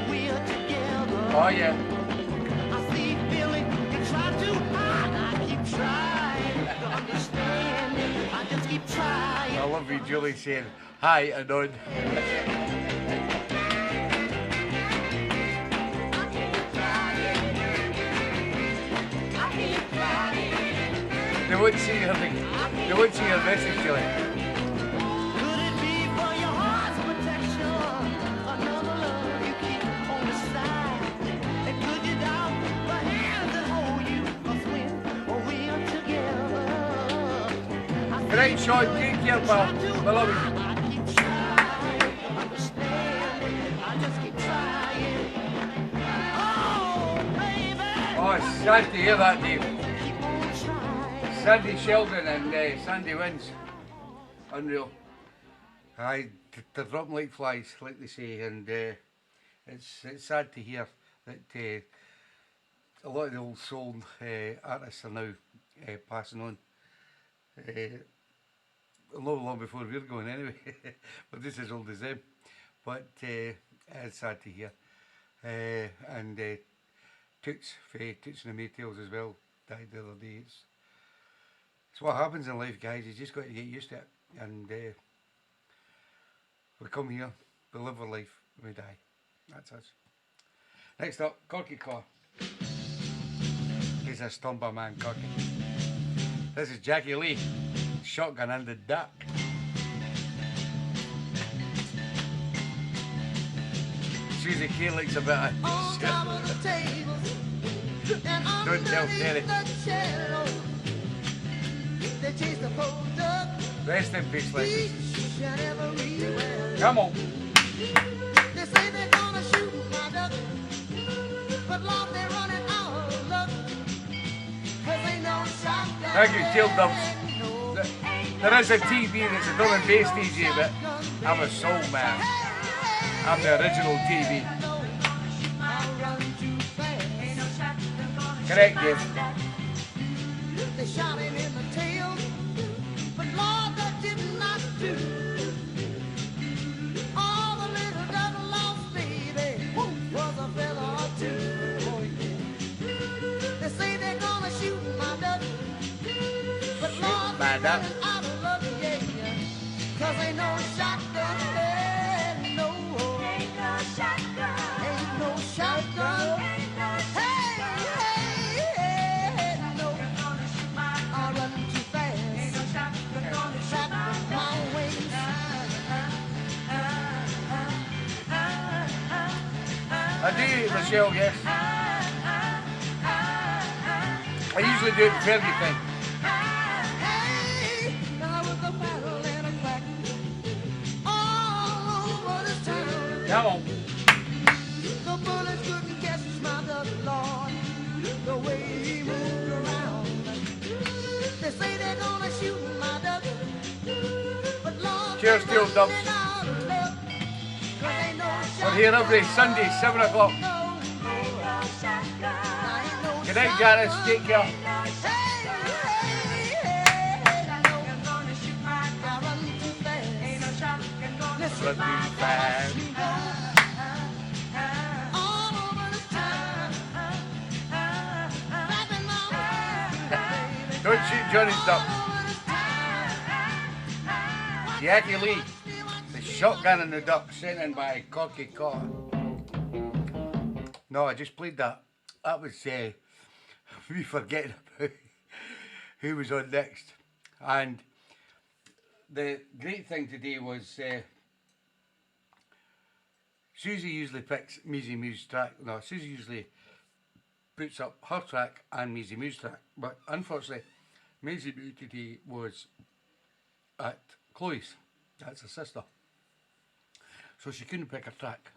we're together? Oh, yeah. I see feeling you try too hard. I keep trying to understand it. I just keep trying. I love you, Julie, saying hi and on. They won't see her. They won't see her message, Julie. Could it be for your heart's protection? Another love you keep on the side. And could you doubt the hands that hold you? 'Cause when we're together, I Good night, Sean. Take care, pal. I love you. I keep trying to understand it. I just keep trying. Oh, baby. Oh, it's sad to hear that, Dave. Keep on trying. Sandy Sheldon and Sandy Wins. Unreal. Aye, they're dropping like flies, like they say, and it's sad to hear that a lot of the old soul artists are now passing on. Long before we're going anyway, but this is as old as them. But it's sad to hear. And Toots and the Maytals as well died the other day. It's what happens in life, guys. You just got to get used to it. And we come here, we live our life, we die. That's us. Next up, Corky Car. He's a stomper man, Corky. This is Jackie Lee, Shotgun in the Dark. Susie K likes a bit of On top of the tables and Don't tell Terry. underneath the shallow. They chase the post up Rest in peace, Lexus. each and everywhere. Come on. They say they're gonna shoot my duck, but Lord, they're running out of luck. 'Cause ain't no shotgun. Thank you, Jill Dubs. No, There is a TV that's a drum and bass DJ, but I'm a soul man. I'm the original TV. I'll run too fast. Correct, Dave. They shot him in the tail, but Lord, that did not do. All the little duck lost, baby, was a feather or two. Oh, yeah. They say they're gonna shoot my duck, but Lord, my they're duck. running out of luck, yeah, yeah. 'Cause ain't no shotgun there, no. Ain't no shotgun. Ain't no shotgun. Hey, hey, hey, no. I run too fast. Trap my wings. I do, Michelle, yes. I usually do it in Fergie time. Hey, now with a battle and a crack all over this town. Come on. The bullets couldn't catch my duck, Lord, the way he moved around. They say they're gonna shoot my duck, but Lord, Cheers, they're Steel Dubs. running out of luck. 'Cause ain't no We're here every Sunday, 7 o'clock. Good night, Janice. Take care. Run too fast. Don't shoot Johnny's duck. Jackie Lee. The shotgun and the duck sent in by Corky Cotter. No, I just played that. That was we forgetting about who was on next. And the great thing today was Susie usually picks Measy Moo's track. No, Susie usually puts up her track and Measy Moo's track. But unfortunately, Measy Moo today was at Chloe's. That's her sister. So she couldn't pick her track.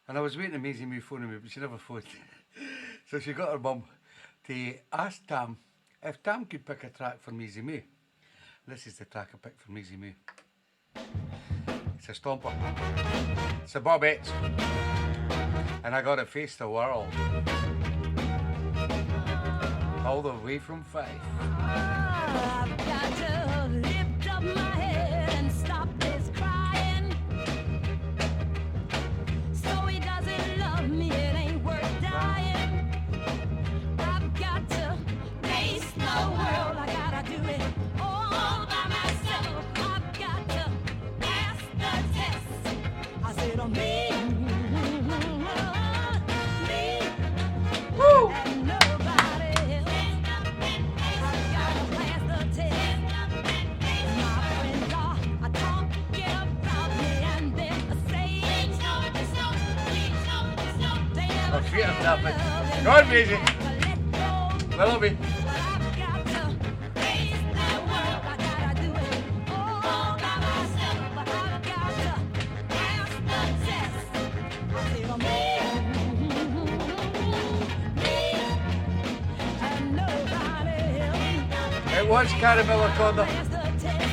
And I was waiting for Measy Moo phoning me, but she never phoned. So she got her mum to ask Tam if Tam could pick a track for Measy Moo. This is the track I picked for Measy Moo. It's a stomper. It's a Bobettes. And I got to face the world. All the way from Fife. I've got to lift up my head and stop this crying. So he doesn't love me, it ain't worth dying. I've got to face the world, I gotta do it all by myself. I've got to pass the test. I said, oh, me. Woo! And nobody else. I've got to pass the test. My friends are talking about me and they're saying they never Oh, shit, I'm love tapping. me. Go on, Measy. Let go. I love you. But I've got to face the world. I gotta do it all by myself. But I've got to pass the test. I said, oh, me, and nobody else. It was Caramella Corner. Pass the test.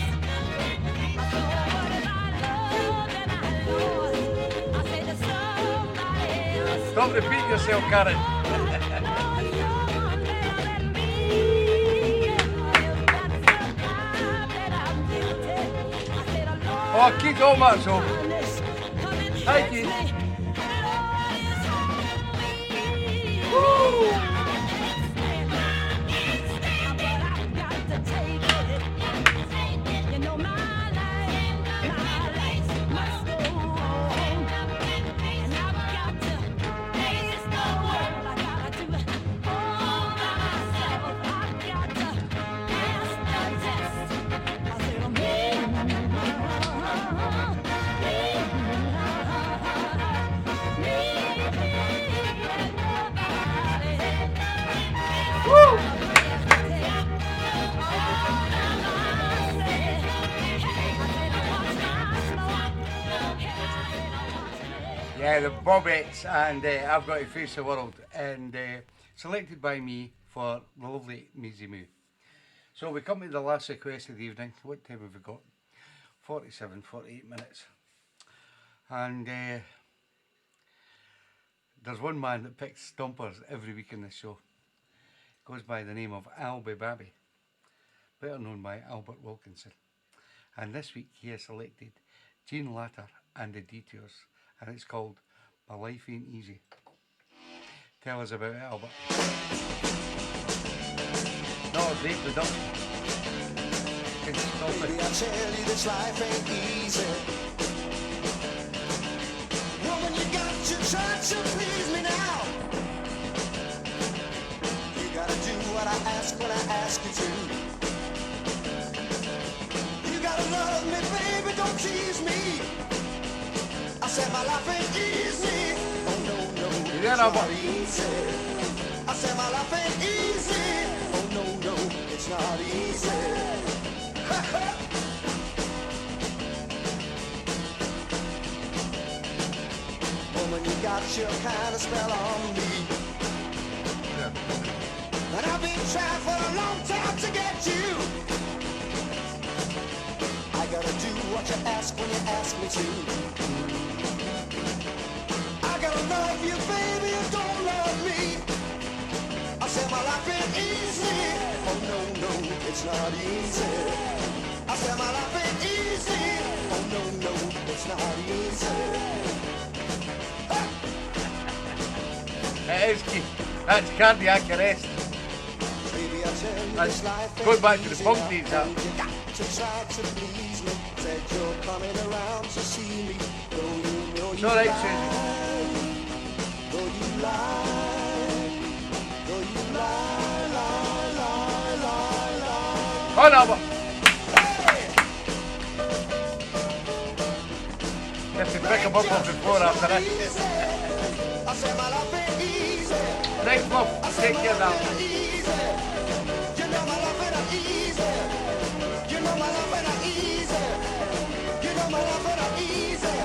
I thought, what if I loved and I lost? I said to somebody else. Stop repeating yourself, Karen. Oh, keep going, Maxwell. Hi, Keith. Woo! The Bobettes, and I've Got to Face the World, and selected by me for the lovely Maisie Moo. So we come to the last request of the evening. What time have we got? 48 minutes. And there's one man that picks stompers every week in this show. Goes by the name of Albie Babby, better known by Albert Wilkinson. And this week he has selected Gene Latter and the Detours, and it's called My Life Ain't Easy. Tell us about it, Albert. No, great production. Can you stop Baby, it? I tell you this life ain't easy. Woman, you got to try to please me now. You gotta do what I ask when I ask you to. You gotta love me, baby, don't tease me. I said my life ain't easy. Oh no, no, Yeah, it's no, not but- easy. I said my life ain't easy. Oh no, no, it's not easy. Woman, you got your kind of spell on me. And I've been trying for a long time to get you. I gotta do what you ask when you ask me to. I gotta love you, baby, you don't love me. I said my life ain't easy. Oh no, no, it's not easy. I said my life ain't easy. Oh no, no, it's not easy. It is key. That's cardiac arrest. Baby, I tell you That's this life going ain't back to the easy. punk I days, know you got to try to please me. Said you're coming around to see me. Though you know It's you alright, lie. Susie. Though you lie. Though you lie, lie, lie, lie, lie. Come on, Albert. You have to pick him up off the floor after this. I said my life ain't easy. Right, love. Take care now. You know my life ain't easy. You know my life ain't easy. You know my life ain't easy.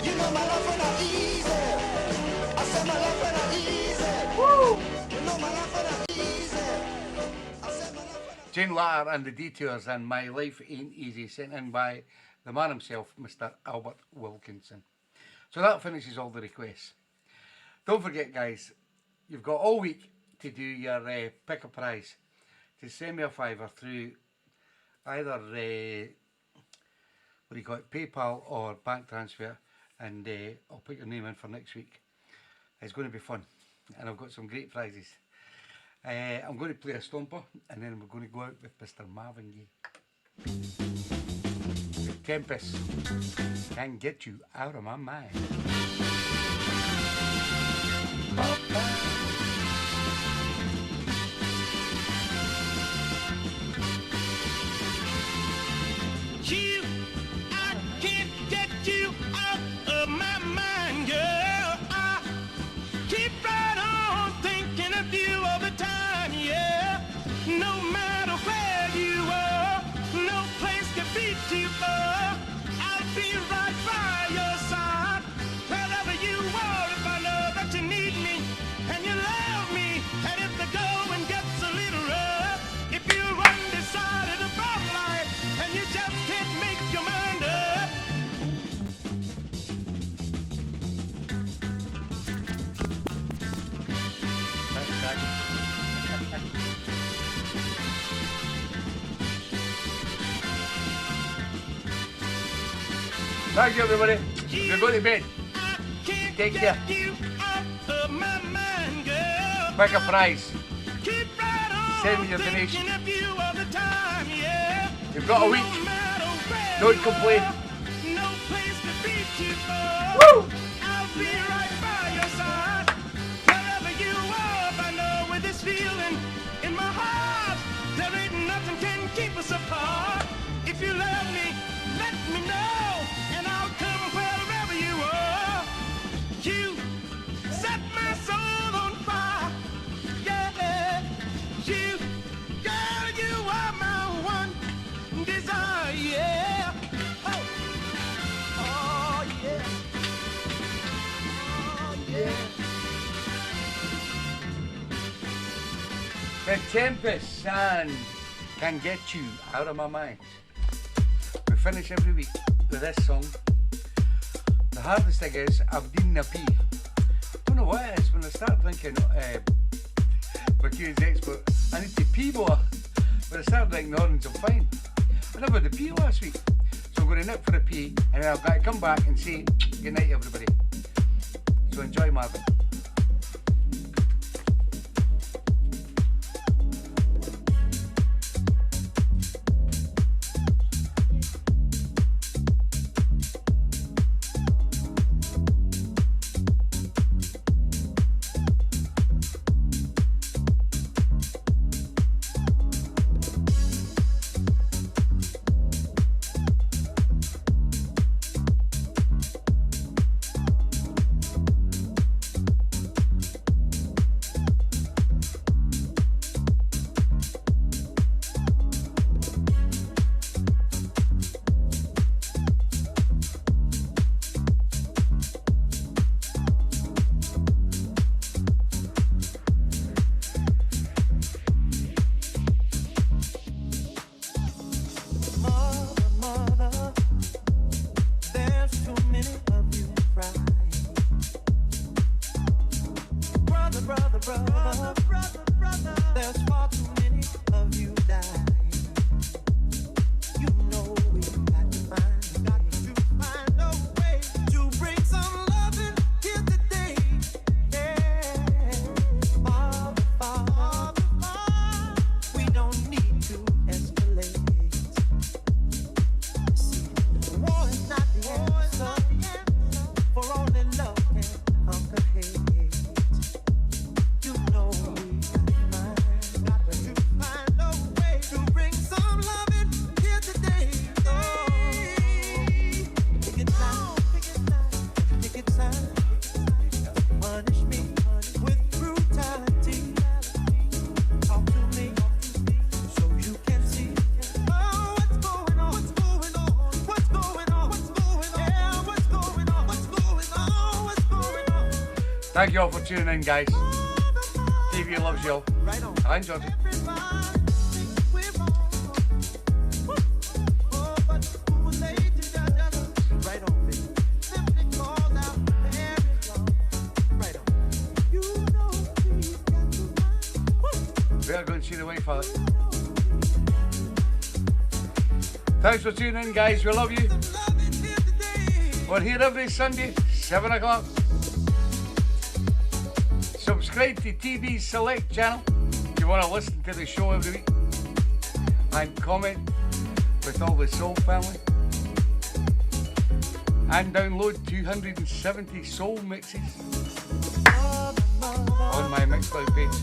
You know my life ain't easy. I said my life ain't easy. Woo! You know my life ain't easy. I said my life ain't Gene Latter and the Detours and My Life Ain't Easy, sent in by the man himself, Mr. Albert Wilkinson. So that finishes all the requests. Don't forget, guys, you've got all week to do your pick a prize. To send me a fiver through either what do you call it, PayPal or bank transfer, and I'll put your name in for next week. It's going to be fun, and I've got some great prizes. I'm going to play a stomper, and then we're going to go out with Mr. Marvin Gaye. The Tempest can get you out of my mind. You, I can't get you out of my mind, girl. I keep right on thinking of you all the time, yeah. No matter where you are, no place can beat you up. I'll be right by your side, wherever you are, if I know that you need me and you love me. And if the going gets a little rough, if you're undecided about life and you just can't make your mind up. Thank you, everybody. You're going to bed. I can't Take get care. you out of my mind, girl. Pick a prize. Keep right on Send me your thinking donation. of you all the time, yeah. You've got a week. No matter where Don't you complain. are, no place to beat you up. Woo! I'll be right by your side, wherever you are. I know with this feeling in my heart, there ain't nothing can keep us apart. If you love me, let me know, and I'll come wherever you are. You set my soul on fire, yeah. You, girl, you are my one desire, yeah. Oh, oh yeah. Tempest and Can Get You Out of My Mind. We finish every week with this song. The hardest thing is I've been a pee. Don't know what it is when I start thinking for Q's expert, I need to pee more. But I start thinking orange, I'm fine. I never had a pee last week. So I'm going to nip for a pee and then I've got to come back and say good night everybody. So enjoy Marvin. Thank you all for tuning in, guys. TV loves you all. I enjoyed it. We are going to see the way for it. Thanks for tuning in, guys. We love you. We're here every Sunday, 7 o'clock. Subscribe to TeeBee's Select channel if you want to listen to the show every week. And comment with all the soul family. And download 270 soul mixes on my Mixcloud page.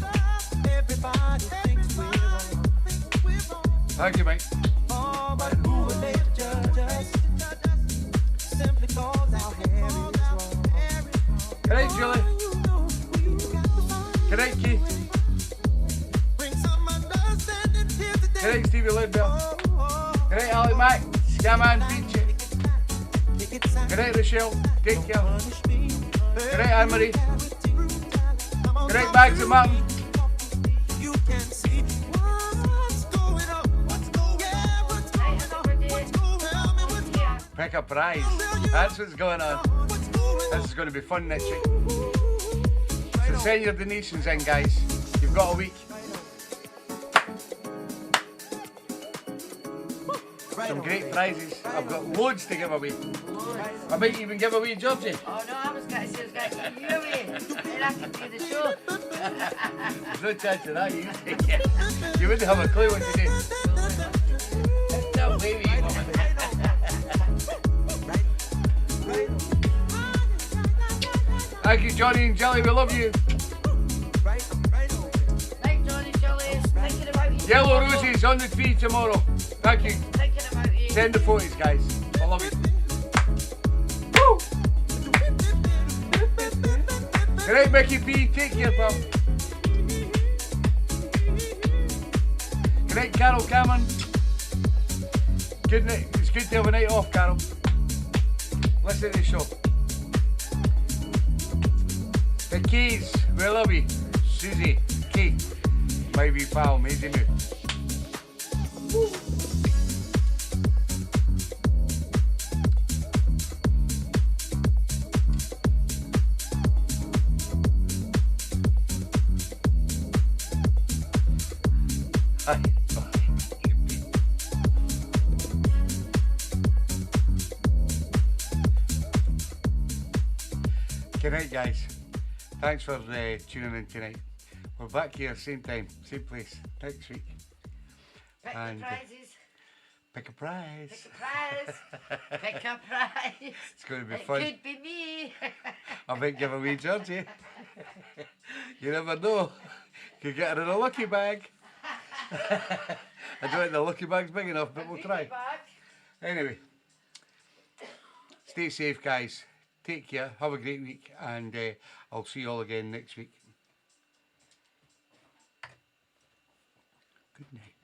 Thank you, mate. Good night, Julie. Good night, Keith. Good night, Stevie Lidbell. Good night, Alec Mac. Scaman Beach. Good night, Rochelle. Take care. Good night, Anne-Marie. Good night, Bags and Martin. Pick a prize. That's what's going on. This is going to be fun next week. So send your donations in, guys. You've got a week. Some great prizes. I've got loads to give away. I might even give away Georgie. Oh no, I was going to say I was going to give you away. Then I can do the show. There's no chance of that. You wouldn't have a clue what to do. No way, we Thank you, Johnny and Jelly. We love you. Thank Johnny Jelly. Thinking about you. Yellow roses on the tree tomorrow. Thank you. Thinking about you. Send the photos, guys. I love you. Woo! Good night, Mickey P. Take care, pal. Good night, Carol Cameron. Good night. It's good to have a night off, Carol. Listen to the show. The Keys, we love you. Susie, Kate. my wee pal, Maisie Moo. Hi. Good night, guys. Thanks for tuning in tonight. We're back here, same time, same place, next week. Pick And, the prizes. Pick a prize. Pick a prize. Pick a prize. It's going to be It fun. could be me. I might give away Georgie. You never know. Could get her in a lucky bag. I don't think the lucky bag's big enough, but we'll try. Back. Anyway, stay safe, guys. Take care. Have a great week, and I'll see you all again next week. Good night.